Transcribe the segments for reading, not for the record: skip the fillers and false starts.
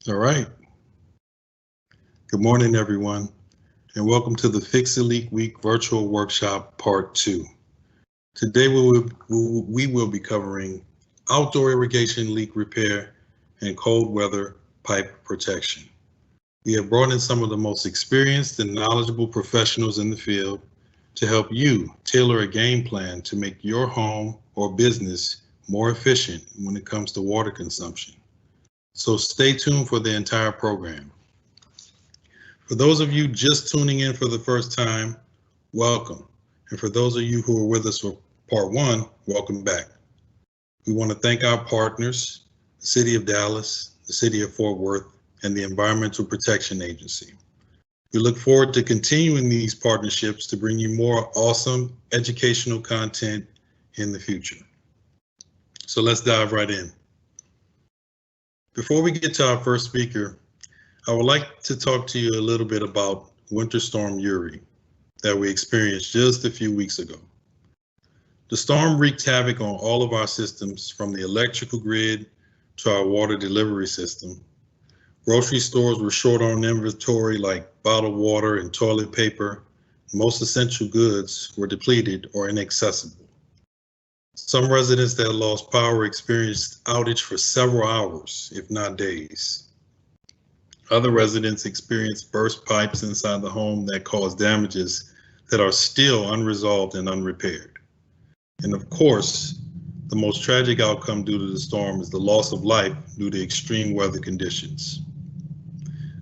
All right. Good morning, everyone, and welcome to the Fix a Leak Week virtual workshop part 2. Today we will be covering outdoor irrigation leak repair and cold weather pipe protection. We have brought in some of the most experienced and knowledgeable professionals in the field to help you tailor a game plan to make your home or business more efficient when it comes to water consumption. So stay tuned for the entire program. For those of you just tuning in for the first time, welcome. And for those of you who are with us for part 1, welcome back. We want to thank our partners, the City of Dallas, the City of Fort Worth, and the Environmental Protection Agency. We look forward to continuing these partnerships to bring you more awesome educational content in the future. So let's dive right in. Before we get to our first speaker, I would like to talk to you a little bit about Winter Storm Uri that we experienced just a few weeks ago. The storm wreaked havoc on all of our systems, from the electrical grid to our water delivery system. Grocery stores were short on inventory like bottled water and toilet paper. Most essential goods were depleted or inaccessible. Some residents that lost power experienced outage for several hours, if not days. Other residents experienced burst pipes inside the home that caused damages that are still unresolved and unrepaired. And of course, the most tragic outcome due to the storm is the loss of life due to extreme weather conditions.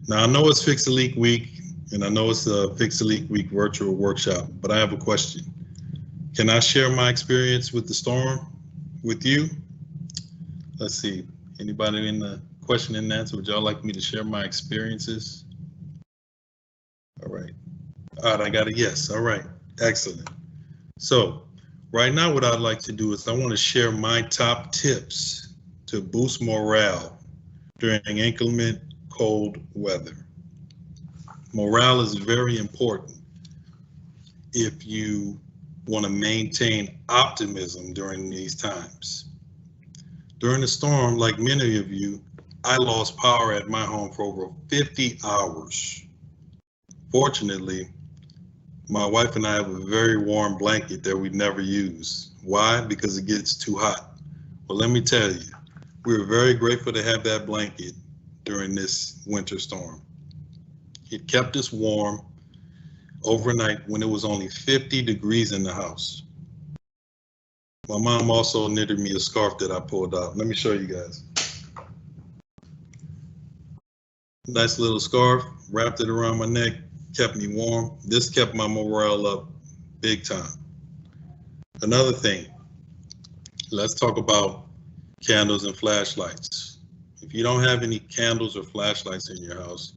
Now, I know it's Fix a Leak Week, and I know it's a Fix a Leak Week virtual workshop, but I have a question. Can I share my experience with the storm with you? Let's see, anybody in the question and answer, would y'all like me to share my experiences? All right, I got a yes. All right, excellent. So right now what I'd like to do is I want to share my top tips to boost morale during inclement cold weather. Morale is very important if you want to maintain optimism during these times. During the storm, like many of you, I lost power at my home for over 50 hours. Fortunately, my wife and I have a very warm blanket that we never use. Why? Because it gets too hot. Well, let me tell you, we were very grateful to have that blanket during this winter storm. It kept us warm overnight when it was only 50 degrees in the house. My mom also knitted me a scarf that I pulled out. Let me show you guys. Nice little scarf, wrapped it around my neck, kept me warm. This kept my morale up big time. Another thing, let's talk about candles and flashlights. If you don't have any candles or flashlights in your house,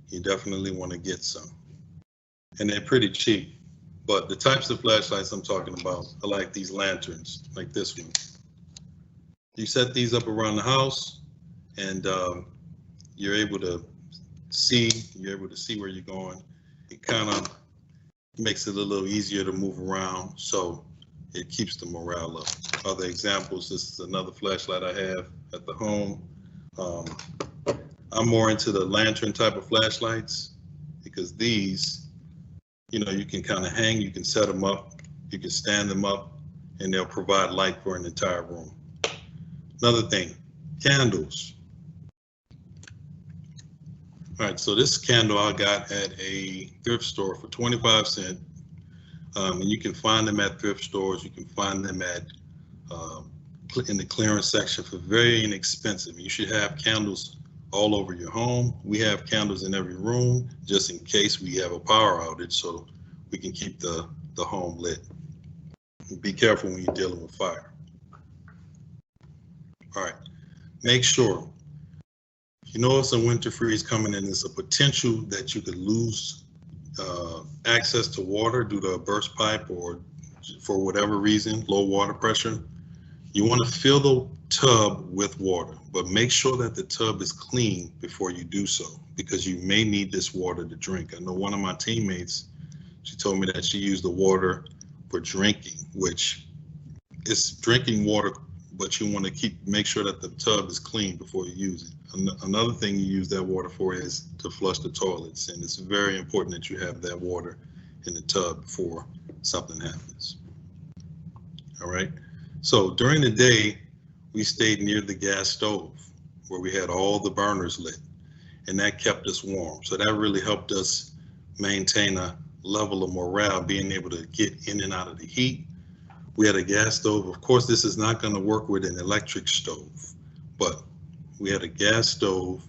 you definitely want to get some. And they're pretty cheap, but the types of flashlights I'm talking about are like these lanterns, like this one. You set these up around the house, and you're able to see where you're going. It kind of makes it a little easier to move around, so it keeps the morale up. Other examples, this is another flashlight I have at the home. I'm more into the lantern type of flashlights because these, you can kind of hang, you can set them up, you can stand them up, and they'll provide light for an entire room. Another thing, candles. All right, so this candle I got at a thrift store for 25 cents. And you can find them at thrift stores. You can find them at in the clearance section for very inexpensive. You should have candles all over your home. We have candles in every room just in case we have a power outage, so we can keep the home lit. Be careful when you're dealing with fire. All right, make sure, it's a winter freeze coming and there's a potential that you could lose access to water due to a burst pipe or for whatever reason, low water pressure. You want to fill the tub with water, but make sure that the tub is clean before you do so, because you may need this water to drink. I know one of my teammates, she told me that she used the water for drinking, which is drinking water but you want to make sure that the tub is clean before you use it. Another thing you use that water for is to flush the toilets, and it's very important that you have that water in the tub before something happens. All right. So during the day, we stayed near the gas stove where we had all the burners lit, and that kept us warm. So that really helped us maintain a level of morale, being able to get in and out of the heat. We had a gas stove. Of course, this is not going to work with an electric stove, but we had a gas stove,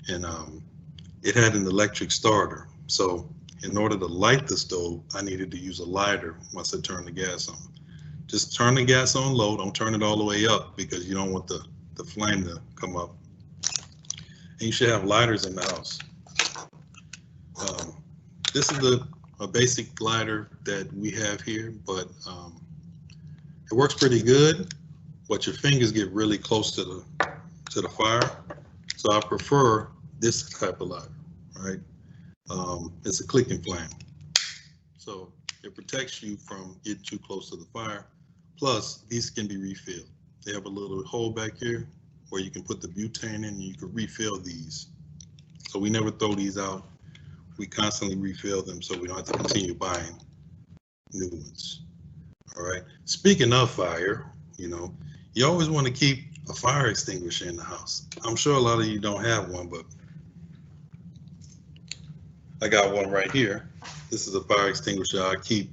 and it had an electric starter. So in order to light the stove, I needed to use a lighter once I turned the gas on. Just turn the gas on low. Don't turn it all the way up because you don't want the flame to come up. And you should have lighters in the house. This is a basic lighter that we have here, but it works pretty good, but your fingers get really close to the fire. So I prefer this type of lighter, right? It's a clicking flame. So it protects you from getting too close to the fire. Plus, these can be refilled. They have a little hole back here where you can put the butane in and you can refill these. So we never throw these out. We constantly refill them so we don't have to continue buying new ones. All right. Speaking of fire, you always want to keep a fire extinguisher in the house. I'm sure a lot of you don't have one, but I got one right here. This is a fire extinguisher I keep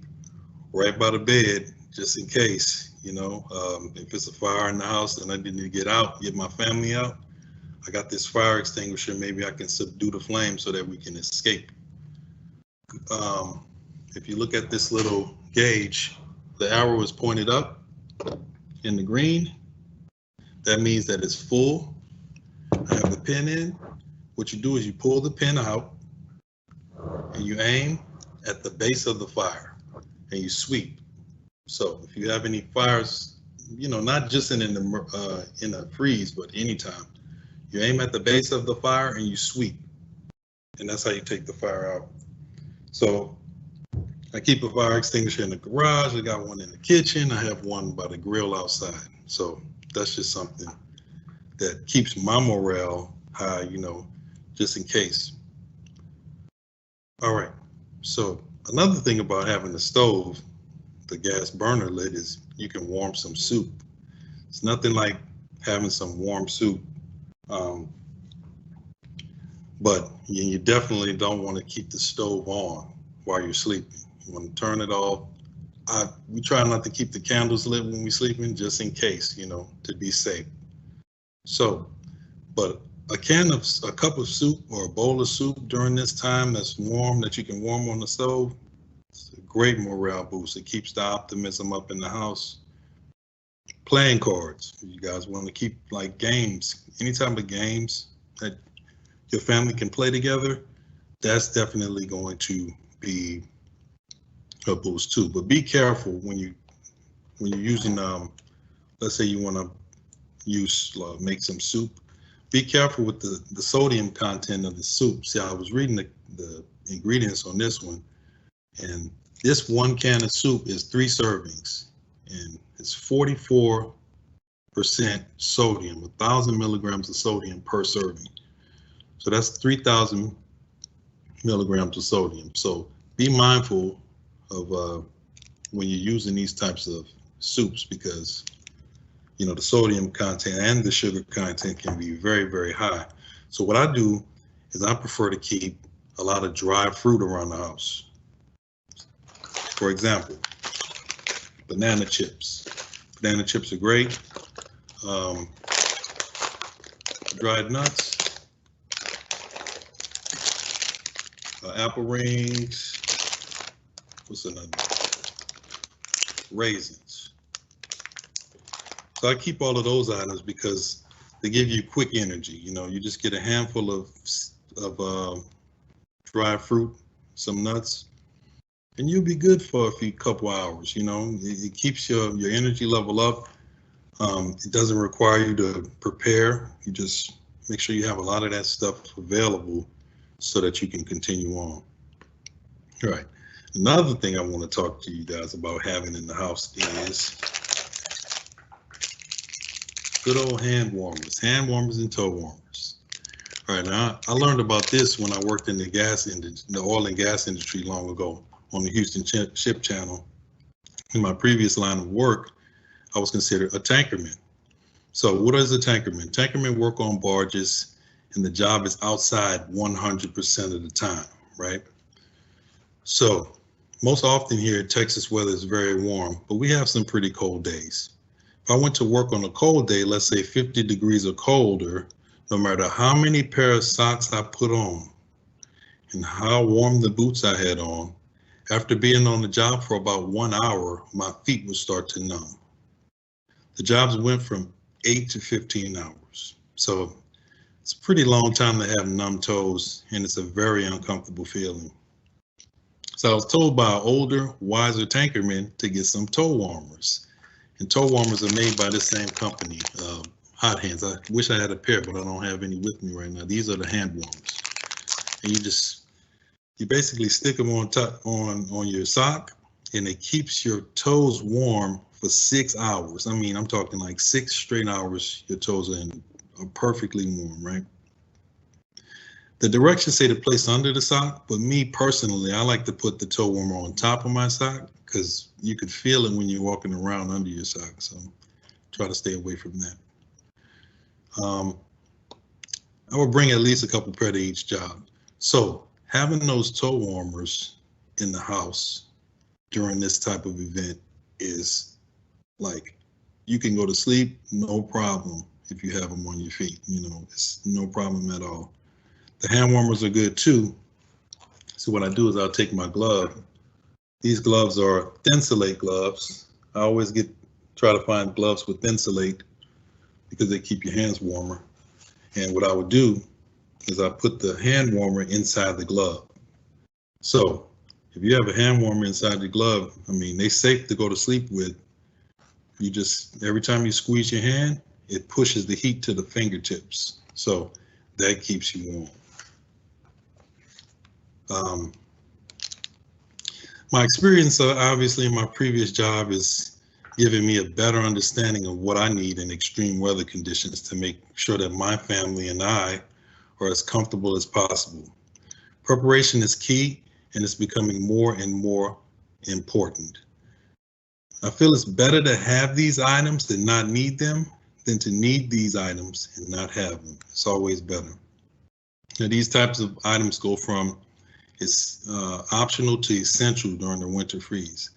right by the bed just in case, if it's a fire in the house and I need to get out, get my family out, I got this fire extinguisher. Maybe I can subdue the flame so that we can escape. If you look at this little gauge, the arrow is pointed up in the green. That means that it's full. I have the pin in. What you do is you pull the pin out and you aim at the base of the fire and you sweep. So if you have any fires, not just in a freeze, but anytime, you aim at the base of the fire and you sweep, and that's how you take the fire out. So I keep a fire extinguisher in the garage. I got one in the kitchen. I have one by the grill outside. So that's just something that keeps my morale high, just in case. All right. So another thing about having the stove, the gas burner lit, is you can warm some soup. It's nothing like having some warm soup. But you definitely don't want to keep the stove on while you're sleeping. You want to turn it off. We try not to keep the candles lit when we're sleeping, just in case, to be safe. So, but a cup of soup or a bowl of soup during this time that's warm, that you can warm on the stove, it's a great morale boost. It keeps the optimism up in the house. Playing cards. You guys want to keep like games, any type of games that your family can play together, that's definitely going to be a boost too. But be careful when you're using, let's say you want to make some soup. Be careful with the sodium content of the soup. See, I was reading the ingredients on this one, and this 1 can of soup is 3 servings, and it's 44% sodium, 1,000 milligrams of sodium per serving. So that's 3,000 milligrams of sodium. So be mindful of when you're using these types of soups, because the sodium content and the sugar content can be very, very high. So what I do is I prefer to keep a lot of dry fruit around the house. For example, banana chips. Banana chips are great. Dried nuts. Apple rings. What's another? Raisins. So I keep all of those items because they give you quick energy. You just get a handful of dry fruit, some nuts, and you'll be good for a couple hours. It keeps your energy level up. It doesn't require you to prepare. You just make sure you have a lot of that stuff available so that you can continue on. All right. Another thing I want to talk to you guys about having in the house is Good old hand warmers and toe warmers. All right, now I learned about this when I worked in the oil and gas industry long ago on the Houston Ship Channel. In my previous line of work, I was considered a tankerman. So what is a tankerman? Tankermen work on barges, and the job is outside 100% of the time, right? So most often here, Texas weather is very warm, but we have some pretty cold days. If I went to work on a cold day, let's say 50 degrees or colder, no matter how many pair of socks I put on and how warm the boots I had on, after being on the job for about 1 hour, my feet would start to numb. The jobs went from 8 to 15 hours. So it's a pretty long time to have numb toes, and it's a very uncomfortable feeling. So I was told by an older, wiser tankerman to get some toe warmers. And toe warmers are made by the same company, Hot Hands. I wish I had a pair, but I don't have any with me right now. These are the hand warmers. And you basically stick them on top on your sock, and it keeps your toes warm for 6 hours. I mean, I'm talking like 6 straight hours. Your toes are perfectly warm, right? The directions say to place under the sock, but me personally, I like to put the toe warmer on top of my sock because you could feel it when you're walking around under your sock. So try to stay away from that. I would bring at least a couple pair to each job. So having those toe warmers in the house during this type of event is like, you can go to sleep, no problem if you have them on your feet. You know, it's no problem at all. The hand warmers are good too. So what I do is I'll take my glove. These gloves are Thinsulate gloves. I always try to find gloves with Thinsulate because they keep your hands warmer. And what I would do is I put the hand warmer inside the glove. So if you have a hand warmer inside the glove, I mean, they're safe to go to sleep with. You just, every time you squeeze your hand, it pushes the heat to the fingertips. So that keeps you warm. My experience, obviously, in my previous job is giving me a better understanding of what I need in extreme weather conditions to make sure that my family and I are as comfortable as possible. Preparation is key, and it's becoming more and more important. I feel it's better to have these items and not need them than to need these items and not have them. It's always better. Now, these types of items go from it's optional to essential during the winter freeze.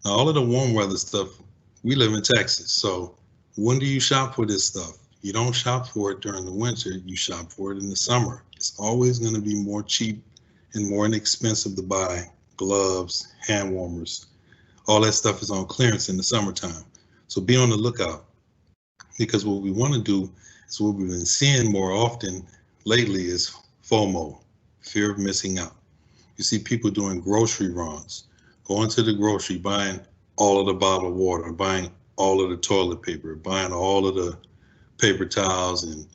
Now, all of the warm weather stuff, we live in Texas, so when do you shop for this stuff? You don't shop for it during the winter, you shop for it in the summer. It's always going to be more cheap and more inexpensive to buy gloves, hand warmers. All that stuff is on clearance in the summertime. So be on the lookout, because what we want to do is what we've been seeing more often lately is FOMO, fear of missing out. You see people doing grocery runs, going to the grocery, buying all of the bottled water, buying all of the toilet paper, buying all of the paper towels, and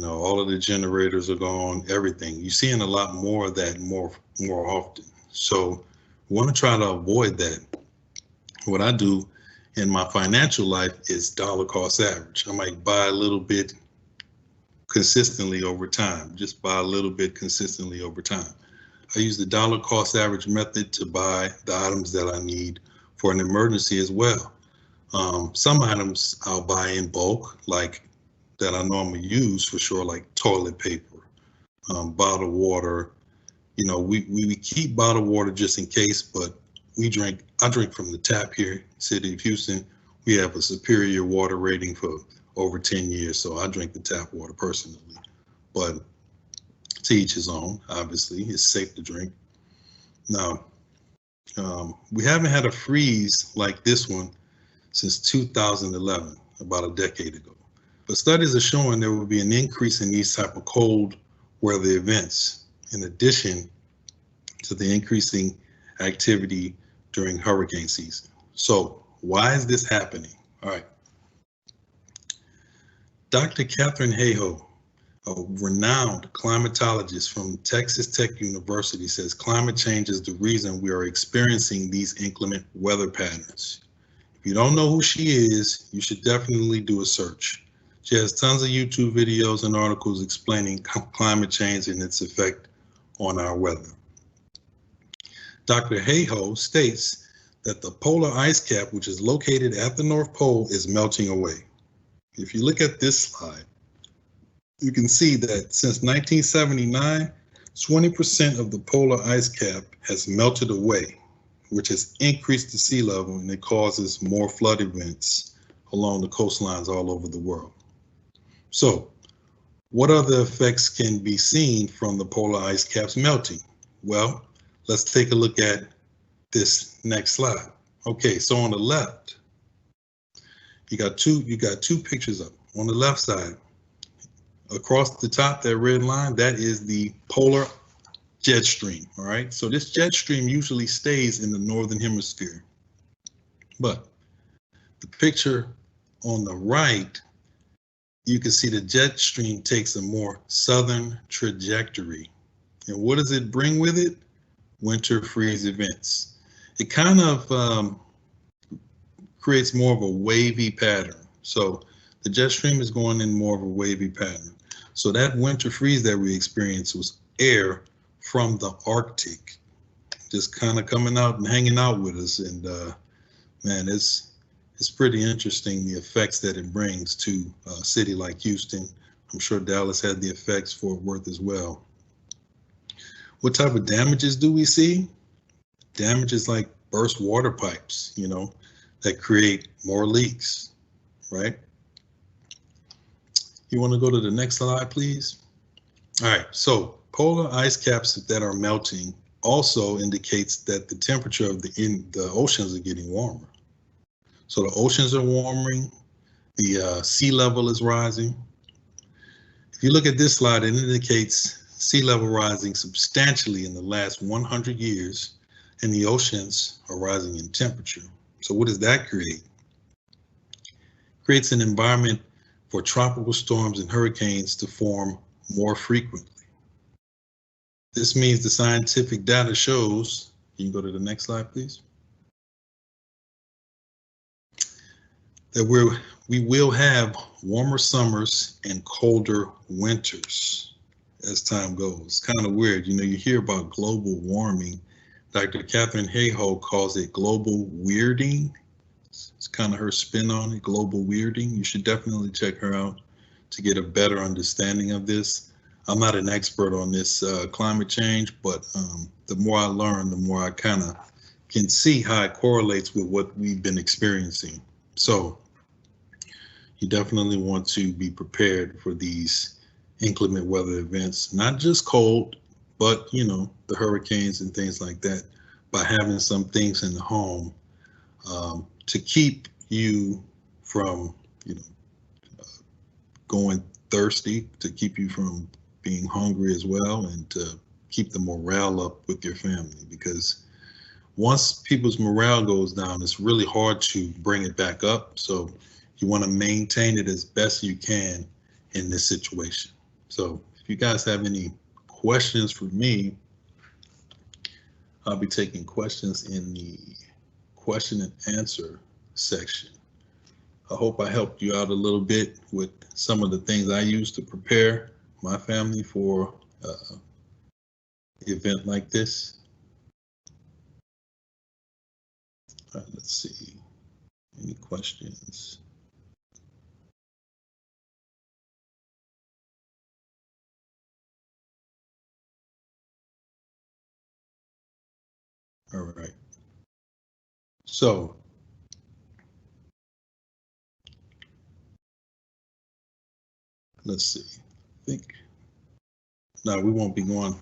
all of the generators are gone, everything. You're seeing a lot more of that more often. So we want to try to avoid that. What I do in my financial life is dollar cost average. I might buy a little bit consistently over time, just buy a little bit consistently over time. I use the dollar cost average method to buy the items that I need for an emergency as well. Some items I'll buy in bulk, like that I normally use for sure, like toilet paper, bottled water. We keep bottled water just in case, but I drink from the tap here, city of Houston. We have a superior water rating for over 10 years, so I drink the tap water personally. But to each his own, obviously, it's safe to drink. Now, we haven't had a freeze like this one since 2011, about a decade ago. But studies are showing there will be an increase in these type of cold weather events, in addition to the increasing activity during hurricane season. So why is this happening? All right. Dr. Catherine Hayhoe, a renowned climatologist from Texas Tech University, says climate change is the reason we are experiencing these inclement weather patterns. If you don't know who she is, you should definitely do a search. She has tons of YouTube videos and articles explaining climate change and its effect on our weather. Dr. Hayhoe states that the polar ice cap, which is located at the North Pole, is melting away. If you look at this slide, you can see that since 1979, 20% of the polar ice cap has melted away, which has increased the sea level, and it causes more flood events along the coastlines all over the world. So, what other effects can be seen from the polar ice caps melting? Well, let's take a look at this next slide. Okay, so on the left, you got two pictures up. On the left side, across the top, that red line, that is the polar jet stream. All right, so this jet stream usually stays in the northern hemisphere, but the picture on the right, you can see the jet stream takes a more southern trajectory. And what does it bring with it? Winter freeze events. It kind of creates more of a wavy pattern. So the jet stream is going in more of a wavy pattern. So that winter freeze that we experienced was air from the Arctic, just kind of coming out and hanging out with us. And man, it's pretty interesting, the effects that it brings to a city like Houston. I'm sure Dallas had the effects, Fort Worth as well. What type of damages do we see? Damages like burst water pipes, you know, that create more leaks, right? You want to go to the next slide, please? All right, so polar ice caps that are melting also indicates that the temperature of the oceans are getting warmer. So the oceans are warming, the sea level is rising. If you look at this slide, it indicates sea level rising substantially in the last 100 years, and the oceans are rising in temperature. So what does that create? Creates an environment for tropical storms and hurricanes to form more frequently. This means the scientific data shows, you can go to the next slide, please, that we will have warmer summers and colder winters as time goes. Kind of weird, you know, you hear about global warming. Dr. Catherine Hayhoe calls it global weirding. It's kind of her spin on it, global weirding. You should definitely check her out to get a better understanding of this. I'm not an expert on this climate change, but the more I learn, the more I kind of can see how it correlates with what we've been experiencing. So you definitely want to be prepared for these inclement weather events, not just cold, but, you know, the hurricanes and things like that, by having some things in the home to keep you from, you know, going thirsty, to keep you from being hungry as well, and to keep the morale up with your family. Because once people's morale goes down, it's really hard to bring it back up. So you want to maintain it as best you can in this situation. So if you guys have any questions for me, I'll be taking questions in the question and answer section. I hope I helped you out a little bit with some of the things I use to prepare my family for an event like this. All right, let's see. Any questions? All right. So let's see. I think no, we won't be going.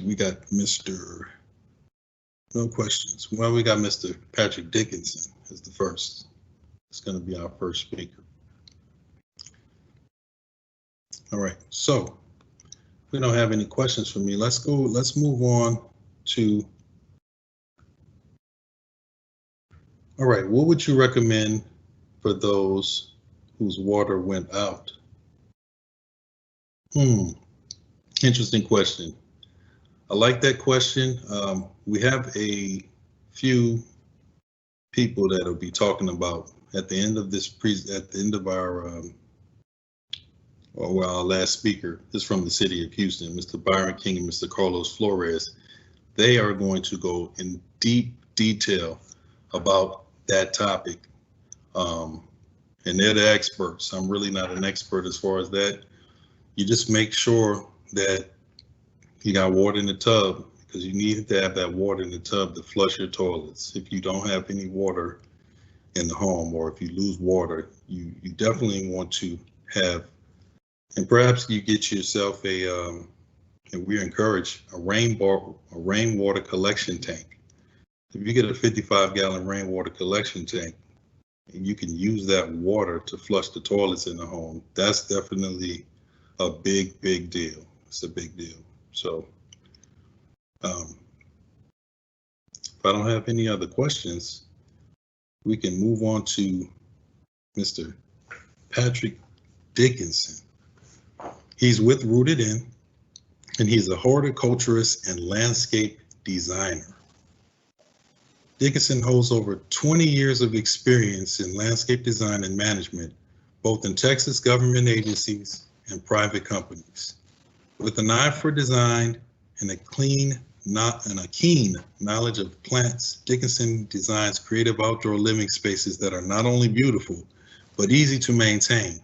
We got Mr. No questions. Well, we got Mr. Patrick Dickinson as the first. It's going to be our first speaker. All right. So if we don't have any questions for me, let's go. Let's move on to. All right. What would you recommend for those whose water went out? Interesting question. I like that question. We have a few people that will be talking about at the end of this at the end of our or our last speaker is from the city of Houston, Mr. Byron King and Mr. Carlos Flores. They are going to go in deep detail about that topic. And they're the experts. I'm really not an expert as far as that. You just make sure that you got water in the tub, because you need to have that water in the tub to flush your toilets. If you don't have any water in the home, or if you lose water, you definitely want to have, and perhaps you get yourself and we encourage a rainwater collection tank. If you get a 55-gallon rainwater collection tank, and you can use that water to flush the toilets in the home, that's definitely a big deal. It's a big deal. So if I don't have any other questions, we can move on to Mr. Patrick Dickinson. He's with Rooted In, and he's a horticulturist and landscape designer. Dickinson holds over 20 years of experience in landscape design and management, both in Texas government agencies and private companies. With an eye for design and a keen knowledge of plants, Dickinson designs creative outdoor living spaces that are not only beautiful, but easy to maintain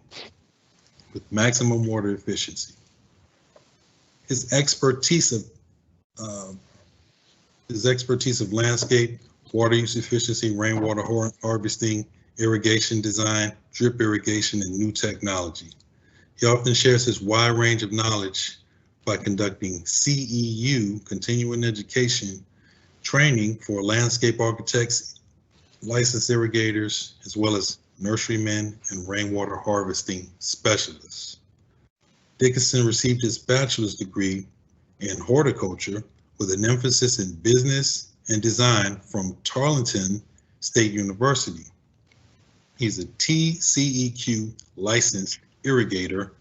with maximum water efficiency. His expertise of landscape, water use efficiency, rainwater harvesting, irrigation design, drip irrigation, and new technology. He often shares his wide range of knowledge by conducting CEU, continuing education, training for landscape architects, licensed irrigators, as well as nurserymen and rainwater harvesting specialists. Dickinson received his bachelor's degree in horticulture with an emphasis in business and design from Tarleton State University. He's a TCEQ licensed irrigator,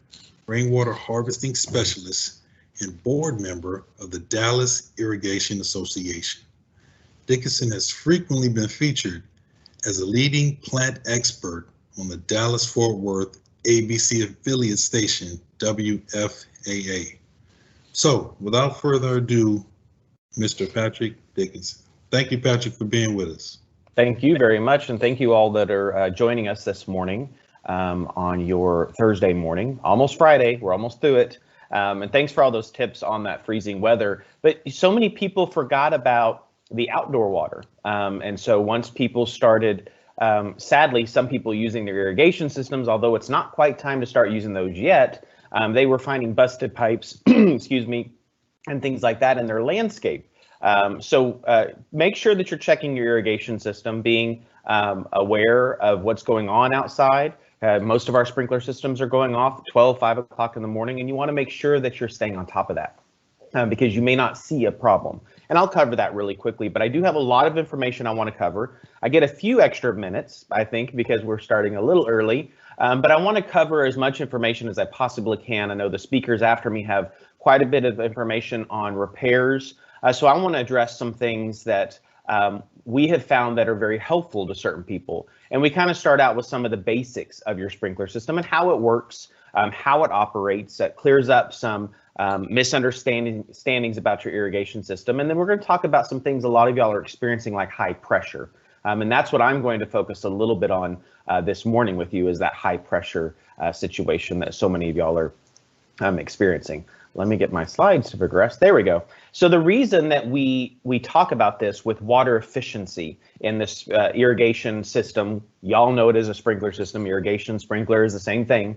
rainwater harvesting specialist, and board member of the Dallas Irrigation Association. Dickinson has frequently been featured as a leading plant expert on the Dallas-Fort Worth ABC affiliate station, WFAA. So, without further ado, Mr. Patrick Dickinson. Thank you, Patrick, for being with us. Thank you very much, and thank you all that are joining us this morning on your Thursday morning. Almost Friday, we're almost through it. And thanks for all those tips on that freezing weather. But so many people forgot about the outdoor water. And so once people started, sadly, some people using their irrigation systems, although it's not quite time to start using those yet, they were finding busted pipes, excuse me, and things like that in their landscape. So make sure that you're checking your irrigation system, being aware of what's going on outside. Most of our sprinkler systems are going off at 12, 5 o'clock in the morning, and you want to make sure that you're staying on top of that because you may not see a problem. And I'll cover that really quickly, but I do have a lot of information I want to cover. I get a few extra minutes, I think, because we're starting a little early, but I want to cover as much information as I possibly can. I know the speakers after me have quite a bit of information on repairs, so I want to address some things that we have found that are very helpful to certain people. And we kind of start out with some of the basics of your sprinkler system and how it works, how it operates. That clears up some misunderstandings about your irrigation system. And then we're going to talk about some things a lot of y'all are experiencing, like high pressure. And that's what I'm going to focus a little bit on this morning with you, is that high pressure situation that so many of y'all are experiencing. Let me get my slides to progress. There we go. So the reason that we talk about this with water efficiency in this irrigation system, y'all know it as a sprinkler system, irrigation sprinkler is the same thing,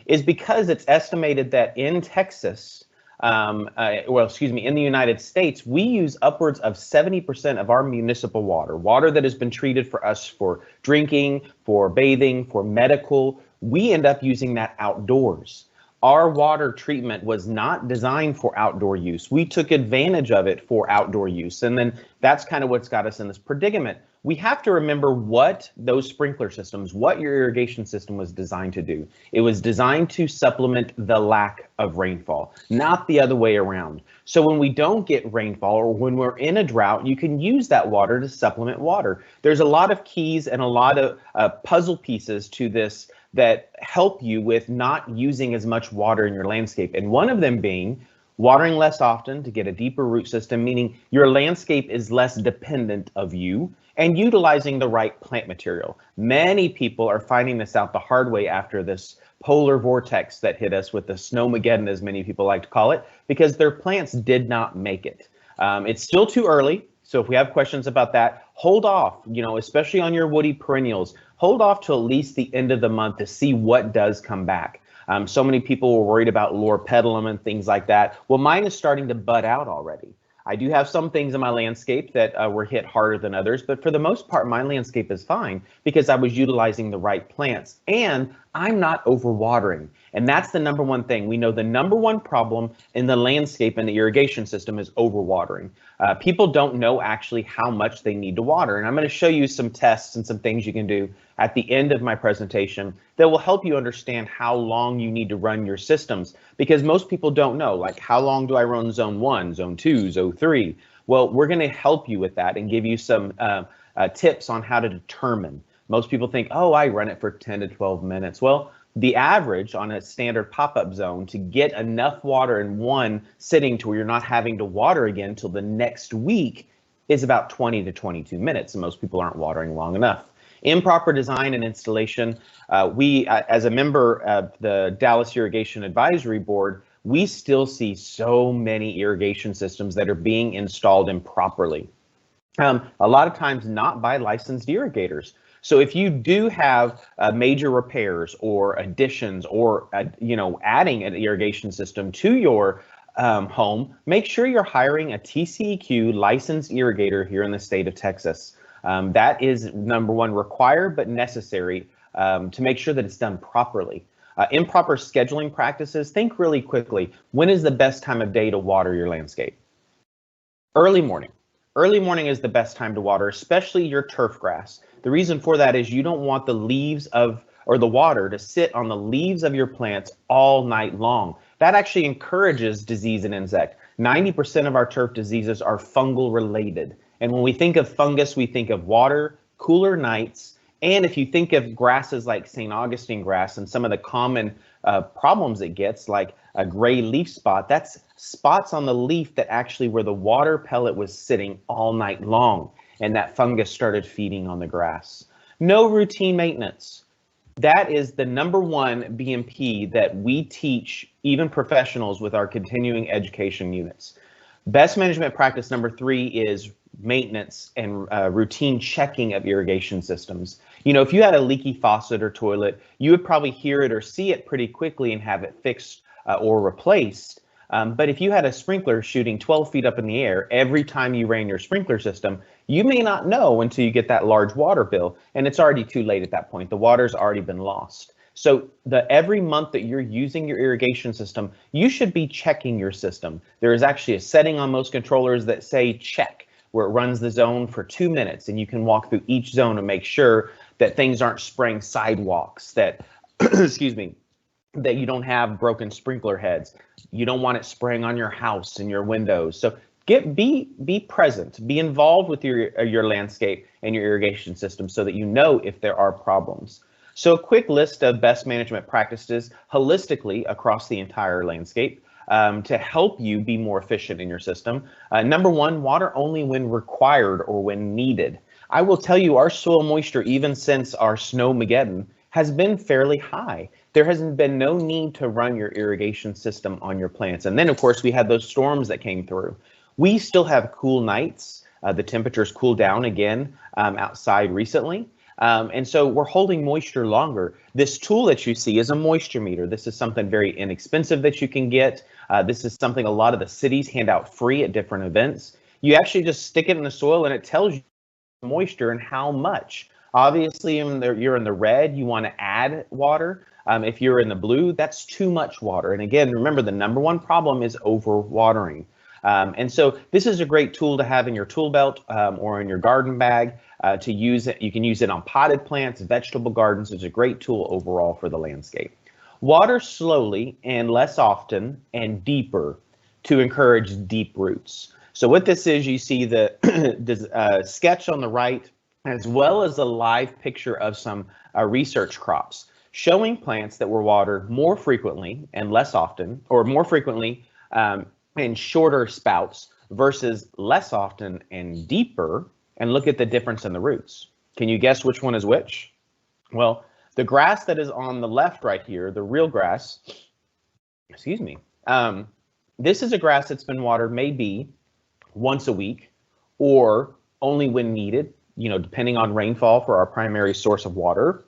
is because it's estimated that in Texas, in the United States, we use upwards of 70% of our municipal water that has been treated for us for drinking, for bathing, for medical. We end up using that outdoors. Our water treatment was not designed for outdoor use. We took advantage of it for outdoor use. And then that's kind of what's got us in this predicament. We have to remember what those sprinkler systems, what your irrigation system was designed to do. It was designed to supplement the lack of rainfall, not the other way around. So when we don't get rainfall or when we're in a drought, you can use that water to supplement water. There's a lot of keys and a lot of puzzle pieces to this that help you with not using as much water in your landscape. And one of them being watering less often to get a deeper root system, meaning your landscape is less dependent of you, and utilizing the right plant material. Many people are finding this out the hard way after this polar vortex that hit us with the snowmageddon, as many people like to call it, because their plants did not make it. It's still too early, so if we have questions about that, hold off, especially on your woody perennials, hold off till at least the end of the month to see what does come back. So many people were worried about loropetalum and things like that. Well, mine is starting to bud out already. I do have some things in my landscape that were hit harder than others, but for the most part, my landscape is fine because I was utilizing the right plants and I'm not overwatering. And that's the number one thing. We know the number one problem in the landscape and the irrigation system is overwatering. People don't know actually how much they need to water. And I'm going to show you some tests and some things you can do at the end of my presentation that will help you understand how long you need to run your systems, because most people don't know, like, how long do I run zone 1, zone 2, zone 3? Well, we're going to help you with that and give you some tips on how to determine. Most people think, oh, I run it for 10 to 12 minutes. Well, the average on a standard pop-up zone to get enough water in one sitting to where you're not having to water again till the next week is about 20 to 22 minutes, and most people aren't watering long enough. Improper design and installation. We, as a member of the Dallas Irrigation Advisory Board, we still see so many irrigation systems that are being installed improperly. A lot of times not by licensed irrigators. So if you do have major repairs or additions or adding an irrigation system to your home, make sure you're hiring a TCEQ licensed irrigator here in the state of Texas. That is number one, required but necessary to make sure that it's done properly. Improper scheduling practices. Think really quickly. When is the best time of day to water your landscape? Early morning. Early morning is the best time to water, especially your turf grass. The reason for that is you don't want the leaves or the water to sit on the leaves of your plants all night long. That actually encourages disease and insect. 90% of our turf diseases are fungal related. And when we think of fungus, we think of water, cooler nights, and if you think of grasses like St. Augustine grass and some of the common problems it gets, like a gray leaf spot, that's spots on the leaf that actually where the water pellet was sitting all night long, and that fungus started feeding on the grass. No routine maintenance. That is the number one BMP that we teach even professionals with our continuing education units. Best management practice number 3 is maintenance and routine checking of irrigation systems. If you had a leaky faucet or toilet, you would probably hear it or see it pretty quickly and have it fixed or replaced. But if you had a sprinkler shooting 12 feet up in the air every time you ran your sprinkler system, you may not know until you get that large water bill, and it's already too late at that point. The water's already been lost. So every month that you're using your irrigation system, you should be checking your system. There is actually a setting on most controllers that say check, where it runs the zone for 2 minutes, and you can walk through each zone and make sure that things aren't spraying sidewalks, that, excuse me, that you don't have broken sprinkler heads. You don't want it spraying on your house and your windows. So be present, be involved with your landscape and your irrigation system so that you know if there are problems. So a quick list of best management practices holistically across the entire landscape to help you be more efficient in your system. Number 1, water only when required or when needed. I will tell you, our soil moisture, even since our snowmageddon, has been fairly high. There hasn't been no need to run your irrigation system on your plants. And then, of course, we had those storms that came through. We still have cool nights. The temperatures cooled down again outside recently. And so we're holding moisture longer. This tool that you see is a moisture meter. This is something very inexpensive that you can get. This is something a lot of the cities hand out free at different events. You actually just stick it in the soil and it tells you moisture and how much. Obviously, you're in the red, you want to add water. If you're in the blue, that's too much water. And again, remember, the number one problem is overwatering. And so this is a great tool to have in your tool belt or in your garden bag to use it. You can use it on potted plants, vegetable gardens. It's a great tool overall for the landscape. Water slowly and less often and deeper to encourage deep roots. So what this is, you see the sketch on the right, as well as a live picture of some research crops showing plants that were watered more frequently and less often, or more frequently in shorter spouts versus less often and deeper, and look at the difference in the roots. Can you guess which one is which? Well, the grass that is on the left right here, the real grass, excuse me, this is a grass that's been watered maybe once a week or only when needed, depending on rainfall for our primary source of water.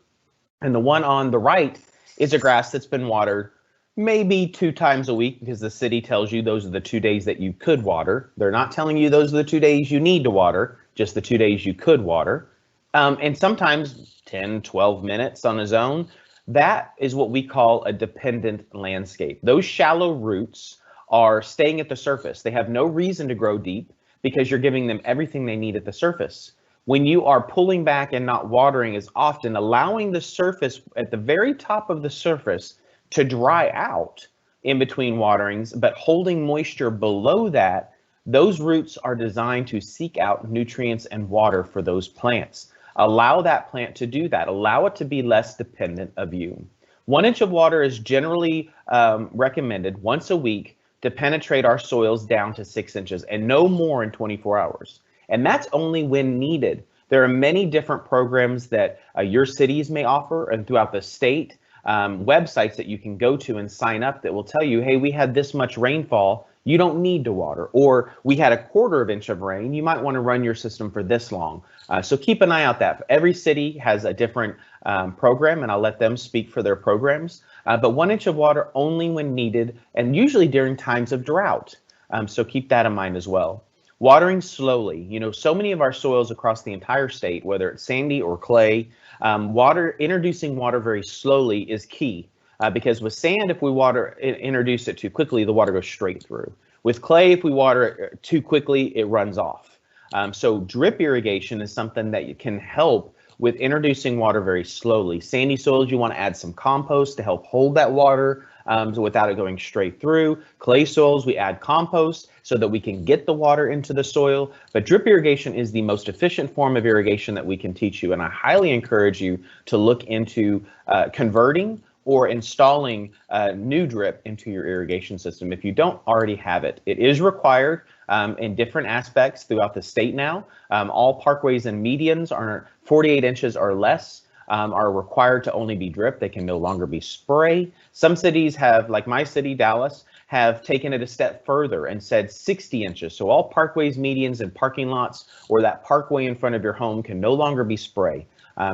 And the one on the right is a grass that's been watered maybe 2 times a week because the city tells you those are the 2 days that you could water. They're not telling you those are the 2 days you need to water, just the 2 days you could water. And sometimes 10, 12 minutes on its own. That is what we call a dependent landscape. Those shallow roots are staying at the surface. They have no reason to grow deep because you're giving them everything they need at the surface. When you are pulling back and not watering as often, allowing the surface at the very top of the surface to dry out in between waterings, but holding moisture below that, those roots are designed to seek out nutrients and water for those plants. Allow that plant to do that. Allow it to be less dependent of you. 1 inch of water is generally recommended once a week to penetrate our soils down to 6 inches and no more in 24 hours. And that's only when needed. There are many different programs that your cities may offer and throughout the state, websites that you can go to and sign up that will tell you, hey, we had this much rainfall, you don't need to water. Or we had 1/4 inch of rain, you might want to run your system for this long. So keep an eye out that. Every city has a different program, and I'll let them speak for their programs. But 1 inch of water only when needed, and usually during times of drought. So keep that in mind as well. Watering slowly. So many of our soils across the entire state, whether it's sandy or clay, introducing water very slowly is key. Because with sand, if we introduce it too quickly, the water goes straight through. With clay, if we water it too quickly, it runs off. So drip irrigation is something that can help with introducing water very slowly. Sandy soils, you want to add some compost to help hold that water so without it going straight through. Clay soils, we add compost so that we can get the water into the soil. But drip irrigation is the most efficient form of irrigation that we can teach you. And I highly encourage you to look into converting or installing new drip into your irrigation system if you don't already have it. It is required in different aspects throughout the state now. All parkways and medians are 48 inches or less are required to only be drip. They can no longer be spray. Some cities have, like my city, Dallas, have taken it a step further and said 60 inches. So all parkways, medians, and parking lots or that parkway in front of your home can no longer be spray.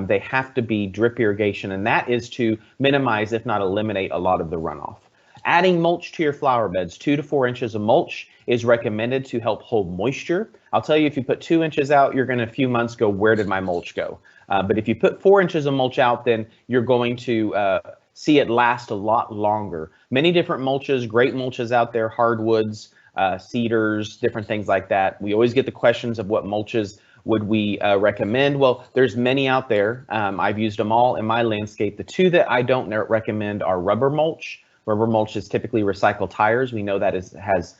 They have to be drip irrigation, and that is to minimize, if not eliminate, a lot of the runoff. Adding mulch to your flower beds, 2 to 4 inches of mulch is recommended to help hold moisture. I'll tell you, if you put 2 inches out, you're going to a few months go, where did my mulch go? But if you put 4 inches of mulch out, then you're going to see it last a lot longer. Many different mulches, great mulches out there, hardwoods, cedars, different things like that. We always get the questions of what mulches would we recommend? Well, there's many out there. I've used them all in my landscape. The 2 that I don't recommend are rubber mulch. Rubber mulch is typically recycled tires. We know that has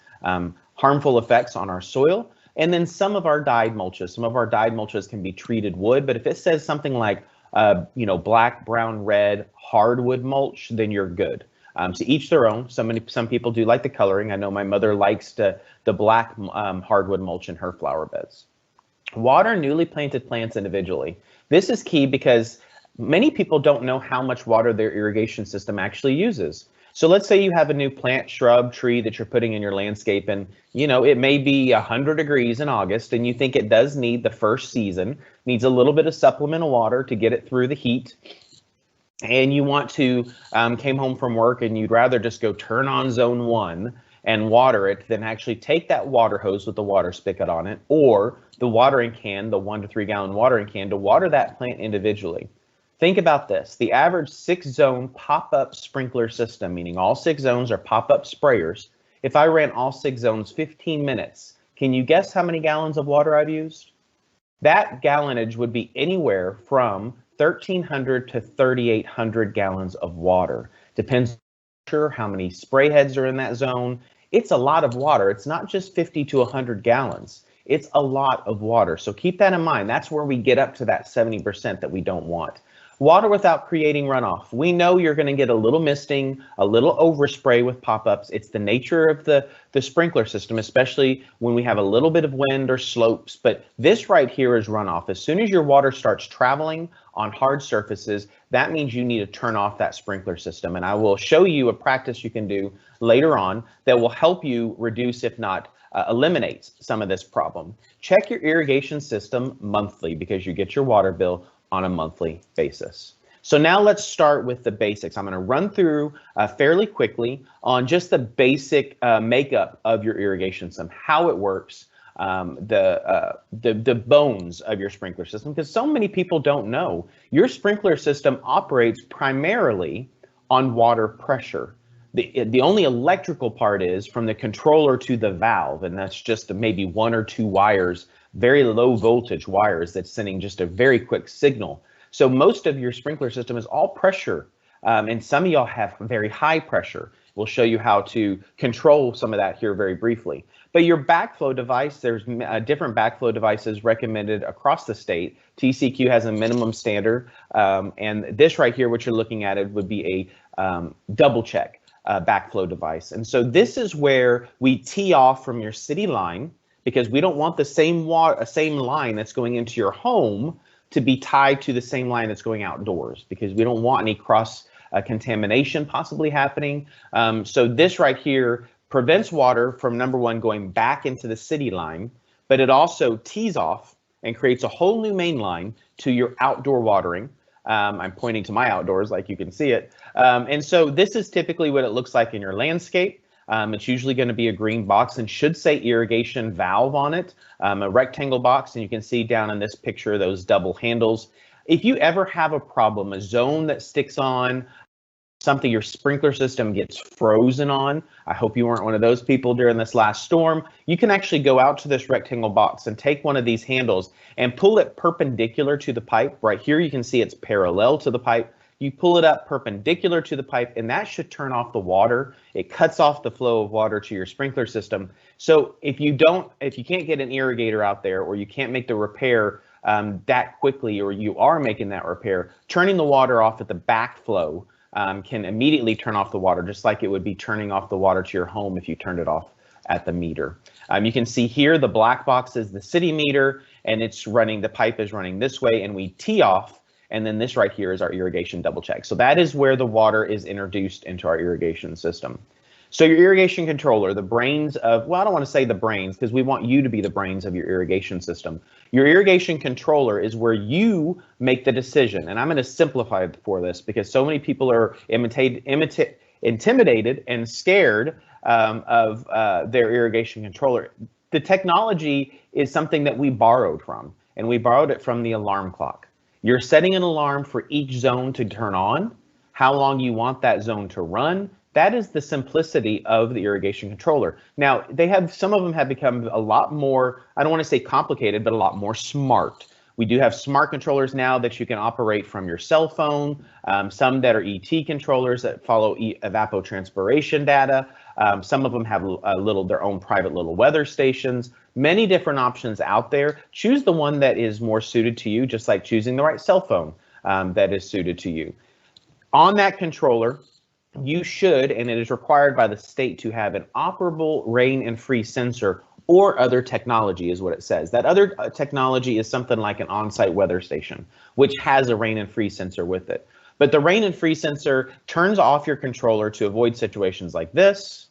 harmful effects on our soil. And then some of our dyed mulches. Some of our dyed mulches can be treated wood, but if it says something like, black, brown, red, hardwood mulch, then you're good. To each their own. Some people do like the coloring. I know my mother likes the black hardwood mulch in her flower beds. Water newly planted plants individually. This is key because many people don't know how much water their irrigation system actually uses. So let's say you have a new plant, shrub, tree that you're putting in your landscape, and it may be 100 degrees in August, and you think it does need the first season, needs a little bit of supplemental water to get it through the heat. And you want to came home from work and you'd rather just go turn on zone 1 and water it than actually take that water hose with the water spigot on it or the watering can, the 1 to 3 gallon watering can, to water that plant individually. Think about this. The average 6-zone pop-up sprinkler system, meaning all 6 zones are pop-up sprayers. If I ran all 6 zones 15 minutes, can you guess how many gallons of water I've used? That gallonage would be anywhere from 1,300 to 3,800 gallons of water. Depends on how many spray heads are in that zone. It's a lot of water. It's not just 50 to 100 gallons. It's a lot of water. So keep that in mind. That's where we get up to that 70% that we don't want. Water without creating runoff. We know you're going to get a little misting, a little overspray with pop-ups. It's the nature of the sprinkler system, especially when we have a little bit of wind or slopes. But this right here is runoff. As soon as your water starts traveling on hard surfaces, that means you need to turn off that sprinkler system. And I will show you a practice you can do later on that will help you reduce, if not eliminate, some of this problem. Check your irrigation system monthly because you get your water bill on a monthly basis. So now let's start with the basics. I'm going to run through fairly quickly on just the basic makeup of your irrigation system, how it works, the bones of your sprinkler system, because so many people don't know. Your sprinkler system operates primarily on water pressure. The only electrical part is from the controller to the valve, and that's just maybe 1 or 2 wires, very low voltage wires that's sending just a very quick signal. So most of your sprinkler system is all pressure, and some of y'all have very high pressure. We'll show you how to control some of that here very briefly. But your backflow device, there's different backflow devices recommended across the state. TCQ has a minimum standard, and this right here, what you're looking at, it would be a double check backflow device. And so this is where we tee off from your city line, because we don't want the same line that's going into your home to be tied to the same line that's going outdoors, because we don't want any cross contamination possibly happening. So this right here prevents water from, number one, going back into the city line, but it also tees off and creates a whole new main line to your outdoor watering. I'm pointing to my outdoors like you can see it. And so this is typically what it looks like in your landscape. It's usually going to be a green box and should say Irrigation Valve on it, a rectangle box, and you can see down in this picture those double handles. If you ever have a problem, a zone that sticks on, something your sprinkler system gets frozen on, I hope you weren't one of those people during this last storm, you can actually go out to this rectangle box and take one of these handles and pull it perpendicular to the pipe. Right here you can see it's parallel to the pipe. You pull it up perpendicular to the pipe, and that should turn off the water. It cuts off the flow of water to your sprinkler system. So if you can't get an irrigator out there, or you can't make the repair that quickly, or you are making that repair, turning the water off at the backflow can immediately turn off the water, just like it would be turning off the water to your home if you turned it off at the meter. You can see here the black box is the city meter, and it's running, the pipe is running this way, and we tee off. And then this right here is our irrigation double check. So that is where the water is introduced into our irrigation system. So your irrigation controller, the brains of, well, I don't want to say the brains because we want you to be the brains of your irrigation system. Your irrigation controller is where you make the decision. And I'm going to simplify it for this because so many people are intimidated and scared of their irrigation controller. The technology is something that we borrowed from, and we borrowed it from the alarm clock. You're setting an alarm for each zone to turn on, how long you want that zone to run. That is the simplicity of the irrigation controller. Now, some of them have become a lot more, I don't want to say complicated, but a lot more smart. We do have smart controllers now that you can operate from your cell phone, some that are ET controllers that follow evapotranspiration data. Some of them have their own private little weather stations. Many different options out there. Choose the one that is more suited to you, just like choosing the right cell phone that is suited to you. On that controller, you should, and it is required by the state, to have an operable rain and freeze sensor or other technology is what it says. That other technology is something like an on-site weather station, which has a rain and freeze sensor with it. But the rain and freeze sensor turns off your controller to avoid situations like this,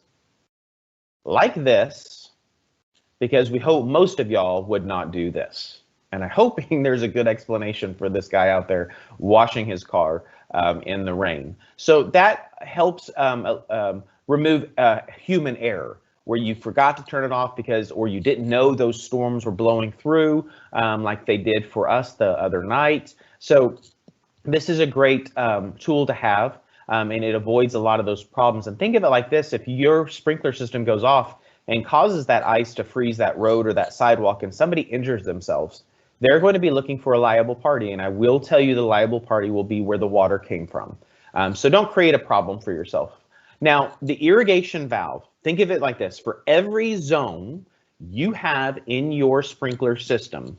because we hope most of y'all would not do this. And I'm hoping there's a good explanation for this guy out there washing his car in the rain. So that helps remove human error, where you forgot to turn it off or you didn't know those storms were blowing through like they did for us the other night. So this is a great tool to have, and it avoids a lot of those problems. And think of it like this: if your sprinkler system goes off and causes that ice to freeze that road or that sidewalk and somebody injures themselves, they're going to be looking for a liable party. And I will tell you the liable party will be where the water came from. So don't create a problem for yourself. Now, the irrigation valve, think of it like this: for every zone you have in your sprinkler system,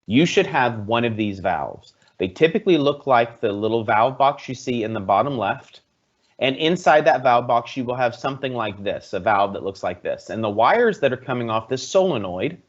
you should have one of these valves. They typically look like the little valve box you see in the bottom left. And inside that valve box, you will have something like this, a valve that looks like this. And the wires that are coming off this solenoid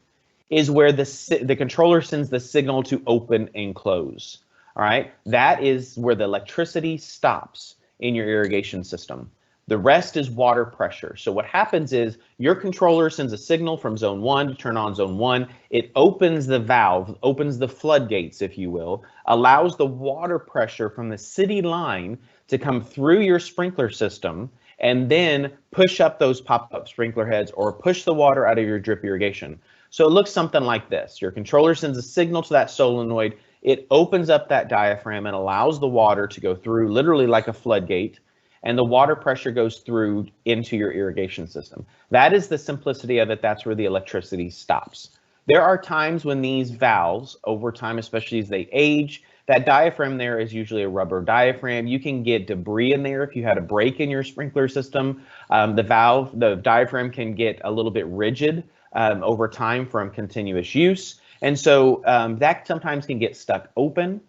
is where the controller sends the signal to open and close. All right, that is where the electricity stops in your irrigation system. The rest is water pressure. So what happens is your controller sends a signal from zone 1 to turn on zone 1. It opens the valve, opens the floodgates, if you will, allows the water pressure from the city line to come through your sprinkler system and then push up those pop-up sprinkler heads or push the water out of your drip irrigation. So it looks something like this. Your controller sends a signal to that solenoid. It opens up that diaphragm and allows the water to go through literally like a floodgate, and the water pressure goes through into your irrigation system. That is the simplicity of it. That's where the electricity stops. There are times when these valves, over time, especially as they age, that diaphragm there is usually a rubber diaphragm. You can get debris in there if you had a break in your sprinkler system. The diaphragm can get a little bit rigid over time from continuous use. And so that sometimes can get stuck open.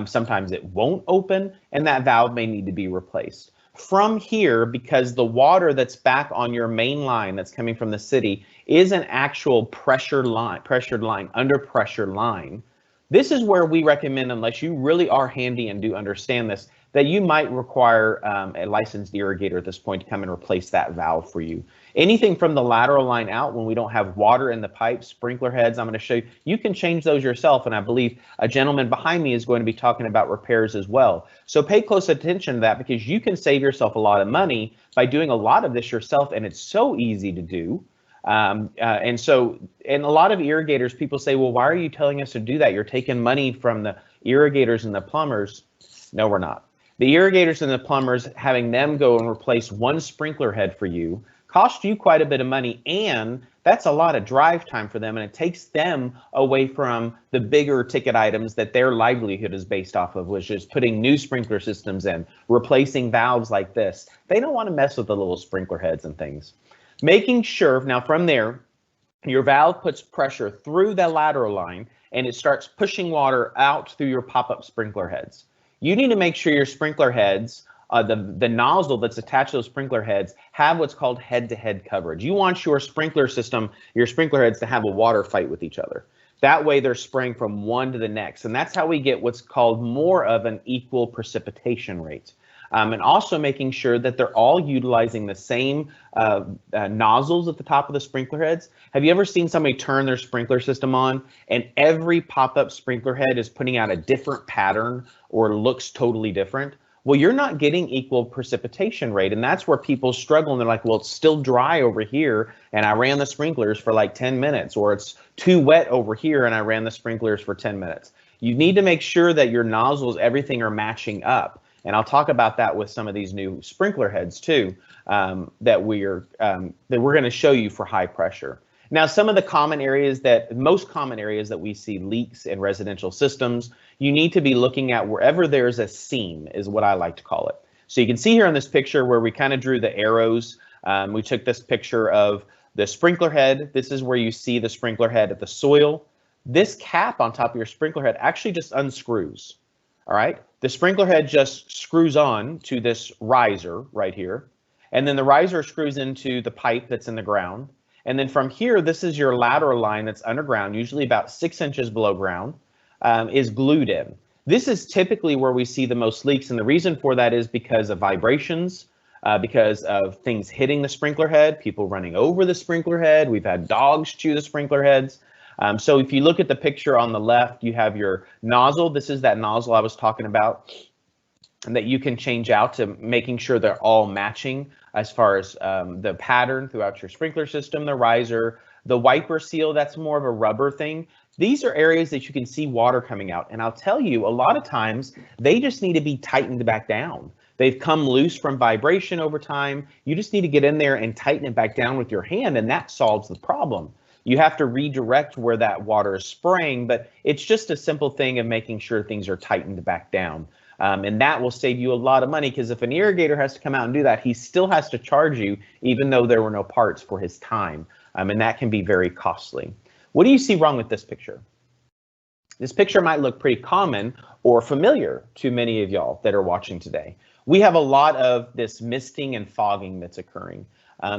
Sometimes it won't open, and that valve may need to be replaced. From here, because the water that's back on your main line that's coming from the city is an actual pressured line, under pressure line, this is where we recommend, unless you really are handy and do understand this, that you might require a licensed irrigator at this point to come and replace that valve for you. Anything from the lateral line out, when we don't have water in the pipes, sprinkler heads, I'm going to show you, you can change those yourself. And I believe a gentleman behind me is going to be talking about repairs as well. So pay close attention to that, because you can save yourself a lot of money by doing a lot of this yourself. And it's so easy to do. And a lot of irrigators, people say, well, why are you telling us to do that? You're taking money from the irrigators and the plumbers. No, we're not. The irrigators and the plumbers, having them go and replace one sprinkler head for you, cost you quite a bit of money, and that's a lot of drive time for them, and it takes them away from the bigger ticket items that their livelihood is based off of, which is putting new sprinkler systems in, replacing valves like this. They don't want to mess with the little sprinkler heads and things. Making sure, now from there, your valve puts pressure through the lateral line, and it starts pushing water out through your pop-up sprinkler heads. You need to make sure your sprinkler heads, the nozzle that's attached to those sprinkler heads, have what's called head-to-head coverage. You want your sprinkler system, your sprinkler heads, to have a water fight with each other. That way they're spraying from one to the next. And that's how we get what's called more of an equal precipitation rate. And also making sure that they're all utilizing the same nozzles at the top of the sprinkler heads. Have you ever seen somebody turn their sprinkler system on and every pop-up sprinkler head is putting out a different pattern or looks totally different? Well, you're not getting equal precipitation rate, and that's where people struggle, and they're like, well, it's still dry over here, and I ran the sprinklers for like 10 minutes, or it's too wet over here, and I ran the sprinklers for 10 minutes. You need to make sure that your nozzles, everything, are matching up, and I'll talk about that with some of these new sprinkler heads too, that we're going to show you for high pressure. Now, some of the most common areas that we see leaks in residential systems, you need to be looking at wherever there's a seam, is what I like to call it. So you can see here in this picture where we kind of drew the arrows. We took this picture of the sprinkler head. This is where you see the sprinkler head at the soil. This cap on top of your sprinkler head actually just unscrews. All right. The sprinkler head just screws on to this riser right here. And then the riser screws into the pipe that's in the ground. And then from here, this is your lateral line that's underground, usually about 6 inches below ground, is glued in. This is typically where we see the most leaks, and the reason for that is because of vibrations, because of things hitting the sprinkler head, people running over the sprinkler head. We've had dogs chew the sprinkler heads. So if you look at the picture on the left, you have your nozzle. This is that nozzle I was talking about, and that you can change out to making sure they're all matching as far as the pattern throughout your sprinkler system, the riser, the wiper seal, that's more of a rubber thing. These are areas that you can see water coming out. And I'll tell you, a lot of times they just need to be tightened back down. They've come loose from vibration over time. You just need to get in there and tighten it back down with your hand, and that solves the problem. You have to redirect where that water is spraying, but it's just a simple thing of making sure things are tightened back down. And that will save you a lot of money, because if an irrigator has to come out and do that, he still has to charge you, even though there were no parts, for his time. and that can be very costly. What do you see wrong with this picture? This picture might look pretty common or familiar to many of y'all that are watching today. We have a lot of this misting and fogging that's occurring.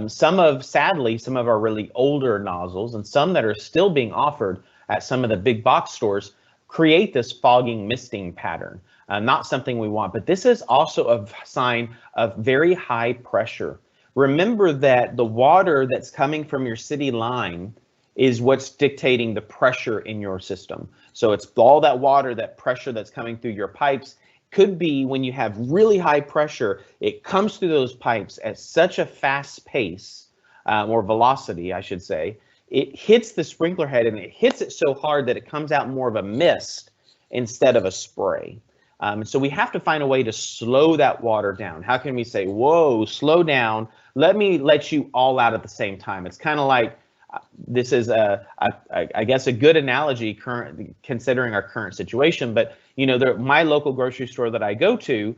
Sadly, some of our really older nozzles and some that are still being offered at some of the big box stores create this fogging misting pattern. Not something we want, but this is also a sign of very high pressure. Remember that the water that's coming from your city line is what's dictating the pressure in your system. So it's all that water, that pressure that's coming through your pipes. Could be when you have really high pressure, it comes through those pipes at such a fast pace, or velocity, I should say, it hits the sprinkler head and it hits it so hard that it comes out more of a mist instead of a spray. So we have to find a way to slow that water down. How can we say, whoa, slow down, let me let you all out at the same time? It's kind of like, this is I guess a good analogy considering our current situation, but you know, my local grocery store that I go to,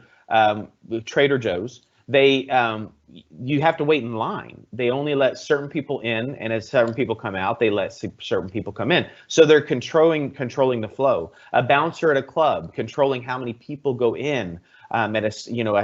Trader Joe's, you have to wait in line. They only let certain people in, and as certain people come out, they let certain people come in. So they're controlling the flow. A bouncer at a club, controlling how many people go in at a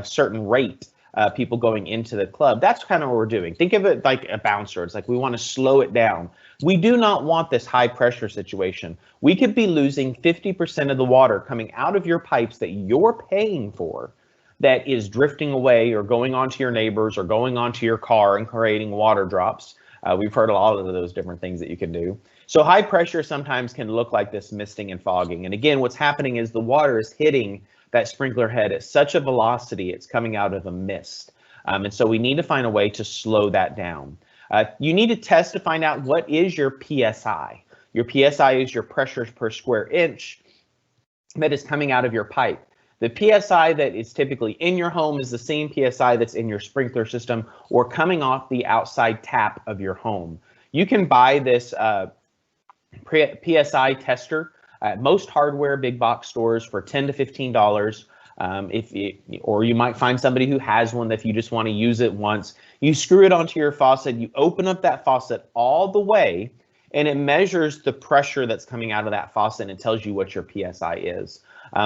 certain rate. People going into the club. That's kind of what we're doing. Think of it like a bouncer. It's like we want to slow it down. We do not want this high pressure situation. We could be losing 50% of the water coming out of your pipes that you're paying for, that is drifting away or going onto your neighbors or going onto your car and creating water drops. We've heard a lot of those different things that you can do. So high pressure sometimes can look like this misting and fogging. And again, what's happening is the water is hitting that sprinkler head at such a velocity, it's coming out of a mist. And so we need to find a way to slow that down. You need to test to find out what is your PSI. Your PSI is your pressure per square inch that is coming out of your pipe. The PSI that is typically in your home is the same PSI that's in your sprinkler system or coming off the outside tap of your home. You can buy this PSI tester at most hardware big box stores for $10 to $15. Or you might find somebody who has one that if you just want to use it once. You screw it onto your faucet, you open up that faucet all the way, and it measures the pressure that's coming out of that faucet and it tells you what your PSI is.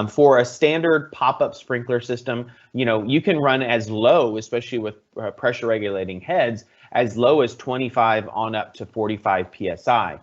For a standard pop-up sprinkler system, you can run as low, especially with pressure regulating heads, as low as 25 on up to 45 PSI.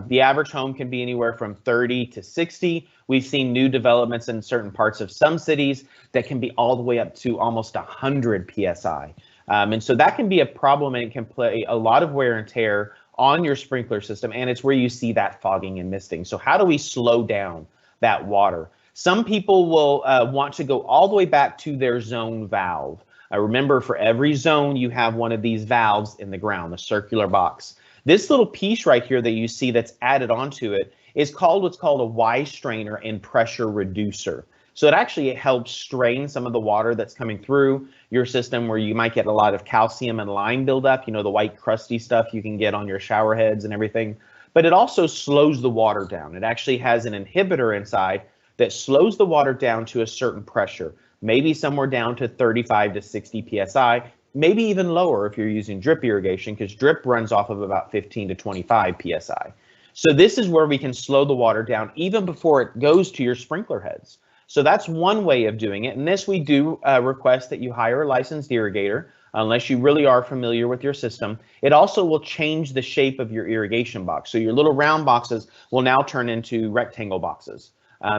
The average home can be anywhere from 30 to 60. We've seen new developments in certain parts of some cities that can be all the way up to almost 100 PSI. And so that can be a problem, and it can play a lot of wear and tear on your sprinkler system, and it's where you see that fogging and misting. So how do we slow down that water? Some people will want to go all the way back to their zone valve. Remember, for every zone, you have one of these valves in the ground, the circular box. This little piece right here that you see that's added onto it is called what's called a Y strainer and pressure reducer. So it helps strain some of the water that's coming through your system where you might get a lot of calcium and lime buildup, the white crusty stuff you can get on your shower heads and everything. But it also slows the water down. It actually has an inhibitor inside that slows the water down to a certain pressure, maybe somewhere down to 35 to 60 PSI. Maybe even lower if you're using drip irrigation, because drip runs off of about 15 to 25 PSI. So this is where we can slow the water down even before it goes to your sprinkler heads. So that's one way of doing it. And this we do request that you hire a licensed irrigator unless you really are familiar with your system. It also will change the shape of your irrigation box. So your little round boxes will now turn into rectangle boxes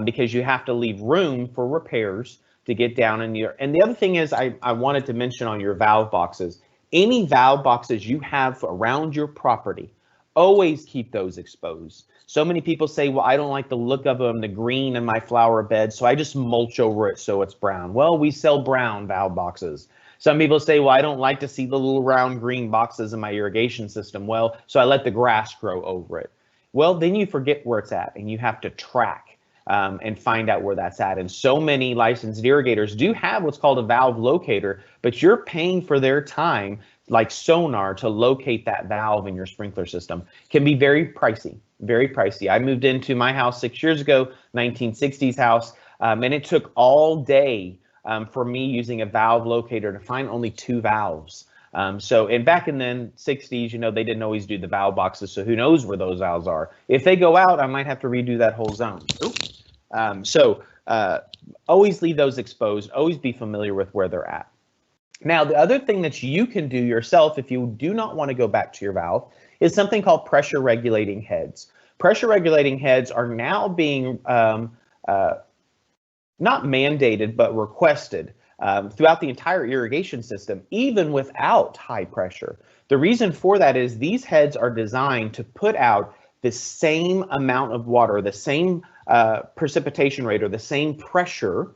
because you have to leave room for repairs to get down in your. And the other thing is I wanted to mention on your valve boxes, any valve boxes you have around your property, always keep those exposed. So many people say, well, I don't like the look of them, the green in my flower bed, so I just mulch over it so it's brown. Well, we sell brown valve boxes. Some people say, well, I don't like to see the little round green boxes in my irrigation system. Well, so I let the grass grow over it. Well, then you forget where it's at and you have to track and find out where that's at. And so many licensed irrigators do have what's called a valve locator, but you're paying for their time, like sonar, to locate that valve in your sprinkler system. Can be very pricey, very pricey. I moved into my house 6 years ago, 1960s house, and it took all day for me using a valve locator to find only 2 valves. And back in the 60s, you know, they didn't always do the valve boxes, so who knows where those valves are. If they go out, I might have to redo that whole zone. Always leave those exposed, always be familiar with where they're at. Now, the other thing that you can do yourself if you do not want to go back to your valve is something called pressure regulating heads. Pressure regulating heads are now being not mandated, but requested throughout the entire irrigation system, even without high pressure. The reason for that is these heads are designed to put out the same amount of water, the same precipitation rate, or the same pressure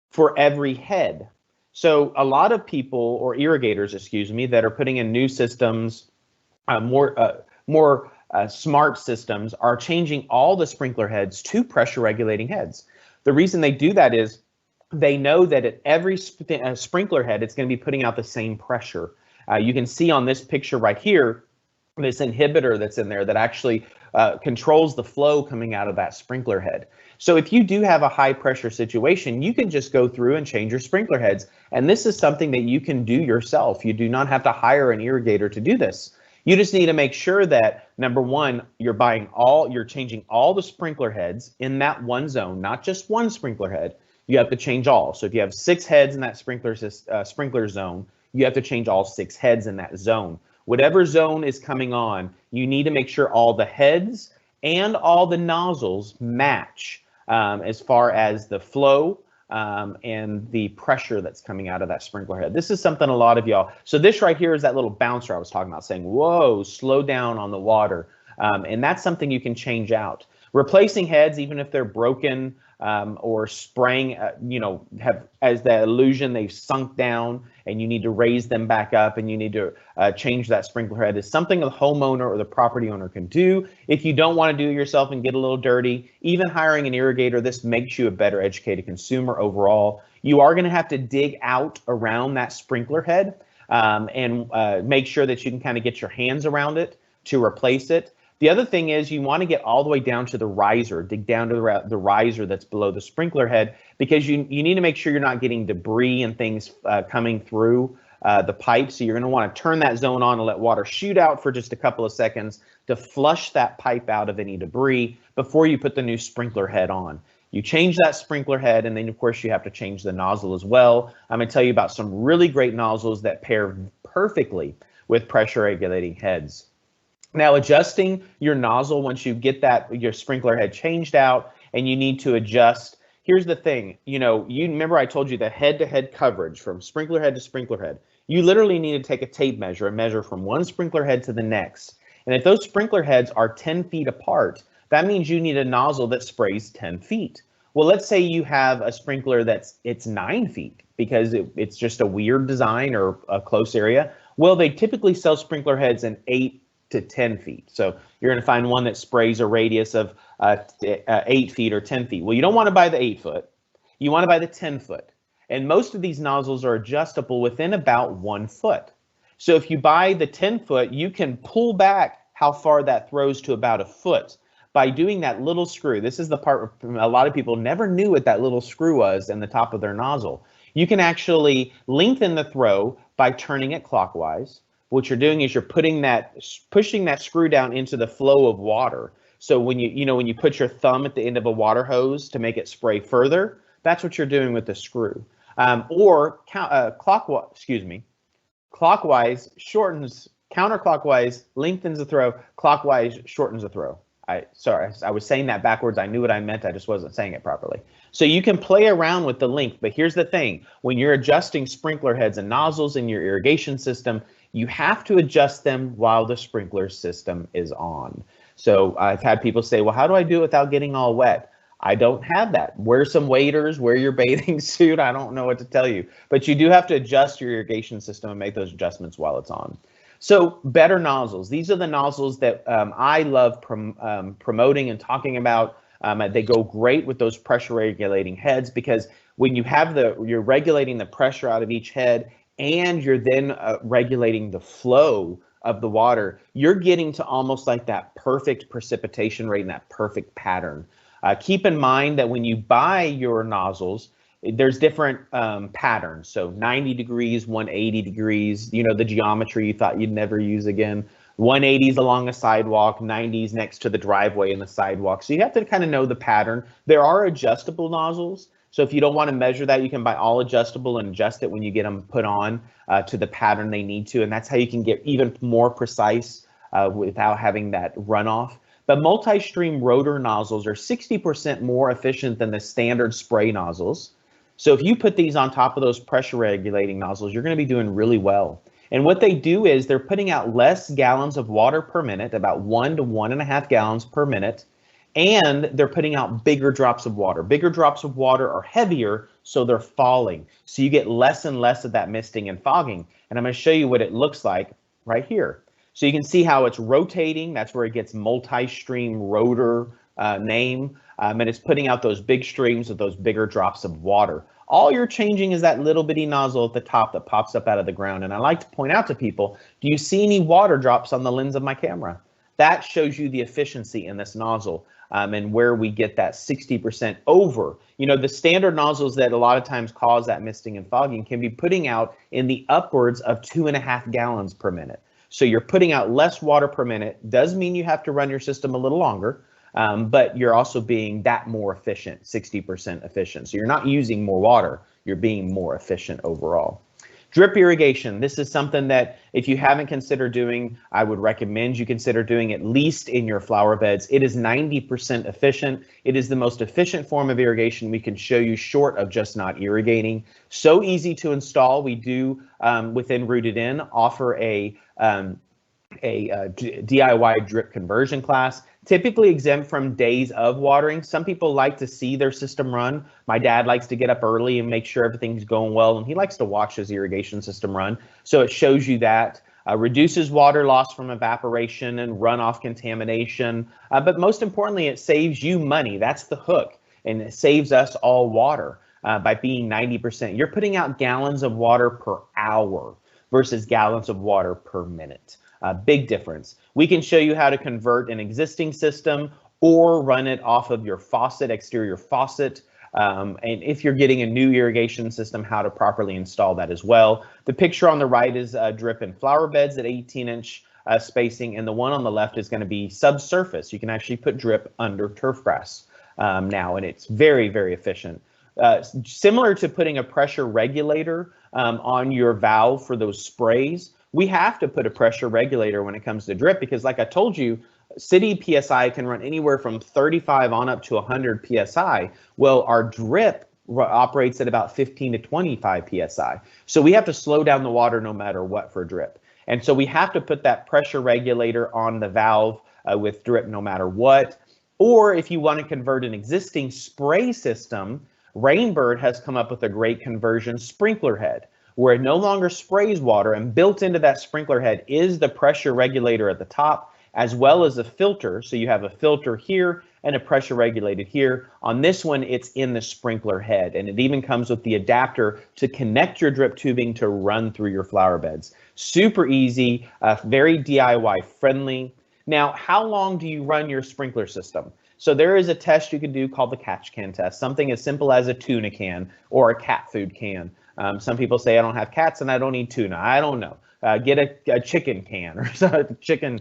for every head. So a lot of people, or irrigators, excuse me, that are putting in new systems, more smart systems, are changing all the sprinkler heads to pressure regulating heads. The reason they do that is they know that at every sprinkler head, it's going to be putting out the same pressure. You can see on this picture right here, this inhibitor that's in there that actually controls the flow coming out of that sprinkler head. So if you do have a high pressure situation, you can just go through and change your sprinkler heads. And this is something that you can do yourself. You do not have to hire an irrigator to do this. You just need to make sure that, number one, you're changing all the sprinkler heads in that one zone, not just one sprinkler head. You have to change all. So if you have 6 heads in that sprinkler zone, you have to change all 6 heads in that zone. Whatever zone is coming on, you need to make sure all the heads and all the nozzles match as far as the flow and the pressure that's coming out of that sprinkler head. This is something a lot of y'all, so this right here is that little bouncer I was talking about, saying, whoa, slow down on the water. And that's something you can change out. Replacing heads, even if they're broken or spraying, have as the illusion they've sunk down and you need to raise them back up and you need to change that sprinkler head, is something the homeowner or the property owner can do. If you don't want to do it yourself and get a little dirty, even hiring an irrigator, this makes you a better educated consumer overall. You are going to have to dig out around that sprinkler head and make sure that you can kind of get your hands around it to replace it. The other thing is you want to get all the way down to the riser, dig down to the riser that's below the sprinkler head, because you need to make sure you're not getting debris and things coming through the pipe. So you're going to want to turn that zone on and let water shoot out for just a couple of seconds to flush that pipe out of any debris before you put the new sprinkler head on. You change that sprinkler head, and then of course you have to change the nozzle as well. I'm going to tell you about some really great nozzles that pair perfectly with pressure regulating heads. Now, adjusting your nozzle once you get your sprinkler head changed out and you need to adjust. Here's the thing, you remember I told you the head-to-head coverage from sprinkler head to sprinkler head. You literally need to take a tape measure and measure from one sprinkler head to the next. And if those sprinkler heads are 10 feet apart, that means you need a nozzle that sprays 10 feet. Well, let's say you have a sprinkler it's 9 feet because it's just a weird design or a close area. Well, they typically sell sprinkler heads in 8 to 10 feet. So you're going to find one that sprays a radius of 8 feet or 10 feet. Well, you don't want to buy the 8 foot. You want to buy the 10 foot. And most of these nozzles are adjustable within about 1 foot. So if you buy the 10 foot, you can pull back how far that throws to about a foot by doing that little screw. This is the part where a lot of people never knew what that little screw was in the top of their nozzle. You can actually lengthen the throw by turning it clockwise. What you're doing is you're pushing that screw down into the flow of water. So when you put your thumb at the end of a water hose to make it spray further, that's what you're doing with the screw. Clockwise shortens, counterclockwise lengthens the throw, clockwise shortens the throw. Sorry, I was saying that backwards. I knew what I meant. I just wasn't saying it properly. So you can play around with the length, but here's the thing. When you're adjusting sprinkler heads and nozzles in your irrigation system, you have to adjust them while the sprinkler system is on. So I've had people say, well, how do I do it without getting all wet? I don't have that. Wear some waders, wear your bathing suit. I don't know what to tell you, but you do have to adjust your irrigation system and make those adjustments while it's on. So better nozzles. These are the nozzles that I love promoting and talking about. They go great with those pressure regulating heads because when you have you're regulating the pressure out of each head and you're then regulating the flow of the water, you're getting to almost like that perfect precipitation rate and that perfect pattern. Keep in mind that when you buy your nozzles, there's different patterns. So 90 degrees, 180 degrees, you know, the geometry you thought you'd never use again. 180s along a sidewalk, 90s next to the driveway and the sidewalk. So you have to kind of know the pattern. There are adjustable nozzles. So if you don't want to measure that, you can buy all adjustable and adjust it when you get them put on to the pattern they need to. And that's how you can get even more precise without having that runoff. But multi-stream rotor nozzles are 60% more efficient than the standard spray nozzles. So if you put these on top of those pressure regulating nozzles, you're going to be doing really well. And what they do is they're putting out less gallons of water per minute, about 1 to 1.5 gallons per minute, and they're putting out bigger drops of water. Bigger drops of water are heavier, so they're falling. So you get less and less of that misting and fogging. And I'm going to show you what it looks like right here. So you can see how it's rotating. That's where it gets multi-stream rotor name. And it's putting out those big streams with those bigger drops of water. All you're changing is that little bitty nozzle at the top that pops up out of the ground. And I like to point out to people, do you see any water drops on the lens of my camera? That shows you the efficiency in this nozzle and where we get that 60% over. You know, the standard nozzles that a lot of times cause that misting and fogging can be putting out in the upwards of 2.5 gallons per minute. So you're putting out less water per minute. Does mean you have to run your system a little longer. But you're also being that more efficient, 60% efficient. So you're not using more water, you're being more efficient overall. Drip irrigation, this is something that if you haven't considered doing, I would recommend you consider doing at least in your flower beds. It is 90% efficient. It is the most efficient form of irrigation we can show you short of just not irrigating. So easy to install. We do, within Rooted In, offer a DIY drip conversion class, typically exempt from days of watering. Some people like to see their system run. My dad likes to get up early and make sure everything's going well, and he likes to watch his irrigation system run. So it shows you that. Reduces water loss from evaporation and runoff contamination. But most importantly, it saves you money. That's the hook. And it saves us all water by being 90%. You're putting out gallons of water per hour versus gallons of water per minute. Big difference. We can show you how to convert an existing system or run it off of your faucet, exterior faucet. And if you're getting a new irrigation system, how to properly install that as well. The picture on the right is drip in flower beds at 18-inch spacing, and the one on the left is going to be subsurface. You can actually put drip under turf grass now, and it's very, very efficient. Similar to putting a pressure regulator on your valve for those sprays, we have to put a pressure regulator when it comes to drip because, like I told you, city PSI can run anywhere from 35 on up to 100 PSI. Well, our drip operates at about 15 to 25 PSI. So we have to slow down the water no matter what for drip. And so we have to put that pressure regulator on the valve with drip no matter what. Or if you want to convert an existing spray system, Rainbird has come up with a great conversion sprinkler head, where it no longer sprays water, and built into that sprinkler head is the pressure regulator at the top, as well as a filter. So you have a filter here and a pressure regulated here. On this one, it's in the sprinkler head, and it even comes with the adapter to connect your drip tubing to run through your flower beds. Super easy, very DIY friendly. Now, how long do you run your sprinkler system? So there is a test you can do called the catch can test, something as simple as a tuna can or a cat food can. Some people say I don't have cats and I don't eat tuna. I don't know. Get a chicken can or a chicken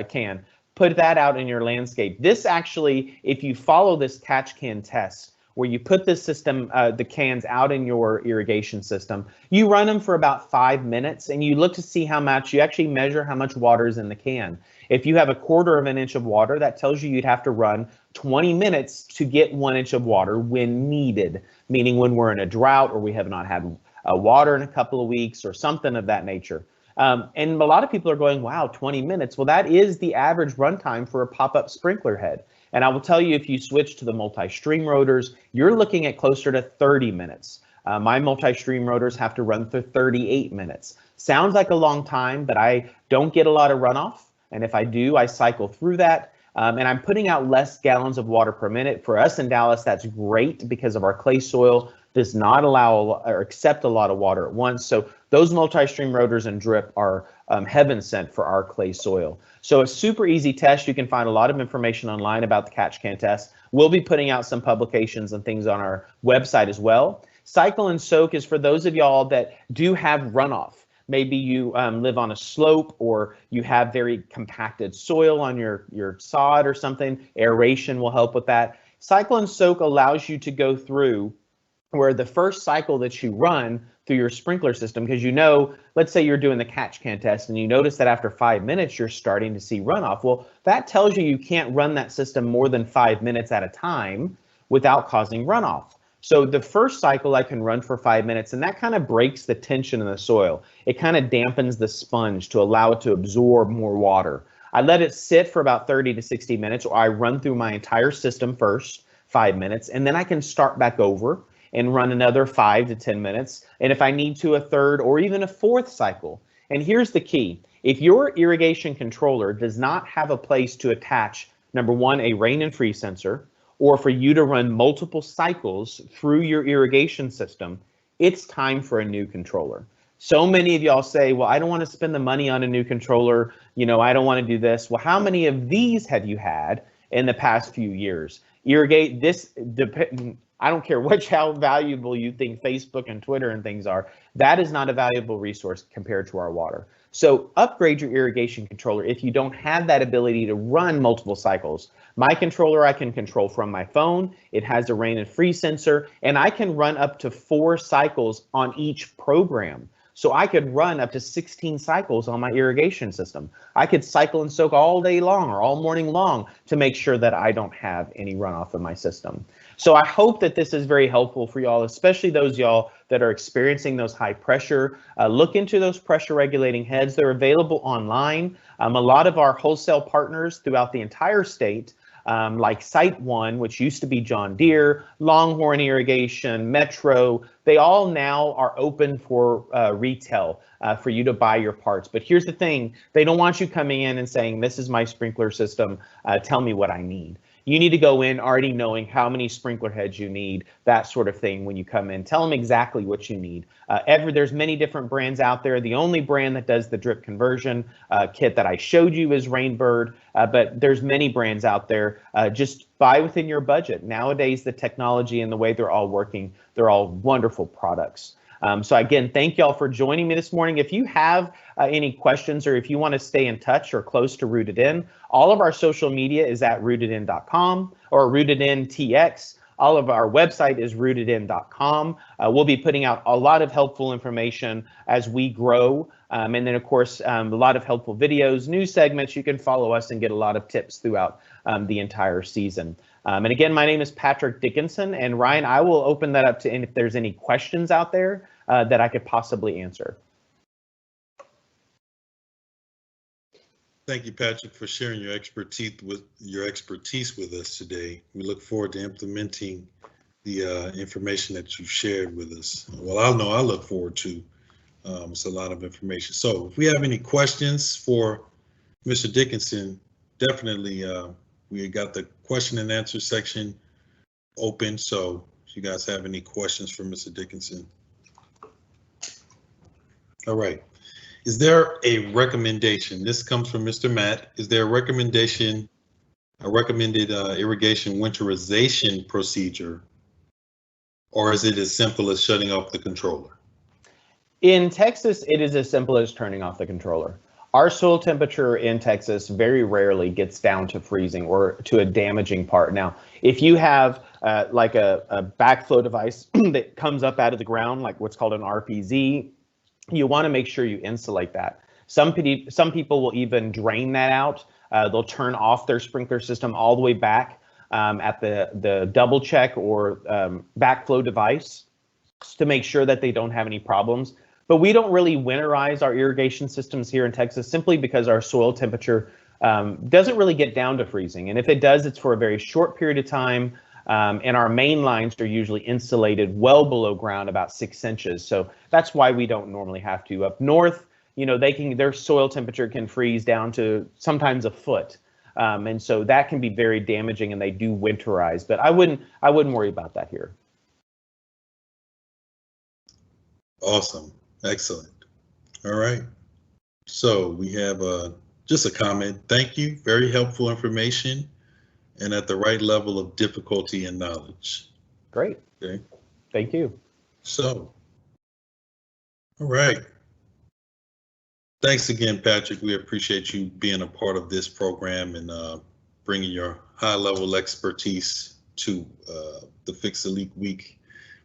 can. Put that out in your landscape. This actually, if you follow this catch can test, where you put this system, the cans out in your irrigation system, you run them for about 5 minutes and you look to see how much, you actually measure how much water is in the can. If you have 1/4 of an inch of water, that tells you you'd have to run 20 minutes to get 1 inch of water when needed, meaning when we're in a drought or we have not had water in a couple of weeks or something of that nature. And a lot of people are going, wow, 20 minutes. Well, that is the average runtime for a pop-up sprinkler head. And I will tell you, if you switch to the multi-stream rotors, you're looking at closer to 30 minutes. My multi-stream rotors have to run for 38 minutes. Sounds like a long time, but I don't get a lot of runoff. And if I do, I cycle through that. And I'm putting out less gallons of water per minute. For us in Dallas, that's great because of our clay soil does not allow or accept a lot of water at once. So those multi-stream rotors and drip are heaven sent for our clay soil. So a super easy test. You can find a lot of information online about the catch can test. We'll be putting out some publications and things on our website as well. Cycle and soak is for those of y'all that do have runoff. Maybe you live on a slope, or you have very compacted soil on your sod or something. Aeration will help with that. Cycle and soak allows you to go through where the first cycle that you run through your sprinkler system, because let's say you're doing the catch can test and you notice that after 5 minutes you're starting to see runoff. Well, that tells you can't run that system more than 5 minutes at a time without causing runoff. So the first cycle I can run for 5 minutes, and that kind of breaks the tension in the soil. It kind of dampens the sponge to allow it to absorb more water. I let it sit for about 30 to 60 minutes, or I run through my entire system first, 5 minutes, and then I can start back over and run another 5 to 10 minutes. And if I need to, a third or even a fourth cycle. And here's the key. If your irrigation controller does not have a place to attach, number one, a rain and freeze sensor, or for you to run multiple cycles through your irrigation system, it's time for a new controller. So many of y'all say, well, I don't want to spend the money on a new controller. I don't want to do this. Well, how many of these have you had in the past few years? I don't care how valuable you think Facebook and Twitter and things are. That is not a valuable resource compared to our water. So upgrade your irrigation controller if you don't have that ability to run multiple cycles. My controller I can control from my phone. It has a rain and freeze sensor, and I can run up to 4 cycles on each program. So I could run up to 16 cycles on my irrigation system. I could cycle and soak all day long or all morning long to make sure that I don't have any runoff in my system. So I hope that this is very helpful for y'all, especially those y'all that are experiencing those high pressure. Look into those pressure regulating heads. They're available online. A lot of our wholesale partners throughout the entire state, like Site One, which used to be John Deere, Longhorn Irrigation, Metro, they all now are open for retail for you to buy your parts. But here's the thing, they don't want you coming in and saying, this is my sprinkler system, tell me what I need. You need to go in already knowing how many sprinkler heads you need, that sort of thing when you come in. Tell them exactly what you need. There's many different brands out there. The only brand that does the drip conversion kit that I showed you is Rainbird, but there's many brands out there. Just buy within your budget. Nowadays, the technology and the way they're all working, they're all wonderful products. So again, thank y'all for joining me this morning. If you have any questions, or if you want to stay in touch or close to Rooted In, all of our social media is at rootedin.com or rootedintx. All of our website is rootedin.com. We'll be putting out a lot of helpful information as we grow. And then, of course, a lot of helpful videos, news segments. You can follow us and get a lot of tips throughout the entire season. And again, my name is Patrick Dickinson. And Ryan, I will open that up to if there's any questions out there that I could possibly answer. Thank you, Patrick, for sharing your expertise with us today. We look forward to implementing the information that you shared with us. Well, I look forward to. It's a lot of information. So if we have any questions for Mr. Dickinson, definitely we got the question and answer section open. So if you guys have any questions for Mr. Dickinson. All right. Is there a recommendation? This comes from Mr. Matt. Is there a recommended irrigation winterization procedure, or is it as simple as shutting off the controller? In Texas, it is as simple as turning off the controller. Our soil temperature in Texas very rarely gets down to freezing or to a damaging part. Now, if you have like a backflow device that comes up out of the ground, like what's called an RPZ, you want to make sure you insulate that. Some people will even drain that out. They'll turn off their sprinkler system all the way back at the double check or backflow device to make sure that they don't have any problems. But we don't really winterize our irrigation systems here in Texas simply because our soil temperature doesn't really get down to freezing. And if it does, it's for a very short period of time. And our main lines are usually insulated well below ground, about 6 inches. So that's why we don't normally have to. Up north, their soil temperature can freeze down to sometimes a foot. And so that can be very damaging, and they do winterize. But I wouldn't worry about that here. Awesome. Excellent. All right. So we have just a comment. Thank you. Very helpful information and at the right level of difficulty and knowledge. Great. Okay. Thank you. So, all right. Thanks again, Patrick. We appreciate you being a part of this program and bringing your high-level expertise to the Fix a Leak Week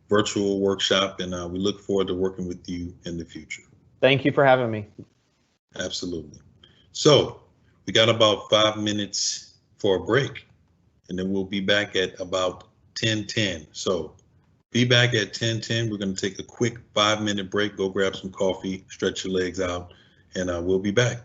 virtual workshop, and we look forward to working with you in the future. Thank you for having me. Absolutely. So we got about 5 minutes for a break, and then we'll be back at about 10:10. So be back at 10:10. We're going to take a quick 5-minute break, go grab some coffee, stretch your legs out, and we'll be back.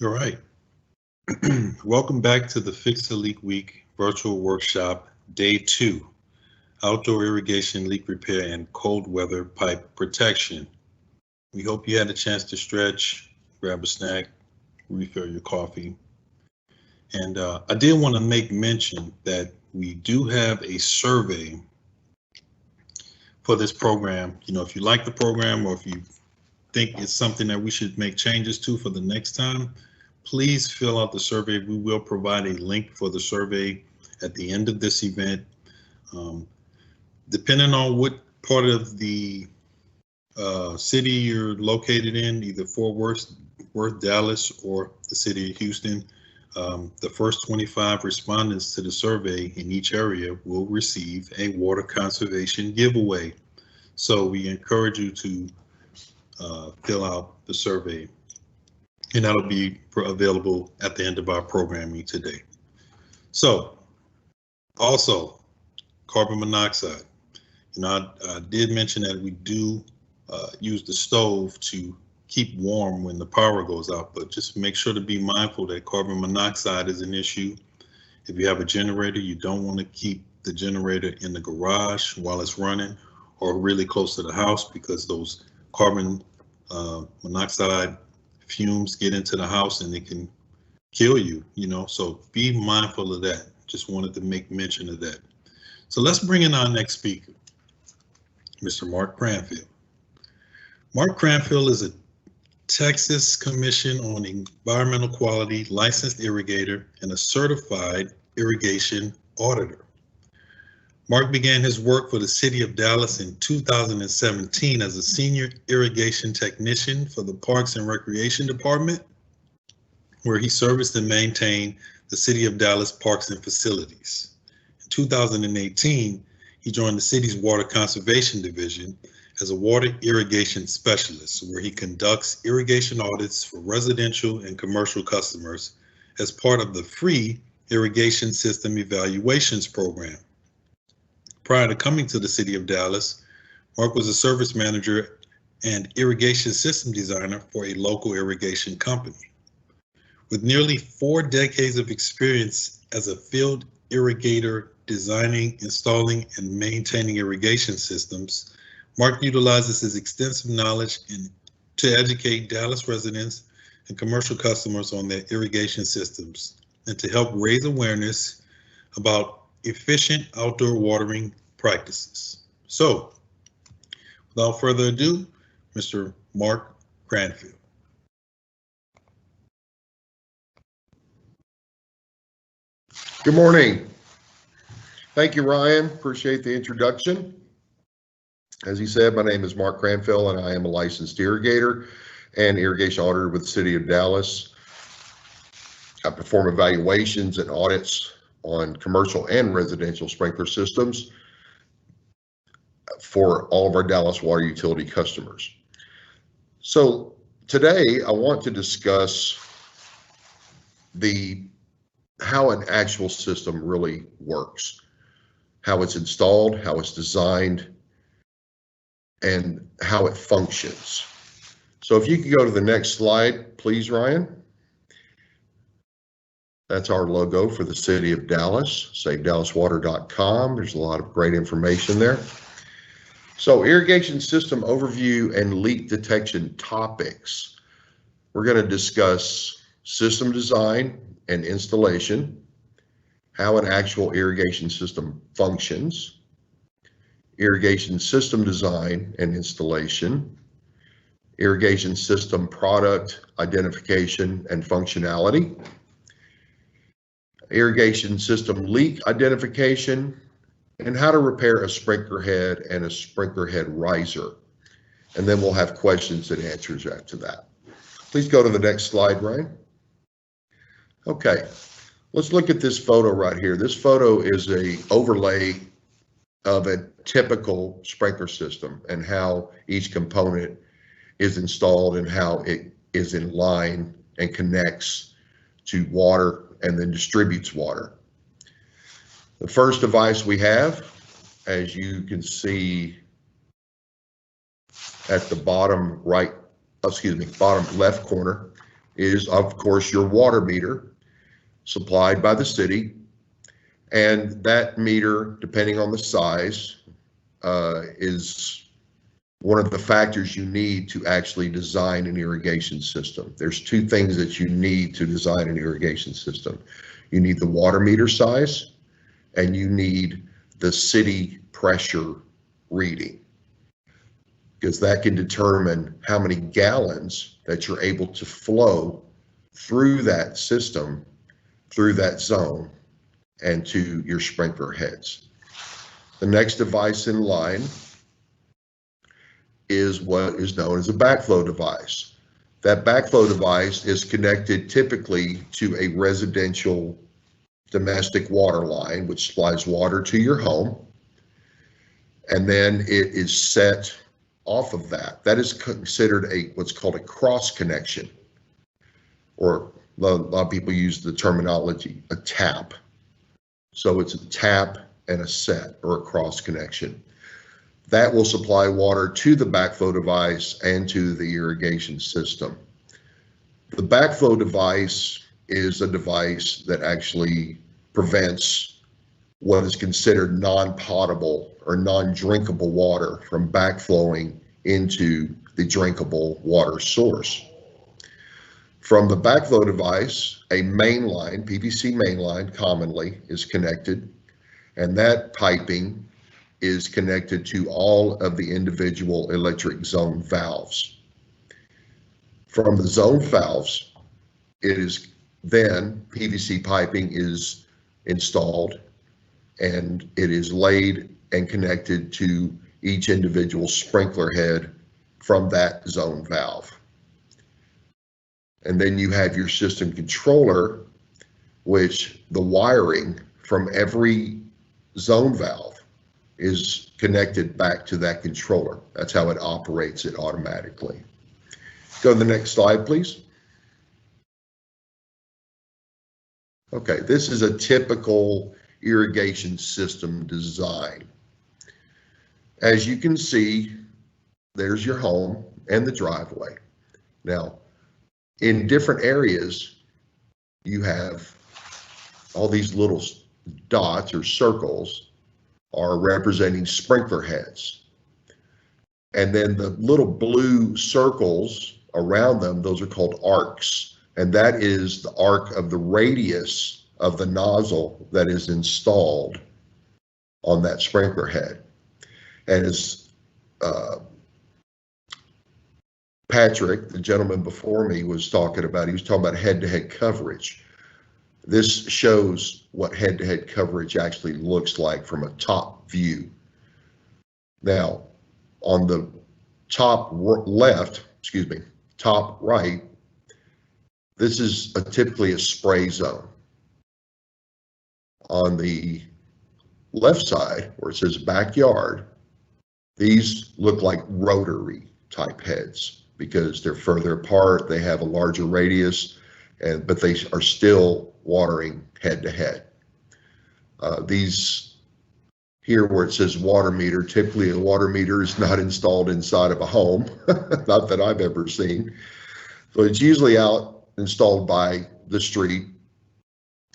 All right. Welcome back to the Fix a Leak Week virtual workshop, day 2, outdoor irrigation leak repair and cold weather pipe protection. We hope you had a chance to stretch, grab a snack, refill your coffee. And I did want to make mention that we do have a survey for this program. You know, if you like the program or if you think it's something that we should make changes to for the next time, please fill out the survey. We will provide a link for the survey at the end of this event. Depending on what part of the city you're located in, either Fort Worth, Dallas, or the city of Houston, the first 25 respondents to the survey in each area will receive a water conservation giveaway. So we encourage you to fill out the survey, and that'll be available at the end of our programming today. So also carbon monoxide. You know, I did mention that we do use the stove to keep warm when the power goes out, but just make sure to be mindful that carbon monoxide is an issue. If you have a generator, you don't want to keep the generator in the garage while it's running or really close to the house, because those carbon monoxide fumes get into the house and it can kill you, you know, so be mindful of that. Just wanted to make mention of that. So let's bring in our next speaker, Mr. Mark Cranfield. Mark Cranfield is a Texas Commission on Environmental Quality licensed irrigator and a certified irrigation auditor. Mark began his work for the city of Dallas in 2017 as a senior irrigation technician for the Parks and Recreation Department, where he serviced and maintained the city of Dallas parks and facilities. In 2018, he joined the city's Water Conservation Division as a water irrigation specialist, where he conducts irrigation audits for residential and commercial customers as part of the free Irrigation System Evaluations program. Prior to coming to the city of Dallas, Mark was a service manager and irrigation system designer for a local irrigation company. With nearly 4 decades of experience as a field irrigator designing, installing, and maintaining irrigation systems, Mark utilizes his extensive knowledge to educate Dallas residents and commercial customers on their irrigation systems and to help raise awareness about efficient outdoor watering practices. So, without further ado, Mr. Mark Cranfield. Good morning. Thank you, Ryan. Appreciate the introduction. As he said, my name is Mark Cranfield, and I am a licensed irrigator and irrigation auditor with the city of Dallas. I perform evaluations and audits on commercial and residential sprinkler systems for all of our Dallas water utility customers. So today I want to discuss how an actual system really works, how it's installed, how it's designed, and how it functions. So if you could go to the next slide, please, Ryan. That's our logo for the city of Dallas, savedallaswater.com. There's a lot of great information there. So irrigation system overview and leak detection topics. We're going to discuss system design and installation, how an actual irrigation system functions, irrigation system design and installation, irrigation system product identification and functionality, irrigation system leak identification, and how to repair a sprinkler head and a sprinkler head riser. And then we'll have questions and answers after that. Please go to the next slide, Ryan. Okay, let's look at this photo right here. This photo is an overlay of a typical sprinkler system and how each component is installed and how it is in line and connects to water and then distributes water. The first device we have, as you can see at the bottom bottom left corner, is of course your water meter supplied by the city. And that meter, depending on the size, one of the factors you need to actually design an irrigation system. There's two things that you need to design an irrigation system. You need the water meter size, and you need the city pressure reading, because that can determine how many gallons that you're able to flow through that system, through that zone, and to your sprinkler heads. The next device in line is what is known as a backflow device. That backflow device is connected typically to a residential domestic water line, which supplies water to your home, and then it is set off of that. That is considered what's called a cross connection, or a lot of people use the terminology, a tap. So it's a tap and a set, or a cross connection. That will supply water to the backflow device and to the irrigation system. The backflow device is a device that actually prevents what is considered non-potable or non-drinkable water from backflowing into the drinkable water source. From the backflow device, a main line, PVC main line commonly, is connected, and that piping is connected to all of the individual electric zone valves. From the zone valves, it is then PVC piping is installed, and it is laid and connected to each individual sprinkler head from that zone valve. And then you have your system controller, which the wiring from every zone valve is connected back to that controller. That's how it operates it automatically. Go to the next slide, please. Okay, this is a typical irrigation system design. As you can see, there's your home and the driveway. Now, in different areas, you have all these little dots or circles are representing sprinkler heads. And then the little blue circles around them, those are called arcs. And that is the arc of the radius of the nozzle that is installed on that sprinkler head. And as Patrick, the gentleman before me, was talking about, he was talking about head-to-head coverage. This shows what head-to-head coverage actually looks like from a top view. Now, on the top left, top right, this is typically a spray zone. On the left side, where it says backyard, these look like rotary type heads because they're further apart, they have a larger radius, but they are still watering head to head. These here where it says water meter, typically a water meter is not installed inside of a home, not that I've ever seen. So it's usually out installed by the street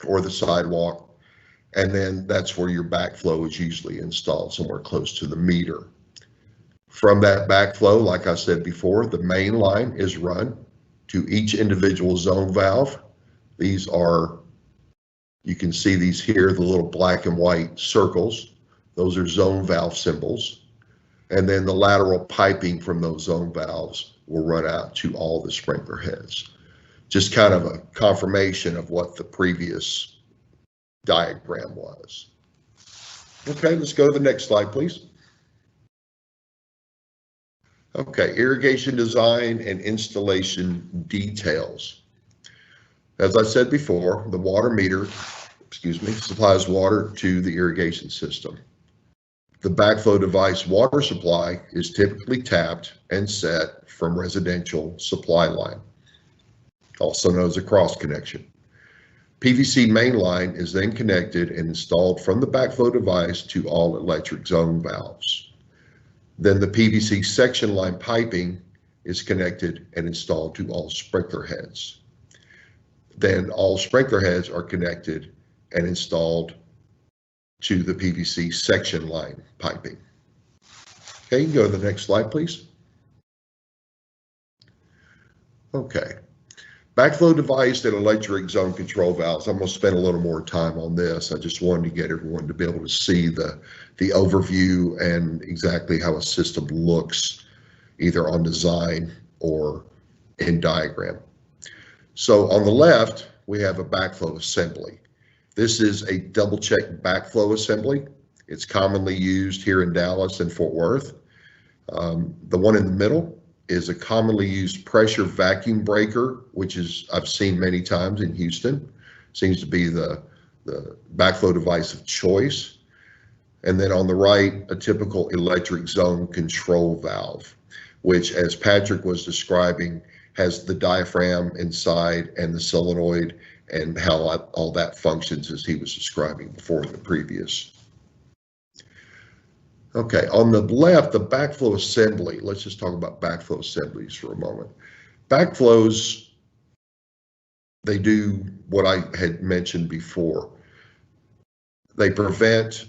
or the sidewalk, and then that's where your backflow is usually installed, somewhere close to the meter. From that backflow, like I said before, the main line is run to each individual zone valve. These are, you can see these here, the little black and white circles. Those are zone valve symbols. And then the lateral piping from those zone valves will run out to all the sprinkler heads. Just kind of a confirmation of what the previous diagram was. Okay, let's go to the next slide, please. Okay, irrigation design and installation details. As I said before, the water meter, supplies water to the irrigation system. The backflow device water supply is typically tapped and set from residential supply line, also known as a cross connection. PVC main line is then connected and installed from the backflow device to all electric zone valves. Then the PVC section line piping is connected and installed to all sprinkler heads. Then all sprinkler heads are connected and installed to the PVC section line piping. Okay, you can go to the next slide, please. Okay. Backflow device and electric zone control valves. I'm going to spend a little more time on this. I just wanted to get everyone to be able to see the overview and exactly how a system looks, either on design or in diagram. So on the left, we have a backflow assembly. This is a double check backflow assembly. It's commonly used here in Dallas and Fort Worth. The one in the middle is a commonly used pressure vacuum breaker, which is I've seen many times in Houston. Seems to be the backflow device of choice. And then on the right, a typical electric zone control valve, which, as Patrick was describing, has the diaphragm inside and the solenoid, and how all that functions as he was describing before in the previous. Okay, on the left, the backflow assembly. Let's just talk about backflow assemblies for a moment. Backflows, they do what I had mentioned before. They prevent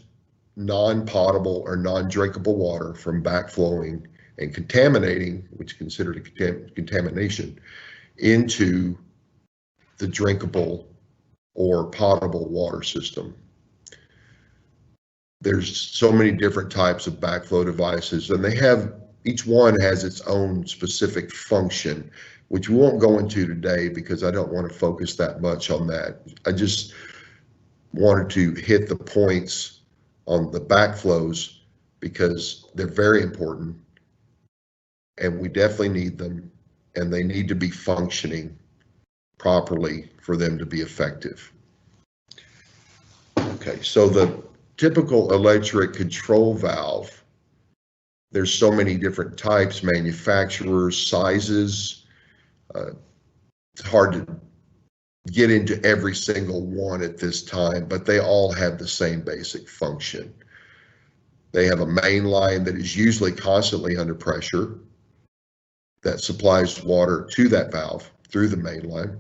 non-potable or non-drinkable water from backflowing and contaminating, which is considered a contamination, into the drinkable or potable water system. There's so many different types of backflow devices, and each one has its own specific function, which we won't go into today because I don't want to focus that much on that. I just wanted to hit the points on the backflows because they're very important and we definitely need them, and they need to be functioning properly for them to be effective. Okay, so the typical electric control valve, there's so many different types, manufacturers, sizes. It's hard to get into every single one at this time, but they all have the same basic function. They have a main line that is usually constantly under pressure that supplies water to that valve through the main line.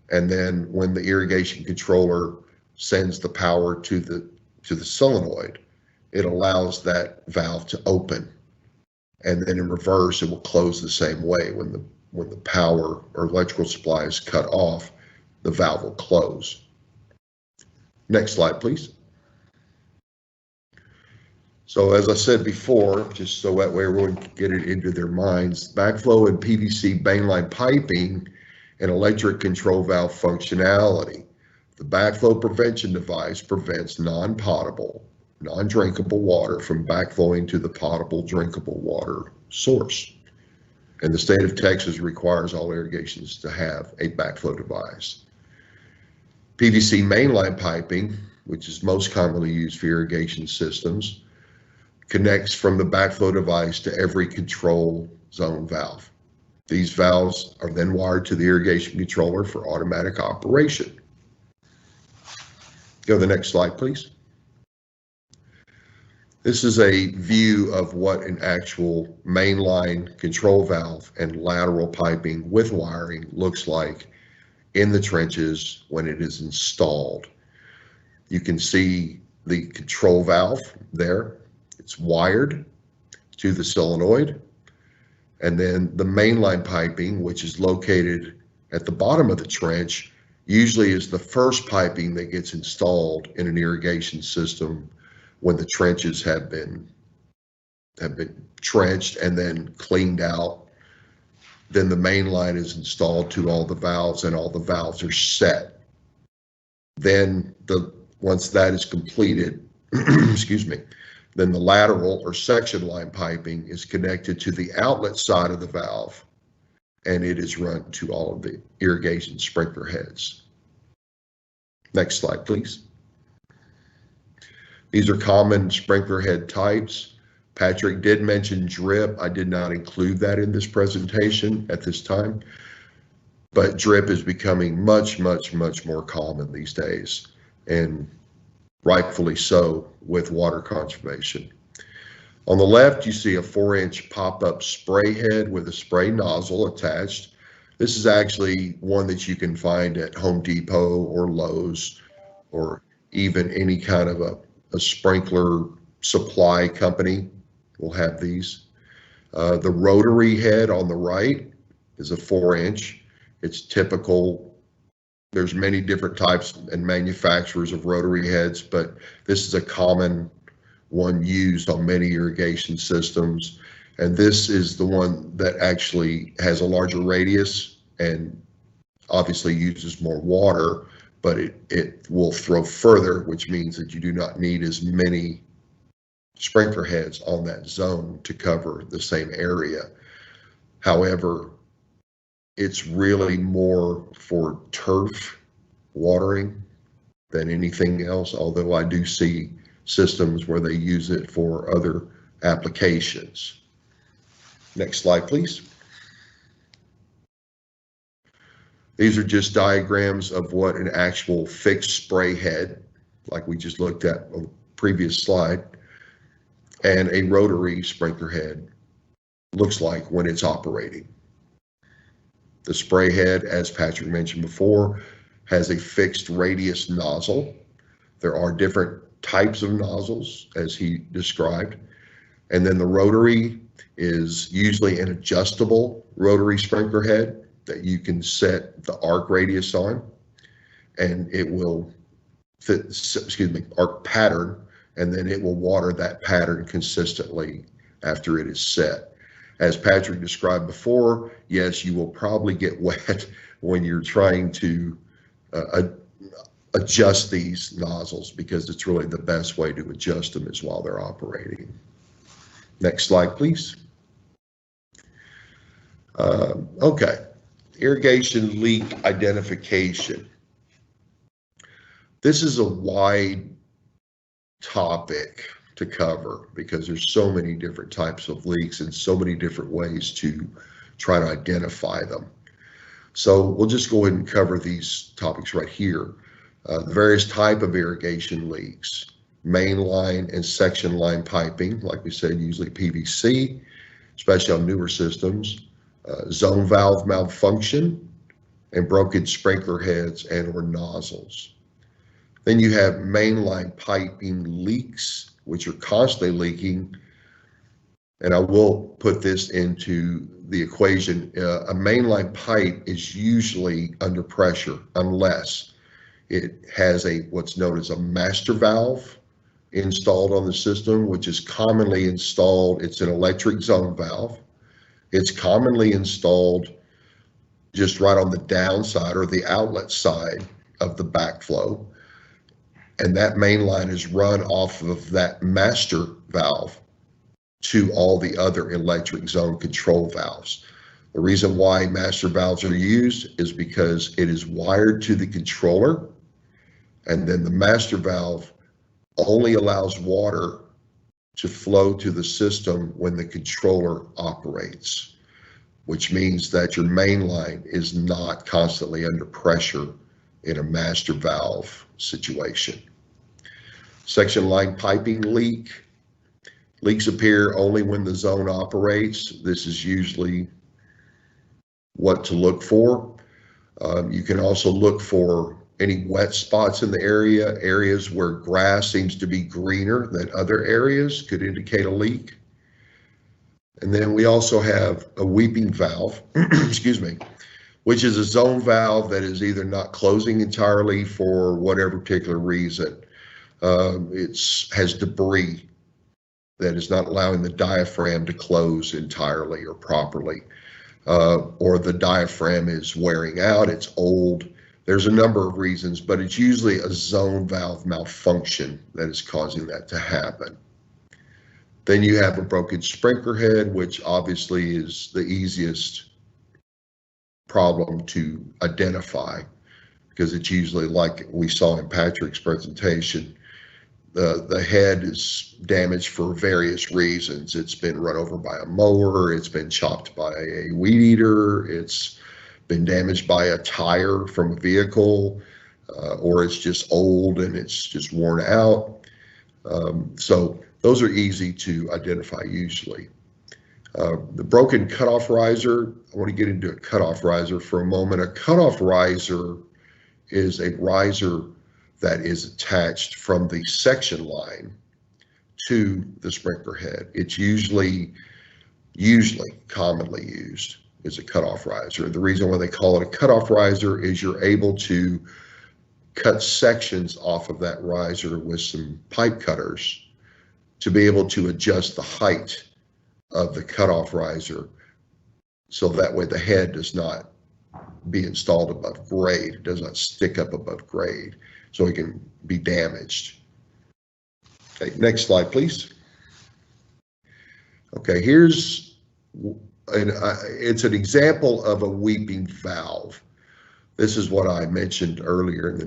And then when the irrigation controller sends the power to the solenoid, it allows that valve to open. And then in reverse, it will close the same way. When the power or electrical supply is cut off, the valve will close. Next slide, please. So as I said before, just so that way everyone can get it into their minds, backflow and PVC mainline piping and electric control valve functionality. The backflow prevention device prevents non-potable, non-drinkable water from backflowing to the potable, drinkable water source. And the state of Texas requires all irrigations to have a backflow device. PVC mainline piping, which is most commonly used for irrigation systems, connects from the backflow device to every control zone valve. These valves are then wired to the irrigation controller for automatic operation. Go to the next slide, please. This is a view of what an actual mainline control valve and lateral piping with wiring looks like in the trenches when it is installed. You can see the control valve there. It's wired to the solenoid, and then the mainline piping, which is located at the bottom of the trench, usually is the first piping that gets installed in an irrigation system when the trenches have been trenched and then cleaned out. Then the main line is installed to all the valves, and all the valves are set. Then once that is completed, excuse me, then the lateral or section line piping is connected to the outlet side of the valve, and it is run to all of the irrigation sprinkler heads. Next slide, please. These are common sprinkler head types. Patrick did mention drip. I did not include that in this presentation at this time, but drip is becoming much, much, much more common these days, and rightfully so with water conservation. On the left, you see a 4-inch pop-up spray head with a spray nozzle attached. This is actually one that you can find at Home Depot or Lowe's, or even any kind of a sprinkler supply company will have these. The rotary head on the right is a 4-inch. It's typical. There's many different types and manufacturers of rotary heads, but this is a common one used on many irrigation systems. And this is the one that actually has a larger radius and obviously uses more water, but it will throw further, which means that you do not need as many sprinkler heads on that zone to cover the same area. However, it's really more for turf watering than anything else, although I do see systems where they use it for other applications. Next slide, please. These are just diagrams of what an actual fixed spray head, like we just looked at on the previous slide, and a rotary sprinkler head looks like when it's operating. The spray head, as Patrick mentioned before, has a fixed radius nozzle. There are different types of nozzles, as he described. And then the rotary is usually an adjustable rotary sprinkler head that you can set the arc radius on, and it will fit, arc pattern, and then it will water that pattern consistently after it is set. As Patrick described before, yes, you will probably get wet when you're trying to adjust these nozzles, because it's really the best way to adjust them is while they're operating. Next slide, please. Okay, irrigation leak identification. This is a wide topic to cover because there's so many different types of leaks and so many different ways to try to identify them. So we'll just go ahead and cover these topics right here. The various type of irrigation leaks, main line and section line piping, like we said, usually PVC, especially on newer systems, zone valve malfunction, and broken sprinkler heads and or nozzles. Then you have mainline piping leaks, which are constantly leaking. And I will put this into the equation. A mainline pipe is usually under pressure unless it has what's known as a master valve installed on the system, which is commonly installed. It's an electric zone valve. It's commonly installed just right on the downside or the outlet side of the backflow. And that main line is run off of that master valve to all the other electric zone control valves. The reason why master valves are used is because it is wired to the controller, and then the master valve only allows water to flow to the system when the controller operates, which means that your main line is not constantly under pressure in a master valve situation. Section line piping leak. Leaks appear only when the zone operates. This is usually what to look for. You can also look for any wet spots in the area. Areas where grass seems to be greener than other areas could indicate a leak. And then we also have a weeping valve, excuse me, which is a zone valve that is either not closing entirely for whatever particular reason. It has debris that is not allowing the diaphragm to close entirely or properly, or the diaphragm is wearing out, it's old. There's a number of reasons, but it's usually a zone valve malfunction that is causing that to happen. Then you have a broken sprinkler head, which obviously is the easiest problem to identify because it's usually like we saw in Patrick's presentation. The head is damaged for various reasons. It's been run over by a mower, it's been chopped by a weed eater, it's been damaged by a tire from a vehicle, or it's just old and it's just worn out. So those are easy to identify usually. The broken cutoff riser, I want to get into a cutoff riser for a moment. A cutoff riser is a riser that is attached from the section line to the sprinkler head. It's usually commonly used as a cutoff riser. The reason why they call it a cutoff riser is you're able to cut sections off of that riser with some pipe cutters to be able to adjust the height of the cutoff riser, so that way the head does not be installed above grade. It does not stick up above grade, so it can be damaged. Okay, next slide, please. Okay, here's it's an example of a weeping valve. This is what I mentioned earlier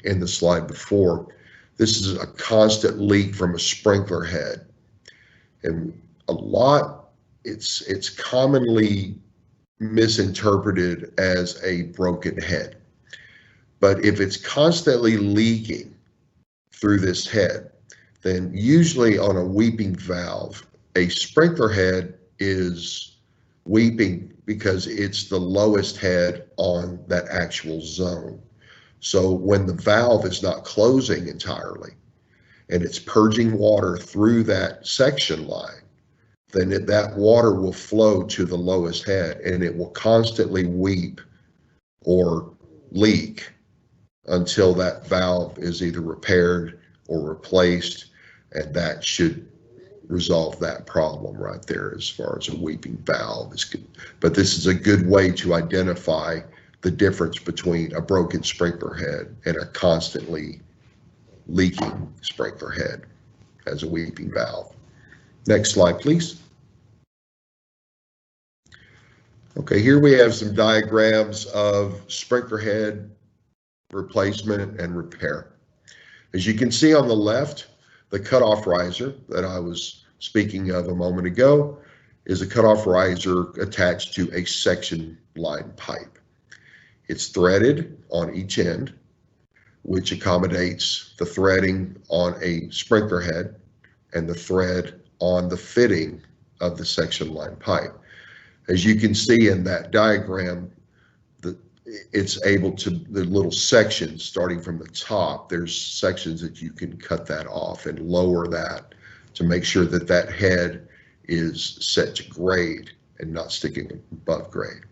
in the slide before. This is a constant leak from a sprinkler head, and it's commonly misinterpreted as a broken head. But if it's constantly leaking through this head, then usually on a weeping valve, a sprinkler head is weeping because it's the lowest head on that actual zone. So when the valve is not closing entirely and it's purging water through that section line, then that water will flow to the lowest head and it will constantly weep or leak until that valve is either repaired or replaced, and that should resolve that problem right there as far as a weeping valve is good. But this is a good way to identify the difference between a broken sprinkler head and a constantly leaking sprinkler head as a weeping valve. Next slide, please. Okay, here we have some diagrams of sprinkler head replacement and repair. As you can see on the left, the cutoff riser that I was speaking of a moment ago is a cutoff riser attached to a section line pipe. It's threaded on each end, which accommodates the threading on a sprinkler head and the thread on the fitting of the section line pipe. As you can see in that diagram, it's able to, the little sections starting from the top, there's sections that you can cut that off and lower that to make sure that that head is set to grade and not sticking above grade.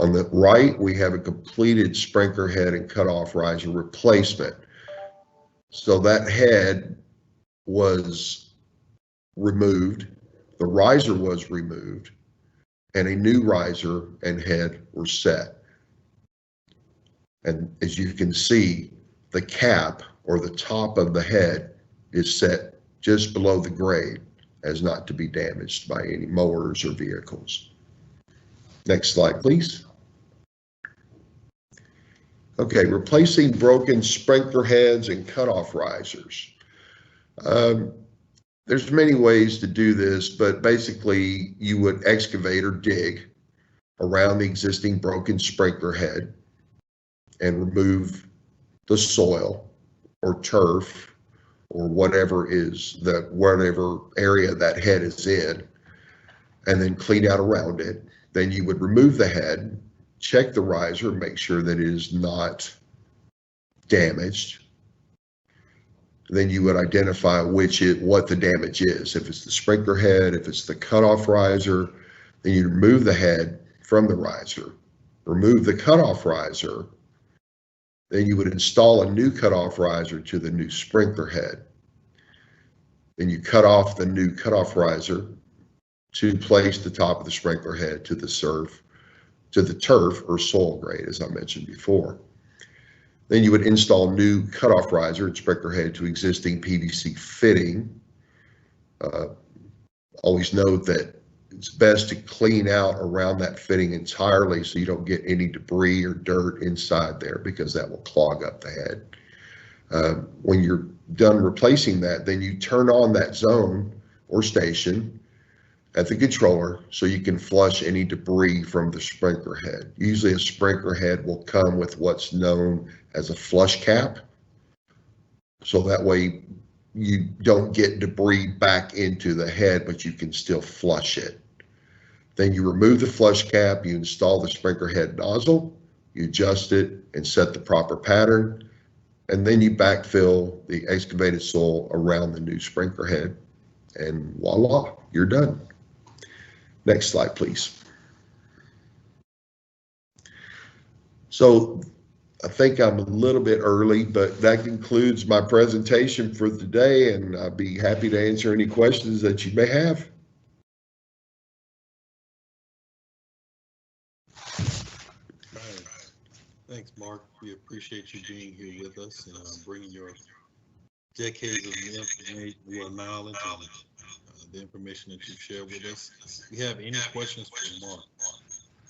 On the right, we have a completed sprinkler head and cutoff riser replacement. So that head was removed, the riser was removed, and a new riser and head were set. And as you can see, the cap or the top of the head is set just below the grade as not to be damaged by any mowers or vehicles. Next slide, please. Okay, replacing broken sprinkler heads and cutoff risers. There's many ways to do this, but basically you would excavate or dig around the existing broken sprinkler head and remove the soil or turf or whatever area that head is in, and then clean out around it. Then you would remove the head, check the riser, make sure that it is not damaged. Then you would identify what the damage is. If it's the sprinkler head, if it's the cutoff riser, then you remove the head from the riser, remove the cutoff riser, then you would install a new cutoff riser to the new sprinkler head. Then you cut off the new cutoff riser to place the top of the sprinkler head to the turf or soil grade, as I mentioned before. Then you would install new cutoff riser and sprinkler head to existing PVC fitting. Always note that it's best to clean out around that fitting entirely so you don't get any debris or dirt inside there, because that will clog up the head. When you're done replacing that, then you turn on that zone or station at the controller so you can flush any debris from the sprinkler head. Usually a sprinkler head will come with what's known as a flush cap, so that way you don't get debris back into the head, but you can still flush it. Then you remove the flush cap, you install the sprinkler head nozzle, you adjust it and set the proper pattern. And then you backfill the excavated soil around the new sprinkler head, and voila, you're done. Next slide, please. So I think I'm a little bit early, but that concludes my presentation for today, and I'd be happy to answer any questions that you may have. Thanks, Mark. We appreciate you being here with us and bringing your decades of knowledge and the information that you've shared with us. If you have any questions for Mark,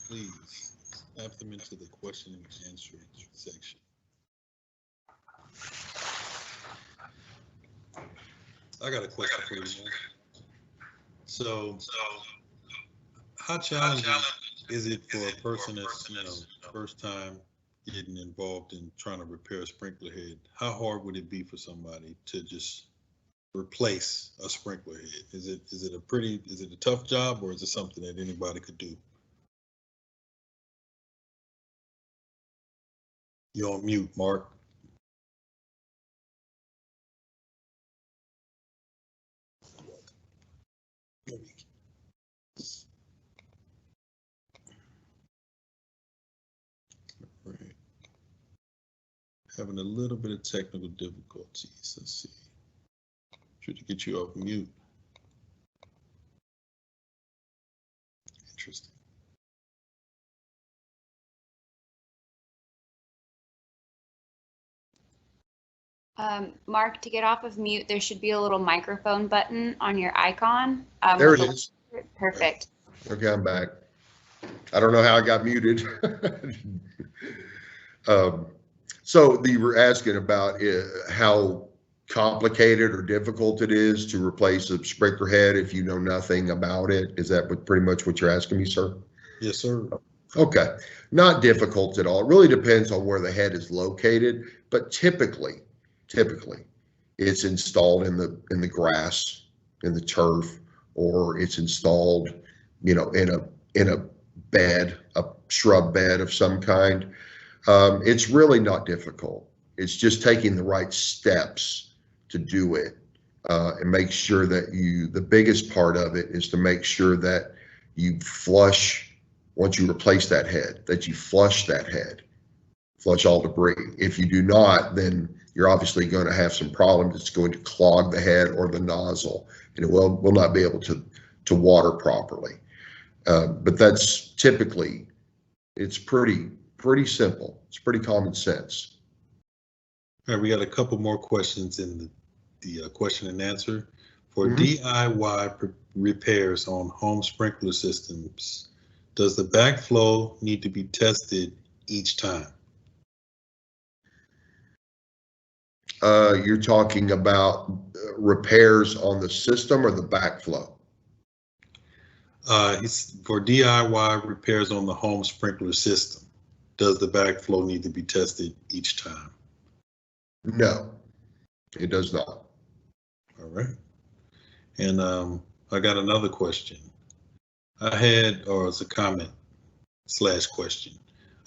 please type them into the question and answer section. I got a question for you, Mark. So how challenging is it for a person that's first time getting involved in trying to repair a sprinkler head? How hard would it be for somebody to just replace a sprinkler head? Is it a tough job, or is it something that anybody could do? You're on mute, Mark. Right. Having a little bit of technical difficulties. Let's see. Try to get you off mute. Interesting. Mark, to get off of mute, there should be a little microphone button on your icon. There it is. Perfect. Okay, I'm back. I don't know how I got muted. So you were asking about how complicated or difficult it is to replace a sprinkler head if you know nothing about it. Is that pretty much what you're asking me, sir? Yes, sir. Okay, not difficult at all. It really depends on where the head is located, but typically it's installed in the grass, in the turf, or it's installed, in a bed, a shrub bed of some kind. It's really not difficult. It's just taking the right steps to do it, and make sure that the biggest part of it is to make sure that you flush, once you replace that head, that you flush that head, flush all debris. If you do not, then you're obviously going to have some problems. It's going to clog the head or the nozzle, and it will not be able to water properly. But that's typically, it's pretty simple. It's pretty common sense. All right, we got a couple more questions in the question and answer. For DIY repairs on home sprinkler systems, does the backflow need to be tested each time? You're talking about repairs on the system or the backflow? It's for DIY repairs on the home sprinkler system. Does the backflow need to be tested each time? No, it does not. All right. And I got another question. It's a comment / question.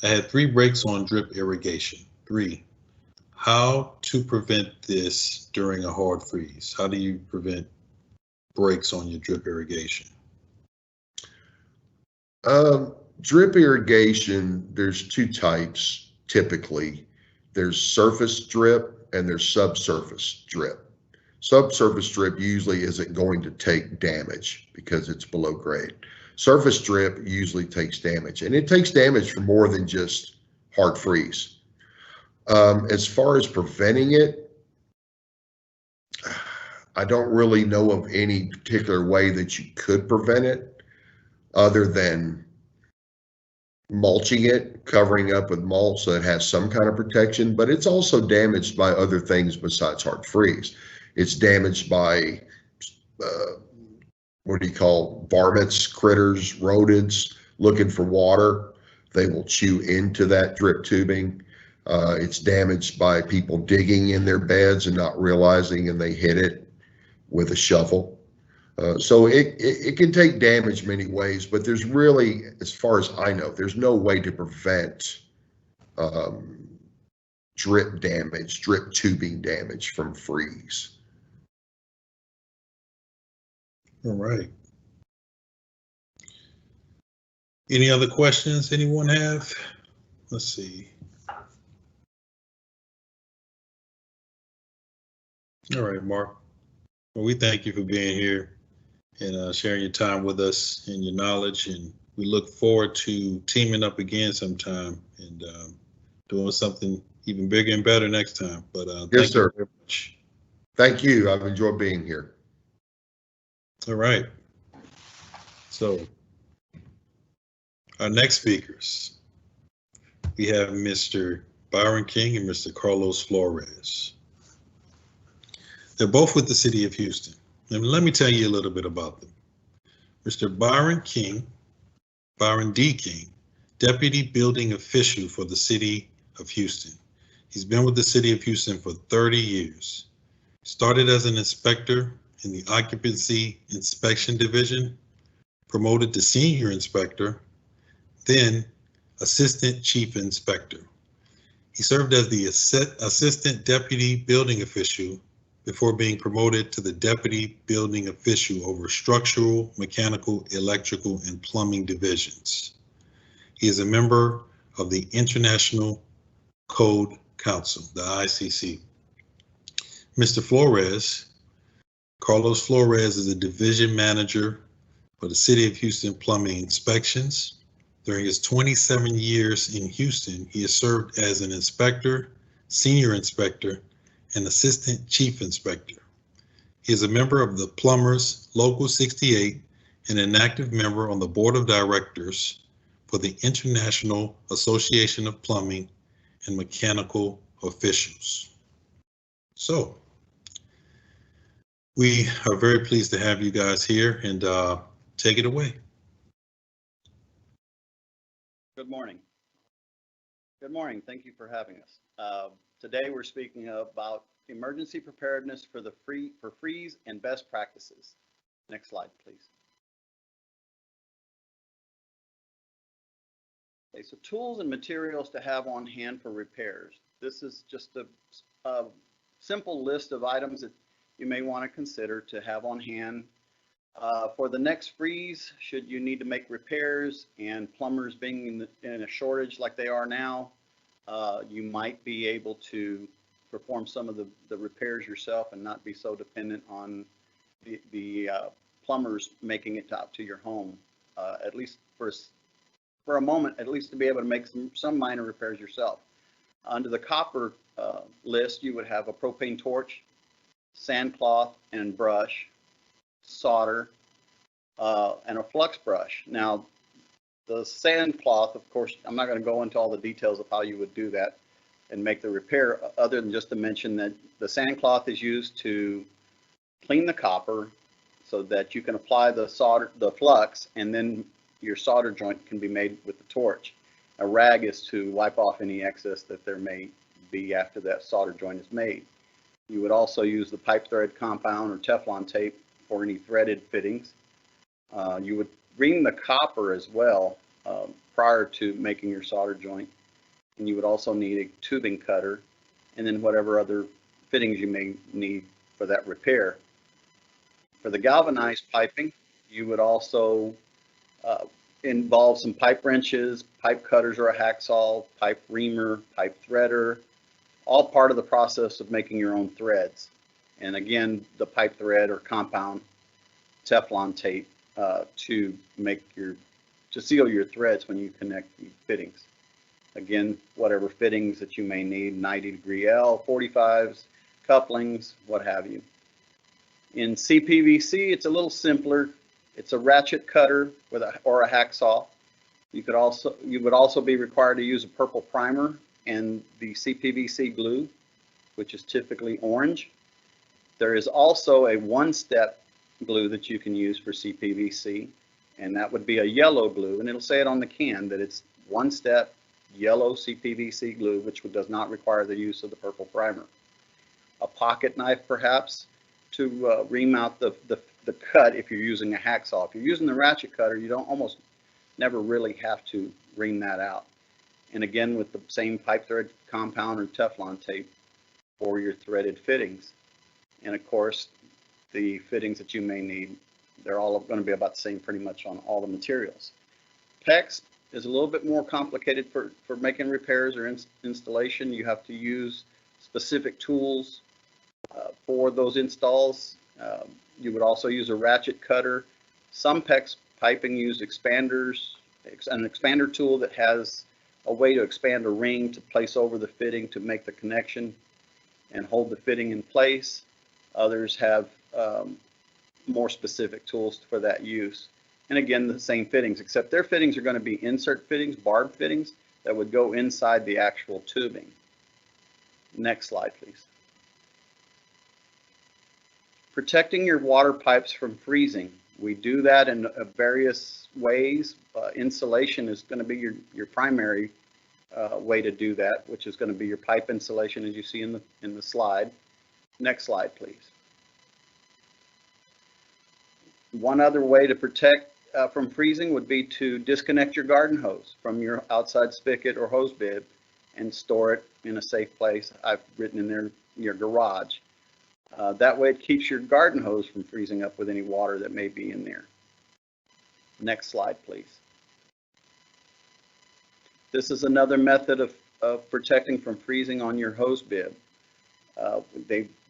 I had 3 breaks on drip irrigation. 3. How to prevent this during a hard freeze? How do you prevent breaks on your drip irrigation? Drip irrigation, there's 2 types typically. There's surface drip and there's subsurface drip. Subsurface drip usually isn't going to take damage because it's below grade. Surface drip usually takes damage, and it takes damage for more than just hard freeze. As far as preventing it, I don't really know of any particular way that you could prevent it other than mulching it, covering up with mulch so it has some kind of protection, but it's also damaged by other things besides hard freeze. It's damaged by, varmints, critters, rodents looking for water. They will chew into that drip tubing. It's damaged by people digging in their beds and not realizing, and they hit it with a shovel. So it can take damage many ways, but there's really, as far as I know, there's no way to prevent drip damage, drip tubing damage from freeze. All right. Any other questions anyone have? Let's see. All right, Mark. Well, we thank you for being here and sharing your time with us and your knowledge. And we look forward to teaming up again sometime and doing something even bigger and better next time. But Yes, sir. Thank you very much. Thank you. I've enjoyed being here. All right. So our next speakers, we have Mr. Byron King and Mr. Carlos Flores. They're both with the City of Houston. And let me tell you a little bit about them. Mr. Byron D. King, Deputy Building Official for the City of Houston. He's been with the City of Houston for 30 years. Started as an inspector in the Occupancy Inspection Division, promoted to Senior Inspector, then Assistant Chief Inspector. He served as the Assistant Deputy Building Official before being promoted to the Deputy Building Official over Structural, Mechanical, Electrical, and Plumbing Divisions. He is a member of the International Code Council, the ICC. Mr. Flores, Carlos Flores, is a Division Manager for the City of Houston Plumbing Inspections. During his 27 years in Houston, he has served as an inspector, senior inspector, and assistant chief inspector. He is a member of the Plumbers Local 68 and an active member on the board of directors for the International Association of Plumbing and Mechanical Officials. So we are very pleased to have you guys here, and take it away. Good morning. Good morning. Thank you for having us. Today we're speaking about emergency preparedness for freeze and best practices. Next slide, please. Okay, so tools and materials to have on hand for repairs. This is just a simple list of items that you may want to consider to have on hand for the next freeze, should you need to make repairs, and plumbers being in a shortage like they are now, you might be able to perform some of the repairs yourself and not be so dependent on the plumbers making it out to your home, at least for a moment, at least to be able to make some minor repairs yourself. Under the copper list, you would have a propane torch, sandcloth and brush, solder, and a flux brush. Now, the sandcloth, of course, I'm not going to go into all the details of how you would do that and make the repair, other than just to mention that the sandcloth is used to clean the copper so that you can apply the flux, and then your solder joint can be made with the torch. A rag is to wipe off any excess that there may be after that solder joint is made. You would also use the pipe thread compound or Teflon tape for any threaded fittings. You would ream the copper as well prior to making your solder joint, and you would also need a tubing cutter, and then whatever other fittings you may need for that repair. For the galvanized piping, you would also involve some pipe wrenches, pipe cutters or a hacksaw, pipe reamer, pipe threader, all part of the process of making your own threads. And again, the pipe thread or compound Teflon tape to seal your threads when you connect the fittings. Again, whatever fittings that you may need, 90° L, 45s, couplings, what have you. In CPVC, it's a little simpler. It's a ratchet cutter or a hacksaw. You would also be required to use a purple primer and the CPVC glue, which is typically orange. There is also a one-step glue that you can use for CPVC, and that would be a yellow glue, and it'll say it on the can that it's one-step yellow CPVC glue, which does not require the use of the purple primer. A pocket knife, perhaps, to ream out the cut if you're using a hacksaw. If you're using the ratchet cutter, you don't almost never really have to ream that out. And again, with the same pipe thread compound or Teflon tape for your threaded fittings. And of course, the fittings that you may need, they're all going to be about the same pretty much on all the materials. PEX is a little bit more complicated for making repairs or installation. You have to use specific tools for those installs. You would also use a ratchet cutter. Some PEX piping use expanders, an expander tool that has a way to expand a ring to place over the fitting to make the connection and hold the fitting in place. Others have more specific tools for that use. And again, the same fittings, except their fittings are going to be insert fittings, barb fittings, that would go inside the actual tubing. Next slide, please. Protecting your water pipes from freezing. We do that in various ways. Insulation is going to be your primary way to do that, which is going to be your pipe insulation, as you see in the slide. Next slide, please. One other way to protect from freezing would be to disconnect your garden hose from your outside spigot or hose bib and store it in a safe place. I've written in there your garage. That way it keeps your garden hose from freezing up with any water that may be in there. Next slide, please. This is another method of protecting from freezing on your hose bib.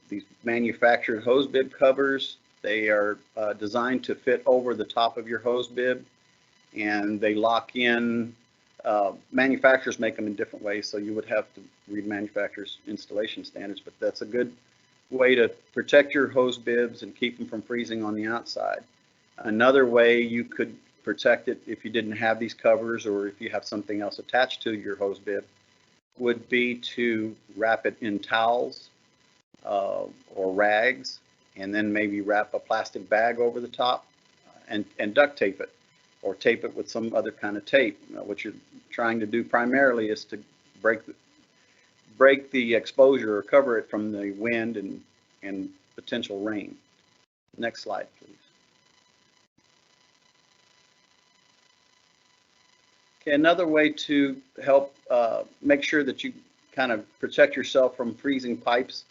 These manufactured hose bib covers, they are designed to fit over the top of your hose bib, and they lock in. Manufacturers make them in different ways, so you would have to read manufacturers' installation standards, but that's a good way to protect your hose bibs and keep them from freezing on the outside. Another way you could protect it if you didn't have these covers, or if you have something else attached to your hose bib, would be to wrap it in towels or rags, and then maybe wrap a plastic bag over the top and duct tape it, or tape it with some other kind of tape. What you're trying to do primarily is to break the exposure or cover it from the wind and potential rain. Next slide, please. Okay, another way to help make sure that you kind of protect yourself from freezing pipes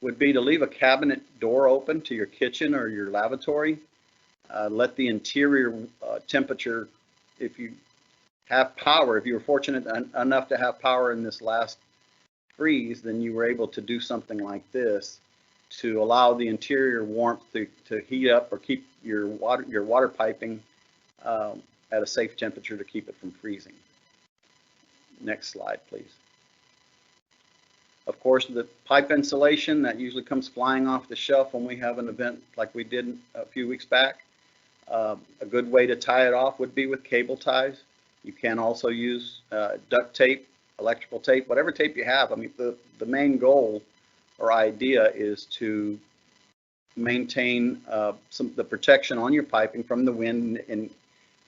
would be to leave a cabinet door open to your kitchen or your lavatory. Let the interior temperature, if you have power, if you were fortunate enough to have power in this last freeze, then you were able to do something like this to allow the interior warmth to heat up or keep your water piping at a safe temperature to keep it from freezing. Next slide, please. Of course, the pipe insulation that usually comes flying off the shelf when we have an event like we did a few weeks back. A good way to tie it off would be with cable ties. You can also use duct tape, electrical tape, whatever tape you have. I mean, the main goal or idea is to maintain the protection on your piping from the wind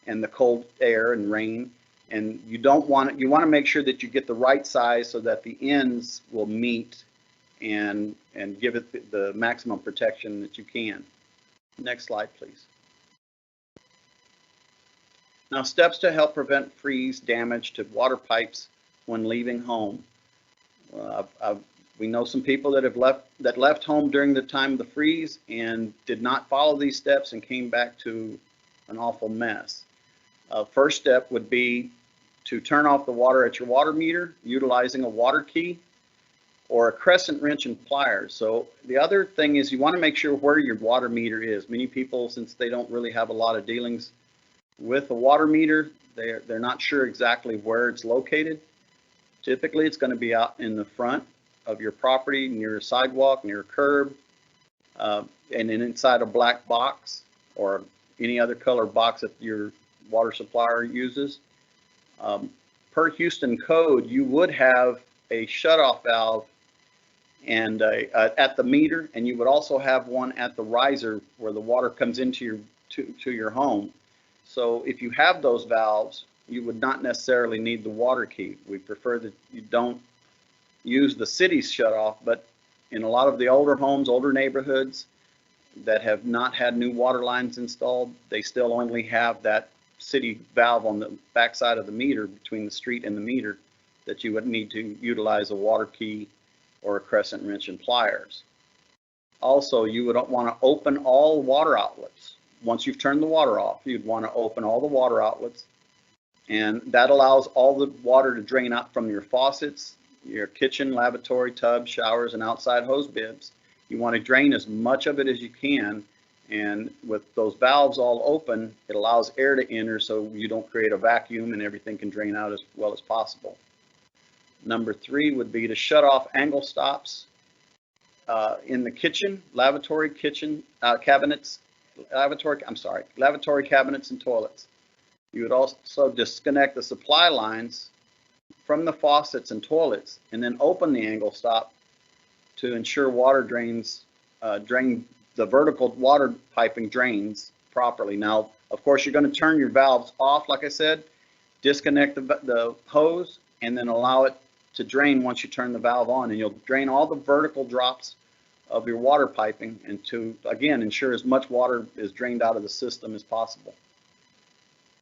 and the cold air and rain. And you want to make sure that you get the right size so that the ends will meet and give it the maximum protection that you can. Next slide, please. Now, steps to help prevent freeze damage to water pipes when leaving home. We know some people that left home during the time of the freeze and did not follow these steps and came back to an awful mess. First step would be to turn off the water at your water meter utilizing a water key or a crescent wrench and pliers. So the other thing is you want to make sure where your water meter is. Many people, since they don't really have a lot of dealings with a water meter, they're not sure exactly where it's located. Typically, it's going to be out in the front of your property, near a sidewalk, near a curb, and then inside a black box or any other color box that your water supplier uses. Per Houston code, you would have a shutoff valve and at the meter, and you would also have one at the riser where the water comes into your home. So if you have those valves, you would not necessarily need the water key. We prefer that you don't use the city's shutoff, but in a lot of the older homes, older neighborhoods that have not had new water lines installed, they still only have that city valve on the backside of the meter between the street and the meter that you would need to utilize a water key or a crescent wrench and pliers. Also, you would want to open all water outlets. Once you've turned the water off, you'd want to open all the water outlets, and that allows all the water to drain out from your faucets, your kitchen, lavatory, tub, showers, and outside hose bibs. You want to drain as much of it as you can, and with those valves all open, it allows air to enter so you don't create a vacuum and everything can drain out as well as possible. Number 3 would be to shut off angle stops in the kitchen, lavatory cabinets and toilets. You would also disconnect the supply lines from the faucets and toilets, and then open the angle stop to ensure water the vertical water piping drains properly. Now, of course, you're going to turn your valves off, like I said, disconnect the hose, and then allow it to drain once you turn the valve on, and you'll drain all the vertical drops of your water piping, and to, again, ensure as much water is drained out of the system as possible.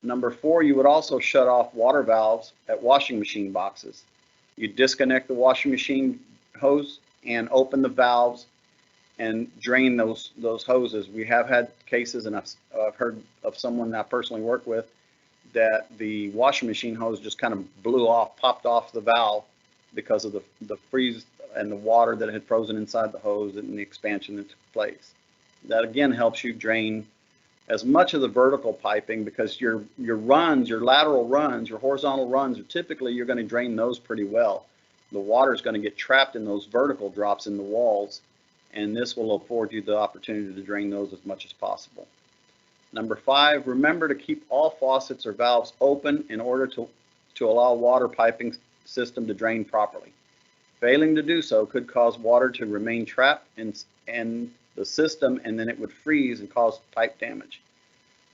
Number 4, you would also shut off water valves at washing machine boxes. You disconnect the washing machine hose and open the valves and drain those hoses. We have had cases, and I've heard of someone that I personally work with, that the washing machine hose just kind of blew off, popped off the valve because of the freeze and the water that had frozen inside the hose and the expansion that took place. That again helps you drain as much of the vertical piping, because your runs, your lateral runs, your horizontal runs are typically, you're going to drain those pretty well. The water is going to get trapped in those vertical drops in the walls, and this will afford you the opportunity to drain those as much as possible. Number 5, remember to keep all faucets or valves open in order to allow water piping system to drain properly. Failing to do so could cause water to remain trapped in the system, and then it would freeze and cause pipe damage.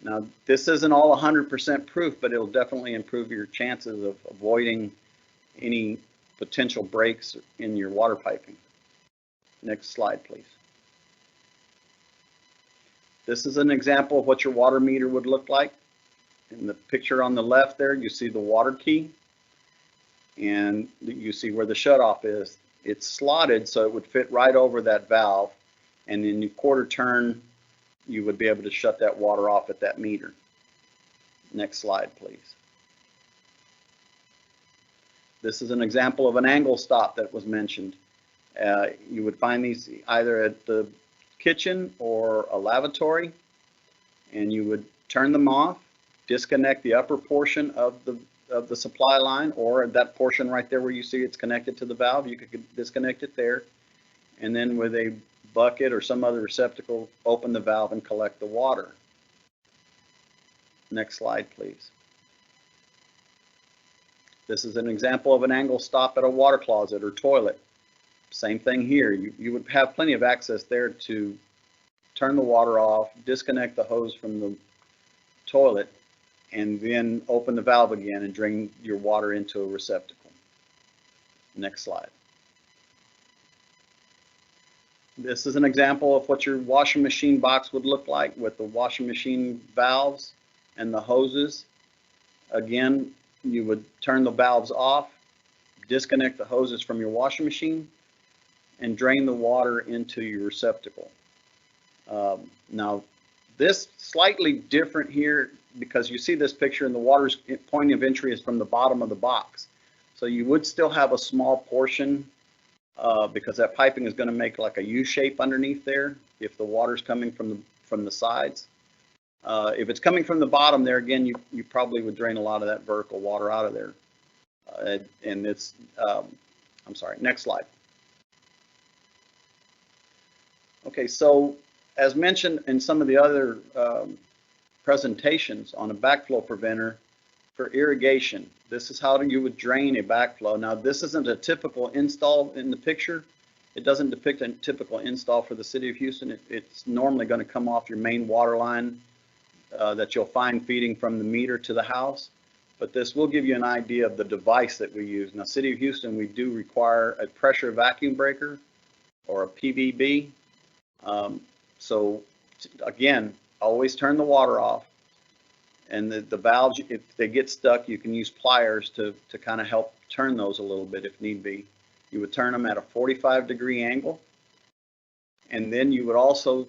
Now, this isn't all 100% proof, but it'll definitely improve your chances of avoiding any potential breaks in your water piping. Next slide, please. This is an example of what your water meter would look like. In the picture on the left there, you see the water key, and you see where the shutoff is. It's slotted so it would fit right over that valve, and in your quarter turn, you would be able to shut that water off at that meter. Next slide, please. This is an example of an angle stop that was mentioned. You would find these either at the kitchen or a lavatory, and you would turn them off, disconnect the upper portion of the supply line, or that portion right there where you see it's connected to the valve, you could disconnect it there, and then with a bucket or some other receptacle, open the valve and collect the water. Next slide, please. This is an example of an angle stop at a water closet or toilet. Same thing here. You would have plenty of access there to turn the water off, disconnect the hose from the toilet, and then open the valve again and drain your water into a receptacle. Next slide. This is an example of what your washing machine box would look like with the washing machine valves and the hoses. Again, you would turn the valves off, disconnect the hoses from your washing machine, and drain the water into your receptacle. Now, this slightly different here, because you see this picture and the water's point of entry is from the bottom of the box. So you would still have a small portion because that piping is going to make like a U shape underneath there if the water's coming from the sides. If it's coming from the bottom there, again, you probably would drain a lot of that vertical water out of there. And it's, I'm sorry, next slide. Okay, so as mentioned in some of the other presentations on a backflow preventer for irrigation, this is how you would drain a backflow. Now, this isn't a typical install in the picture. It doesn't depict a typical install for the city of Houston. It's normally going to come off your main water line that you'll find feeding from the meter to the house. But this will give you an idea of the device that we use. Now, City of Houston, we do require a pressure vacuum breaker or a PVB. So again, always turn the water off And the valves, if they get stuck, you can use pliers to kind of help turn those a little bit if need be. You would turn them at a 45-degree angle. And then you would also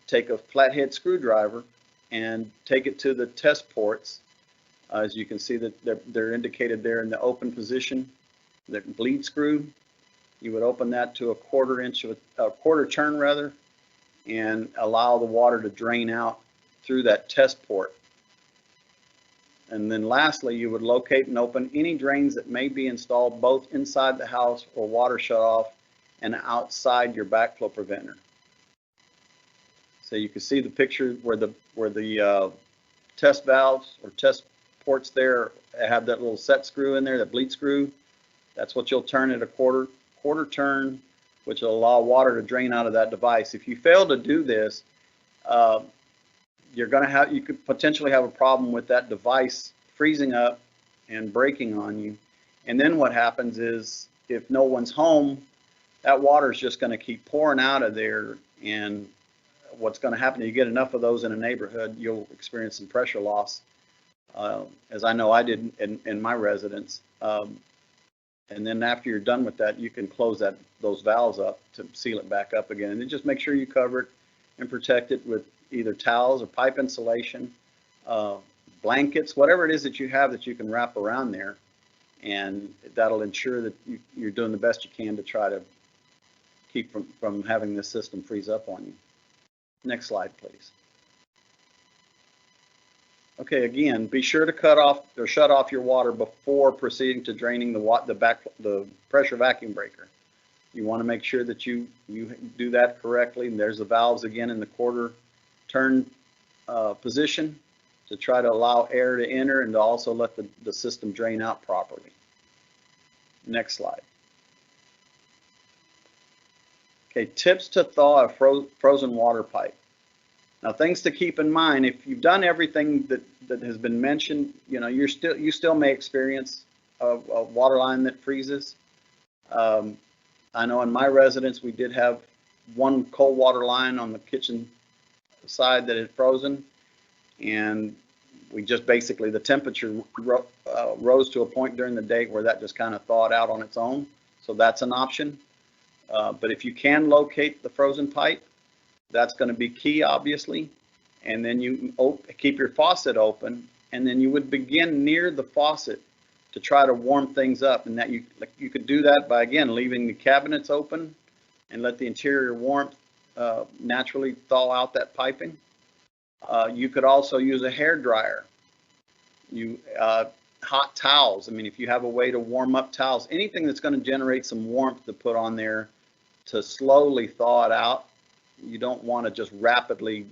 take a flathead screwdriver and take it to the test ports. As you can see that they're indicated there in the open position, the bleed screw. You would open that to a quarter turn rather, and allow the water to drain out through that test port. And then lastly, you would locate and open any drains that may be installed both inside the house or water shut off and outside your backflow preventer. So you can see the picture where the test valves or test ports there have that little set screw in there, that bleed screw. That's what you'll turn at a quarter turn, which will allow water to drain out of that device. If you fail to do this, you could potentially have a problem with that device freezing up and breaking on you. And then what happens is, if no one's home, that water is just going to keep pouring out of there. And what's going to happen, you get enough of those in a neighborhood, you'll experience some pressure loss, as I know I did in my residence. And then after you're done with that, you can close those valves up to seal it back up again. And then just make sure you cover it and protect it with either towels or pipe insulation, blankets, whatever it is that you have that you can wrap around there. And that'll ensure that you're doing the best you can to try to keep from having this system freeze up on you. Next slide, please. Okay, again, be sure to cut off or shut off your water before proceeding to draining the pressure vacuum breaker. You want to make sure that you do that correctly. And there's the valves again in the quarter turn position to try to allow air to enter and to also let the system drain out properly. Next slide. Okay, tips to thaw a frozen water pipe. Now, things to keep in mind: if you've done everything that has been mentioned, you still may experience a water line that freezes. I know in my residence we did have one cold water line on the kitchen side that had frozen, and we just basically, the temperature rose to a point during the day where that just kind of thawed out on its own. So that's an option. But if you can locate the frozen pipe, that's going to be key, obviously. And then you keep your faucet open, and then you would begin near the faucet to try to warm things up. And that you could do that by, again, leaving the cabinets open and let the interior warmth naturally thaw out that piping. You could also use a hair dryer. Hot towels. I mean, if you have a way to warm up towels, anything that's going to generate some warmth to put on there to slowly thaw it out. You don't want to just rapidly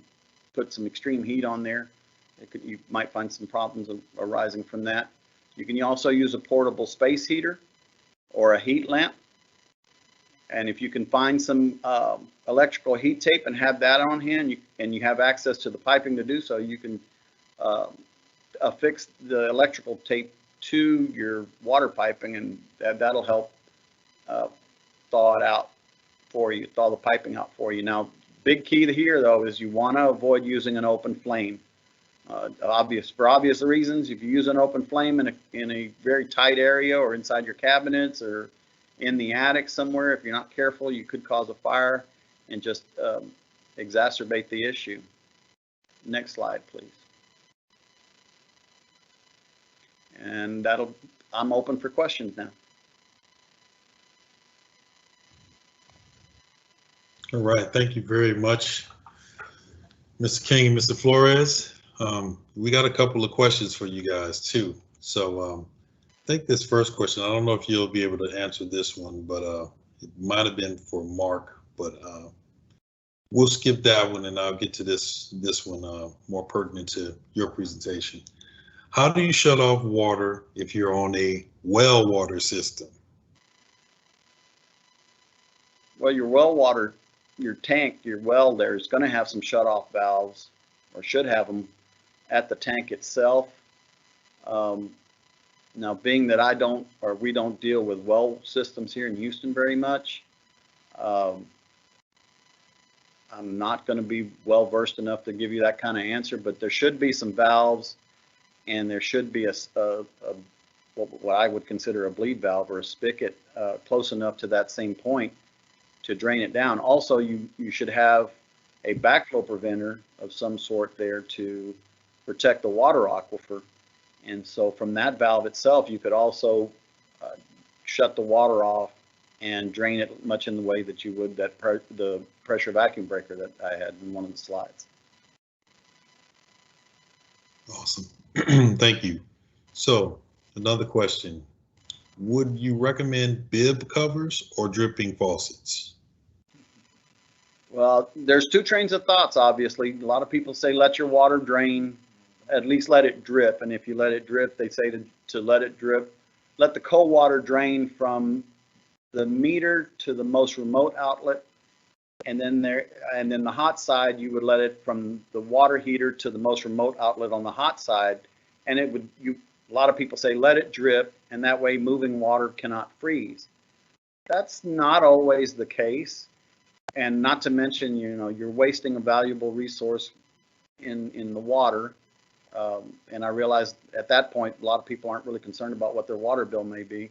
put some extreme heat on there. You might find some problems arising from that. You can also use a portable space heater or a heat lamp. And if you can find some electrical heat tape and have that on hand, and you have access to the piping to do so, you can affix the electrical tape to your water piping, and that'll help thaw it out for you, thaw the piping out for you. Now, big key here though is you want to avoid using an open flame. For obvious reasons, if you use an open flame in a very tight area or inside your cabinets or in the attic somewhere, if you're not careful, you could cause a fire and just exacerbate the issue. Next slide, please. And I'm open for questions now. All right, thank you very much, Mr. King and Mr. Flores. We got a couple of questions for you guys too. So I think this first question, I don't know if you'll be able to answer this one, but it might have been for Mark, but we'll skip that one and I'll get to this one more pertinent to your presentation. How do you shut off water if you're on a well water system? Well, your well water, your tank, your well there is going to have some shut-off valves, or should have them at the tank itself. Now, being that we don't deal with well systems here in Houston very much, I'm not going to be well versed enough to give you that kind of answer, but there should be some valves and there should be what I would consider a bleed valve or a spigot close enough to that same point to drain it down. Also, you should have a backflow preventer of some sort there to protect the water aquifer. And so from that valve itself, you could also shut the water off and drain it much in the way that you would the pressure vacuum breaker that I had in one of the slides. Awesome. Thank you. So another question. Would you recommend bib covers or dripping faucets? Well, there's two trains of thoughts, obviously. A lot of people say let your water drain, at least let it drip. And if you let it drip, they say to let it drip. Let the cold water drain from the meter to the most remote outlet. And then the hot side, you would let it from the water heater to the most remote outlet on the hot side. And a lot of people say let it drip, and that way moving water cannot freeze. That's not always the case. And not to mention, you're wasting a valuable resource in the water. And I realize at that point, a lot of people aren't really concerned about what their water bill may be.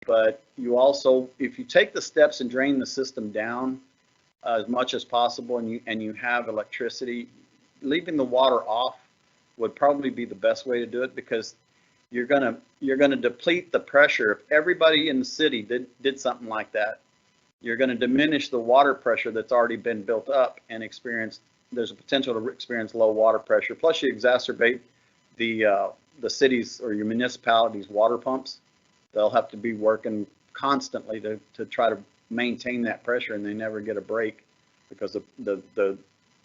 But you also, if you take the steps and drain the system down as much as possible, and you have electricity, leaving the water off would probably be the best way to do it, because you're gonna deplete the pressure. If everybody in the city did something like that, you're going to diminish the water pressure that's already been built up and there's a potential to experience low water pressure. Plus you exacerbate the city's or your municipality's water pumps. They'll have to be working constantly to try to maintain that pressure, and they never get a break because the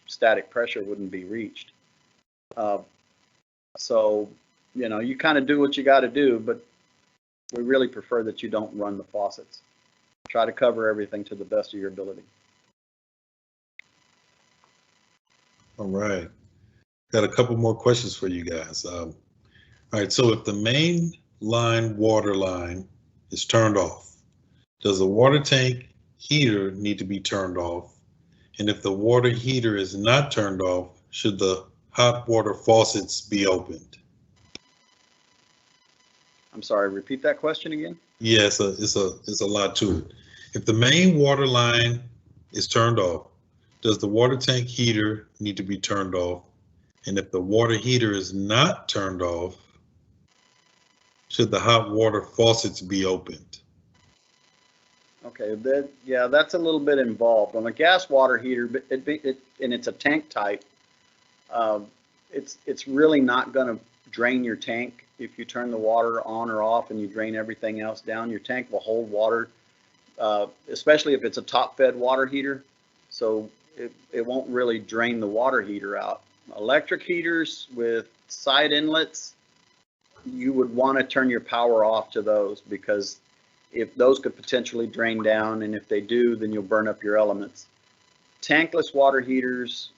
static pressure wouldn't be reached. So, you kind of do what you got to do, but we really prefer that you don't run the faucets. Try to cover everything to the best of your ability. All right. Got a couple more questions for you guys. All right. So if the main water line is turned off, does the water tank heater need to be turned off? And if the water heater is not turned off, should the hot water faucets be opened? I'm sorry, repeat that question again. Yeah, it's a lot to it. If the main water line is turned off, does the water tank heater need to be turned off? And if the water heater is not turned off, should the hot water faucets be opened? Okay, that's a little bit involved. On a gas water heater, and it's a tank type, it's really not going to drain your tank. If you turn the water on or off and you drain everything else down, your tank will hold water, especially if it's a top-fed water heater. So it won't really drain the water heater out. Electric heaters with side inlets, you would want to turn your power off to those, because if those could potentially drain down, and if they do, then you'll burn up your elements. Tankless water heaters,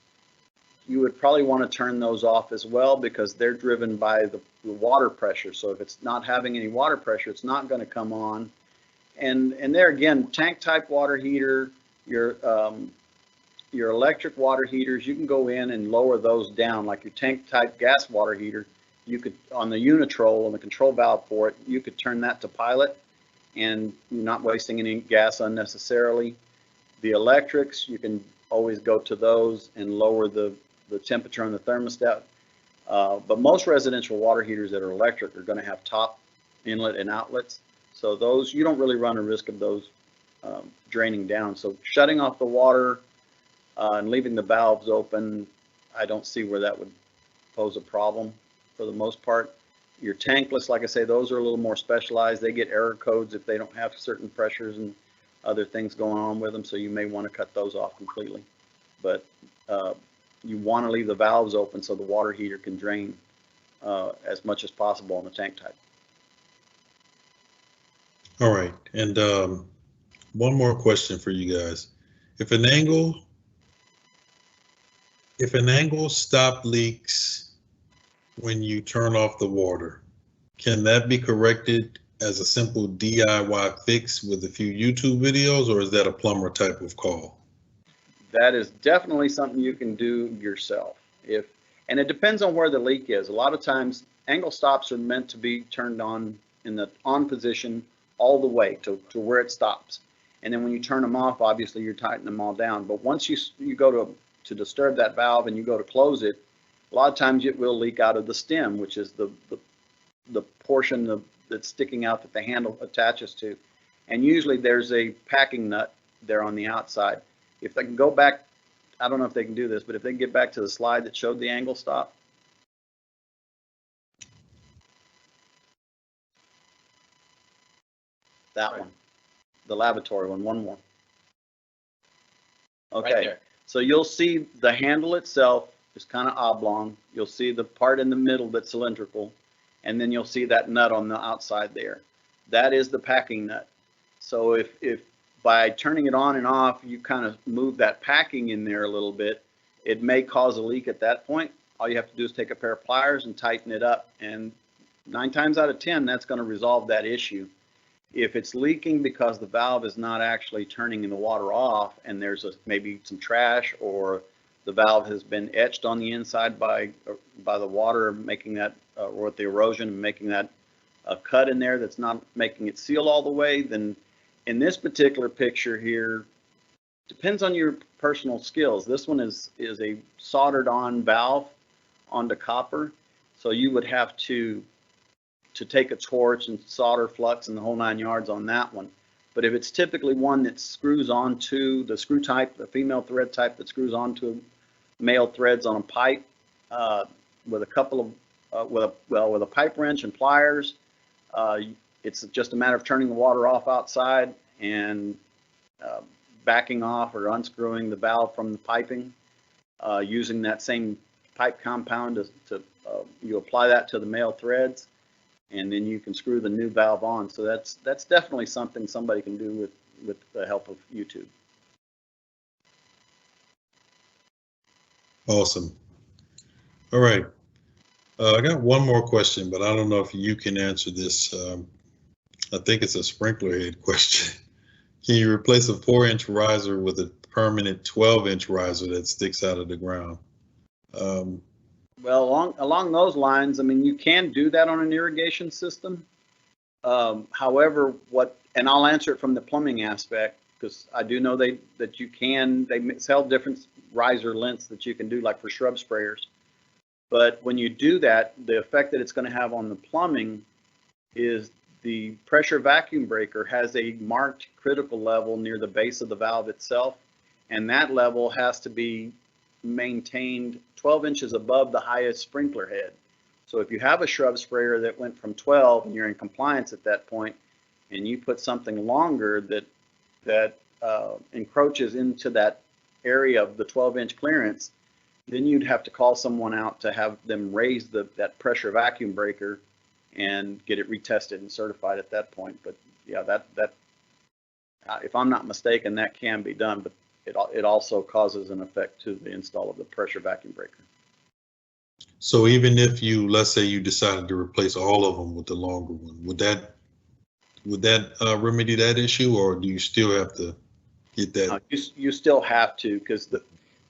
you would probably want to turn those off as well, because they're driven by the water pressure. So if it's not having any water pressure, it's not going to come on. And there again, tank type water heater, your electric water heaters, you can go in and lower those down. Like your tank type gas water heater, you could, on the unitrol, on the control valve for it, you could turn that to pilot, and you're not wasting any gas unnecessarily. The electrics, you can always go to those and lower the temperature on the thermostat. But most residential water heaters that are electric are going to have top inlet and outlets. So those, you don't really run a risk of those draining down. So shutting off the water and leaving the valves open, I don't see where that would pose a problem for the most part. Your tankless, like I say, those are a little more specialized. They get error codes if they don't have certain pressures and other things going on with them. So you may want to cut those off completely. But you want to leave the valves open so the water heater can drain as much as possible on the tank type. All right, and one more question for you guys. If an angle stop leaks when you turn off the water, can that be corrected as a simple DIY fix with a few YouTube videos, or is that a plumber type of call? That is definitely something you can do yourself. And it depends on where the leak is. A lot of times angle stops are meant to be turned on in the on position all the way to where it stops. And then when you turn them off, obviously you're tightening them all down. But once you go to disturb that valve and you go to close it, a lot of times it will leak out of the stem, which is the portion that's sticking out that the handle attaches to. And usually there's a packing nut there on the outside. If they can go back, I don't know if they can do this, but if they can get back to the slide that showed the angle stop. That Right. one, the lavatory one more. Okay, Right there. so you'll see the handle itself is kind of oblong. You'll see the part in the middle that's cylindrical, and then you'll see that nut on the outside there. That is the packing nut. So if by turning it on and off, you kind of move that packing in there a little bit, it may cause a leak at that point. All you have to do is take a pair of pliers and tighten it up, and 9 times out of 10, that's going to resolve that issue. If it's leaking because the valve is not actually turning the water off, and there's maybe some trash, or the valve has been etched on the inside by the water, making that, or with the erosion, making that a cut in there that's not making it seal all the way, then in this particular picture here, depends on your personal skills. This one is a soldered on valve onto copper, so you would have to take a torch and solder flux and the whole 9 yards on that one. But if it's typically one that screws onto the screw type, the female thread type that screws onto male threads on a pipe, with a couple of with a pipe wrench and pliers, it's just a matter of turning the water off outside and backing off or unscrewing the valve from the piping, using that same pipe compound you apply that to the male threads, and then you can screw the new valve on. So that's definitely something somebody can do with the help of YouTube. Awesome. All right. I got one more question, but I don't know if you can answer this. I think it's a sprinkler head question. Can you replace a 4-inch riser with a permanent 12-inch riser that sticks out of the ground? Well, along those lines, I mean, you can do that on an irrigation system. However, and I'll answer it from the plumbing aspect, because I do know they sell different riser lengths that you can do, like for shrub sprayers. But when you do that, the effect that it's going to have on the plumbing is the pressure vacuum breaker has a marked critical level near the base of the valve itself, and that level has to be maintained 12 inches above the highest sprinkler head. So if you have a shrub sprayer that went from 12 and you're in compliance at that point, and you put something longer that encroaches into that area of the 12-inch clearance, then you'd have to call someone out to have them raise that pressure vacuum breaker and get it retested and certified at that point. But yeah, that if I'm not mistaken, that can be done, but it also causes an effect to the install of the pressure vacuum breaker. So even if let's say you decided to replace all of them with the longer one, would that remedy that issue, or do you still have to get that? You still have to, because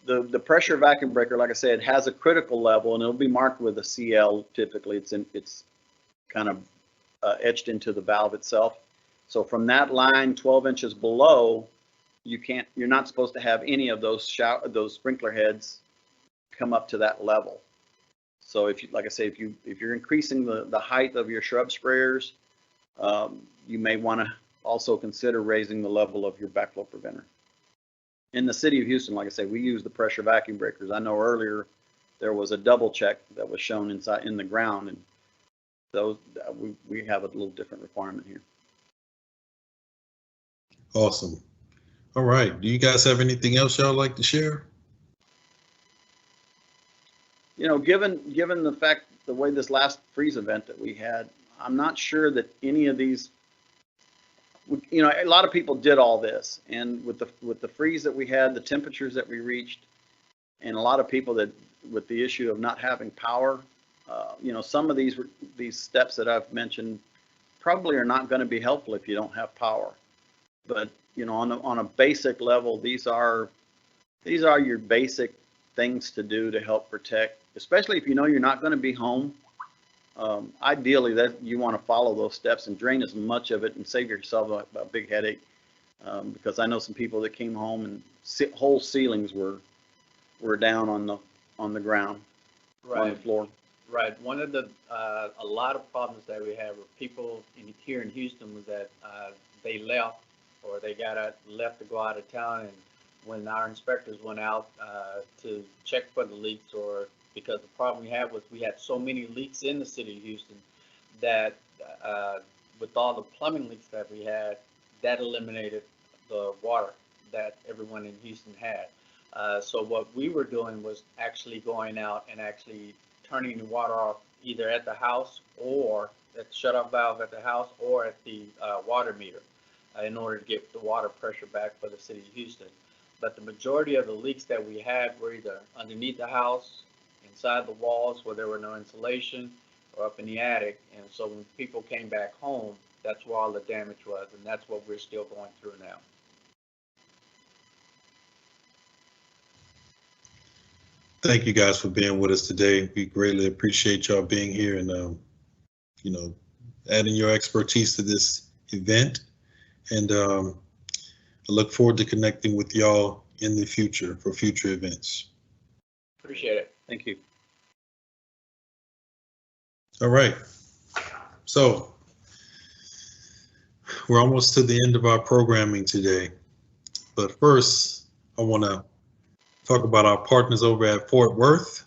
the pressure vacuum breaker, like I said, has a critical level, and it'll be marked with a CL. Typically, it's kind of etched into the valve itself. So from that line, 12 inches below, you're not supposed to have any of those sprinkler heads come up to that level. So like I say, if you're increasing the height of your shrub sprayers, you may want to also consider raising the level of your backflow preventer. In the city of Houston, like I say, we use the pressure vacuum breakers. I know earlier there was a double check that was shown in the ground, and those we have a little different requirement here. Awesome. All right. Do you guys have anything else y'all like to share? You know, given the way this last freeze event that we had, I'm not sure that any of these, you know, a lot of people did all this, and with the freeze that we had, the temperatures that we reached, and a lot of people that with the issue of not having power, you know, some of these steps that I've mentioned probably are not going to be helpful if you don't have power. But you know, on a basic level, these are your basic things to do to help protect, especially if you know you're not going to be home. Ideally, that you want to follow those steps and drain as much of it and save yourself a big headache. Because I know some people that came home and whole ceilings were down on the ground, on the floor. Right. One of the a lot of problems that we have with people here in Houston was that they left or they left to go out of town, and when our inspectors went out to check for the leaks, or because the problem we had was we had so many leaks in the city of Houston that with all the plumbing leaks that we had, that eliminated the water that everyone in Houston had. So what we were doing was actually going out and actually turning the water off either at the house or at the shut-off valve at the house or at the water meter in order to get the water pressure back for the city of Houston. But the majority of the leaks that we had were either underneath the house, inside the walls where there were no insulation, or up in the attic. And so when people came back home, that's where all the damage was, and that's what we're still going through now. Thank you guys for being with us today. We greatly appreciate y'all being here and, adding your expertise to this event. And I look forward to connecting with y'all in the future for future events. Appreciate it. Thank you. All right. So we're almost to the end of our programming today. But first, I want to talk about our partners over at Fort Worth.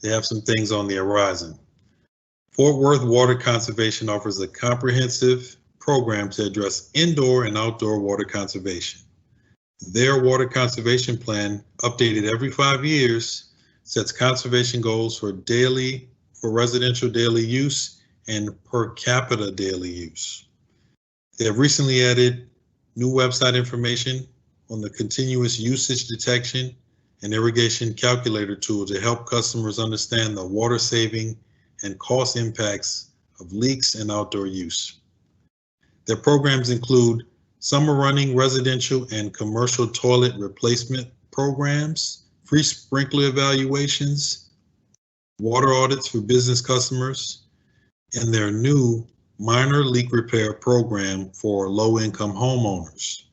They have some things on the horizon. Fort Worth Water Conservation offers a comprehensive program to address indoor and outdoor water conservation. Their water conservation plan, updated every 5 years, sets conservation goals for residential daily use and per capita daily use. They have recently added new website information on the continuous usage detection and irrigation calculator tool to help customers understand the water saving and cost impacts of leaks and outdoor use. Their programs include summer running residential and commercial toilet replacement programs, free sprinkler evaluations, water audits for business customers, and their new minor leak repair program for low-income homeowners.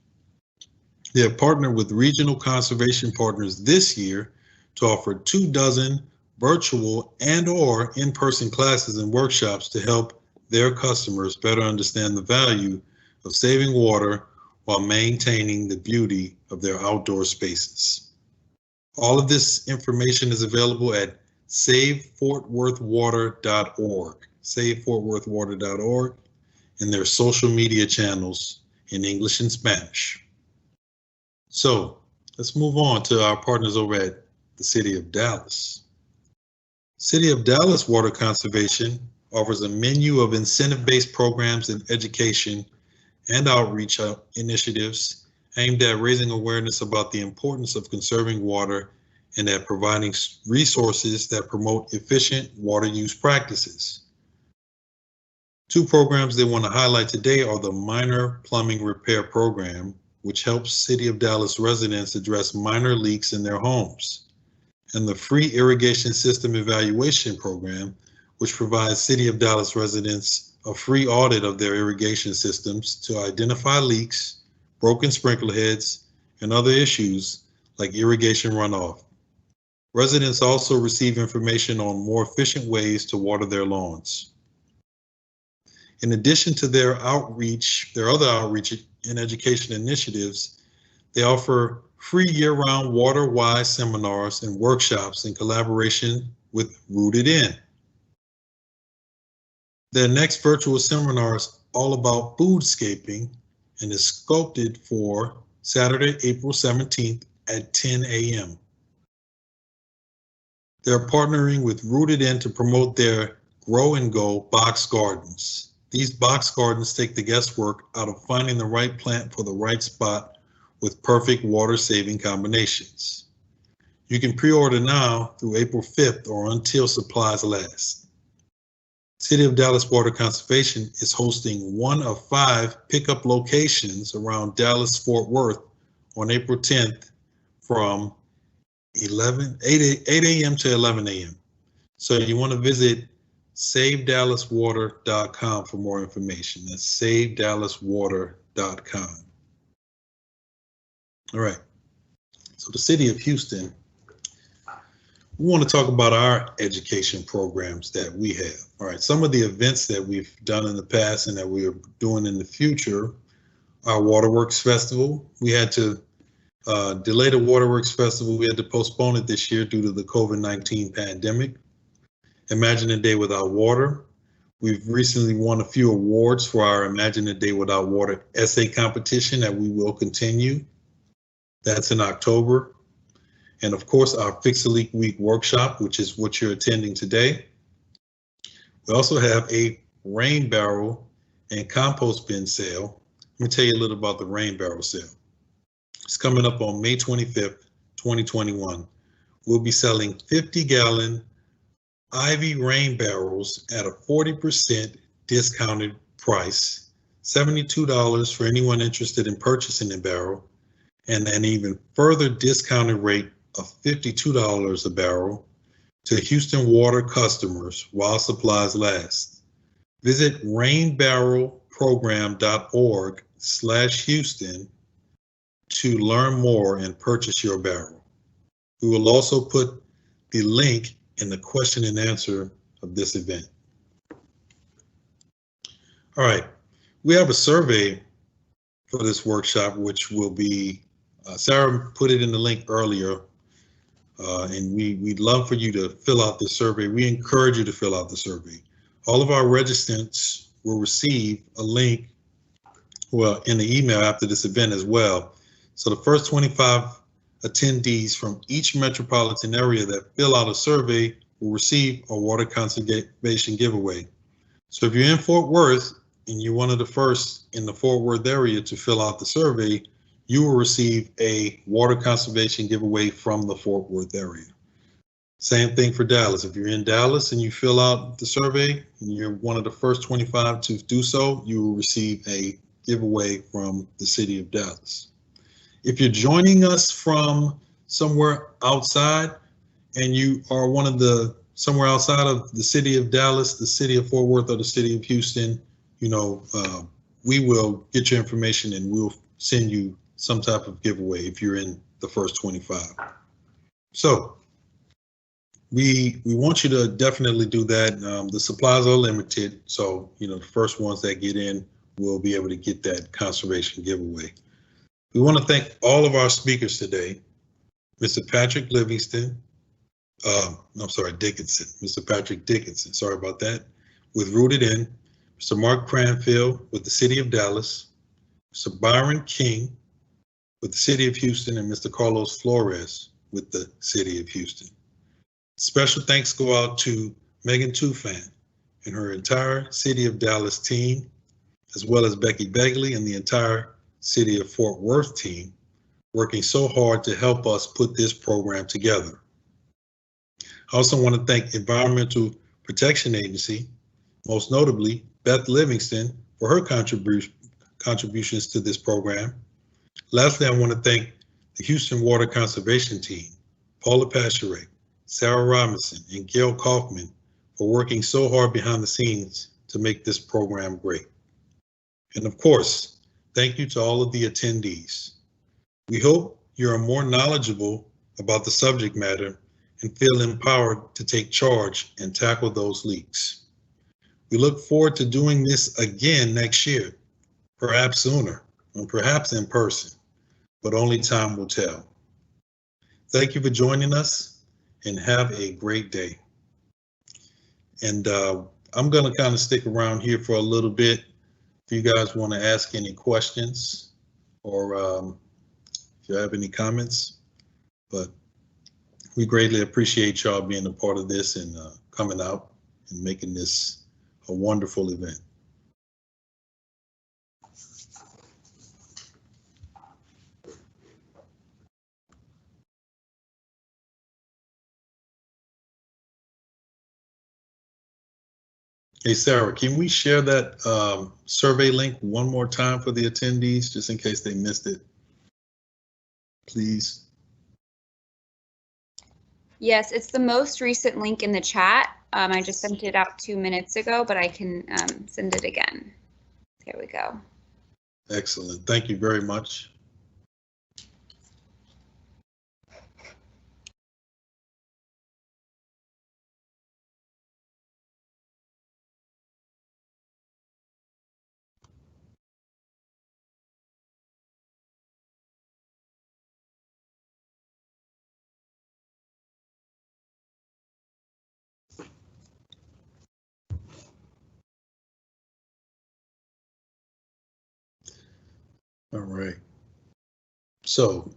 They have partnered with regional conservation partners this year to offer 24 virtual and/or in-person classes and workshops to help their customers better understand the value of saving water while maintaining the beauty of their outdoor spaces. All of this information is available at savefortworthwater.org, savefortworthwater.org, and their social media channels in English and Spanish. So let's move on to our partners over at the City of Dallas. City of Dallas Water Conservation offers a menu of incentive-based programs in education and outreach initiatives aimed at raising awareness about the importance of conserving water and at providing resources that promote efficient water use practices. Two programs they want to highlight today are the Minor Plumbing Repair Program, which helps City of Dallas residents address minor leaks in their homes, and the Free Irrigation System Evaluation Program, which provides City of Dallas residents a free audit of their irrigation systems to identify leaks, broken sprinkler heads, and other issues like irrigation runoff. Residents also receive information on more efficient ways to water their lawns. In addition to their other outreach and education initiatives, they offer free year-round water-wise seminars and workshops in collaboration with Rooted In. Their next virtual seminar is all about foodscaping and is sculpted for Saturday, April 17th at 10 a.m. They're partnering with Rooted In to promote their Grow and Go box gardens. These box gardens take the guesswork out of finding the right plant for the right spot with perfect water-saving combinations. You can pre-order now through April 5th or until supplies last. City of Dallas Water Conservation is hosting one of 5 pickup locations around Dallas-Fort Worth on April 10th from 8 a.m. to 11 a.m. So you want to visit SaveDallasWater.com for more information. That's SaveDallasWater.com. All right. So the city of Houston, we want to talk about our education programs that we have. All right. Some of the events that we've done in the past and that we are doing in the future, our Waterworks Festival. We had to delay the Waterworks Festival. We had to postpone it this year due to the COVID-19 pandemic. Imagine a Day Without Water. We've recently won a few awards for our Imagine a Day Without Water essay competition that we will continue. That's in October. And of course, our Fix a Leak Week workshop, which is what you're attending today. We also have a rain barrel and compost bin sale. Let me tell you a little about the rain barrel sale. It's coming up on May 25th, 2021. We'll be selling 50-gallon Ivy rain barrels at a 40% discounted price, $72 for anyone interested in purchasing a barrel, and an even further discounted rate of $52 a barrel to Houston Water customers while supplies last. Visit rainbarrelprogram.org/Houston to learn more and purchase your barrel. We will also put the link in the question and answer of this event. All right, we have a survey for this workshop, which will be, Sarah put it in the link earlier, and we'd love for you to fill out the survey. We encourage you to fill out the survey. All of our registrants will receive a link, well, in the email after this event as well. So the first 25 attendees from each metropolitan area that fill out a survey will receive a water conservation giveaway. So if you're in Fort Worth and you're one of the first in the Fort Worth area to fill out the survey, you will receive a water conservation giveaway from the Fort Worth area. Same thing for Dallas. If you're in Dallas and you fill out the survey and you're one of the first 25 to do so, you will receive a giveaway from the city of Dallas. If you're joining us from somewhere outside and you are one of the somewhere outside of the city of Dallas, the city of Fort Worth, or the city of Houston, you know, we will get your information and we'll send you some type of giveaway if you're in the first 25. So we want you to definitely do that. The supplies are limited, so you know the first ones that get in will be able to get that conservation giveaway. We want to thank all of our speakers today, Mr. Patrick Livingston, Dickinson, Mr. Patrick Dickinson, sorry about that, with Rooted In, Mr. Mark Cranfield with the City of Dallas, Mr. Byron King with the City of Houston, and Mr. Carlos Flores with the City of Houston. Special thanks go out to Megan Tufan and her entire City of Dallas team, as well as Becky Begley and the entire City of Fort Worth team, working so hard to help us put this program together. I also want to thank Environmental Protection Agency, most notably Beth Livingston, for her contributions to this program. Lastly, I want to thank the Houston Water Conservation Team, Paula Pascheray, Sarah Robinson, and Gail Kaufman for working so hard behind the scenes to make this program great. And of course, thank you to all of the attendees. We hope you are more knowledgeable about the subject matter and feel empowered to take charge and tackle those leaks. We look forward to doing this again next year, perhaps sooner, and perhaps in person, but only time will tell. Thank you for joining us and have a great day. And I'm going to kind of stick around here for a little bit if you guys want to ask any questions or if you have any comments, but we greatly appreciate y'all being a part of this and coming out and making this a wonderful event. Hey, Sarah, can we share that survey link one more time for the attendees, just in case they missed it, please? Yes, it's the most recent link in the chat. I just sent it out 2 minutes ago, but I can send it again. There we go. Excellent. Thank you very much. All right. So,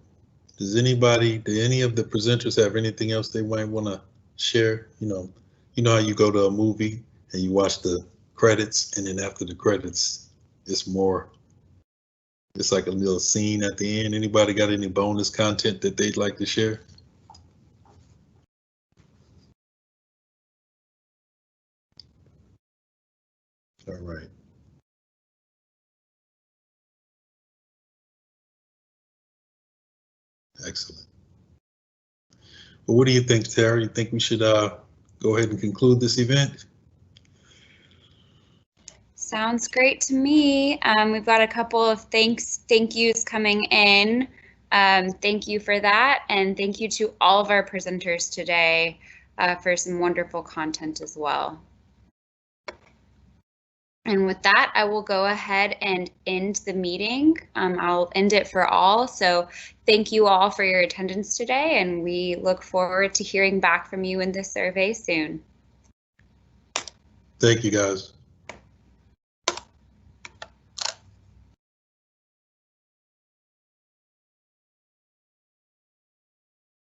do any of the presenters have anything else they might want to share? You know how you go to a movie and you watch the credits, and then after the credits, it's like a little scene at the end. Anybody got any bonus content that they'd like to share? All right. Excellent. Well, what do you think, Tara? You think we should go ahead and conclude this event? Sounds great to me. We've got a couple of thank yous coming in. Thank you for that, and thank you to all of our presenters today for some wonderful content as well. And with that, I will go ahead and end the meeting. I'll end it for all. So thank you all for your attendance today, and we look forward to hearing back from you in this survey soon. Thank you, guys.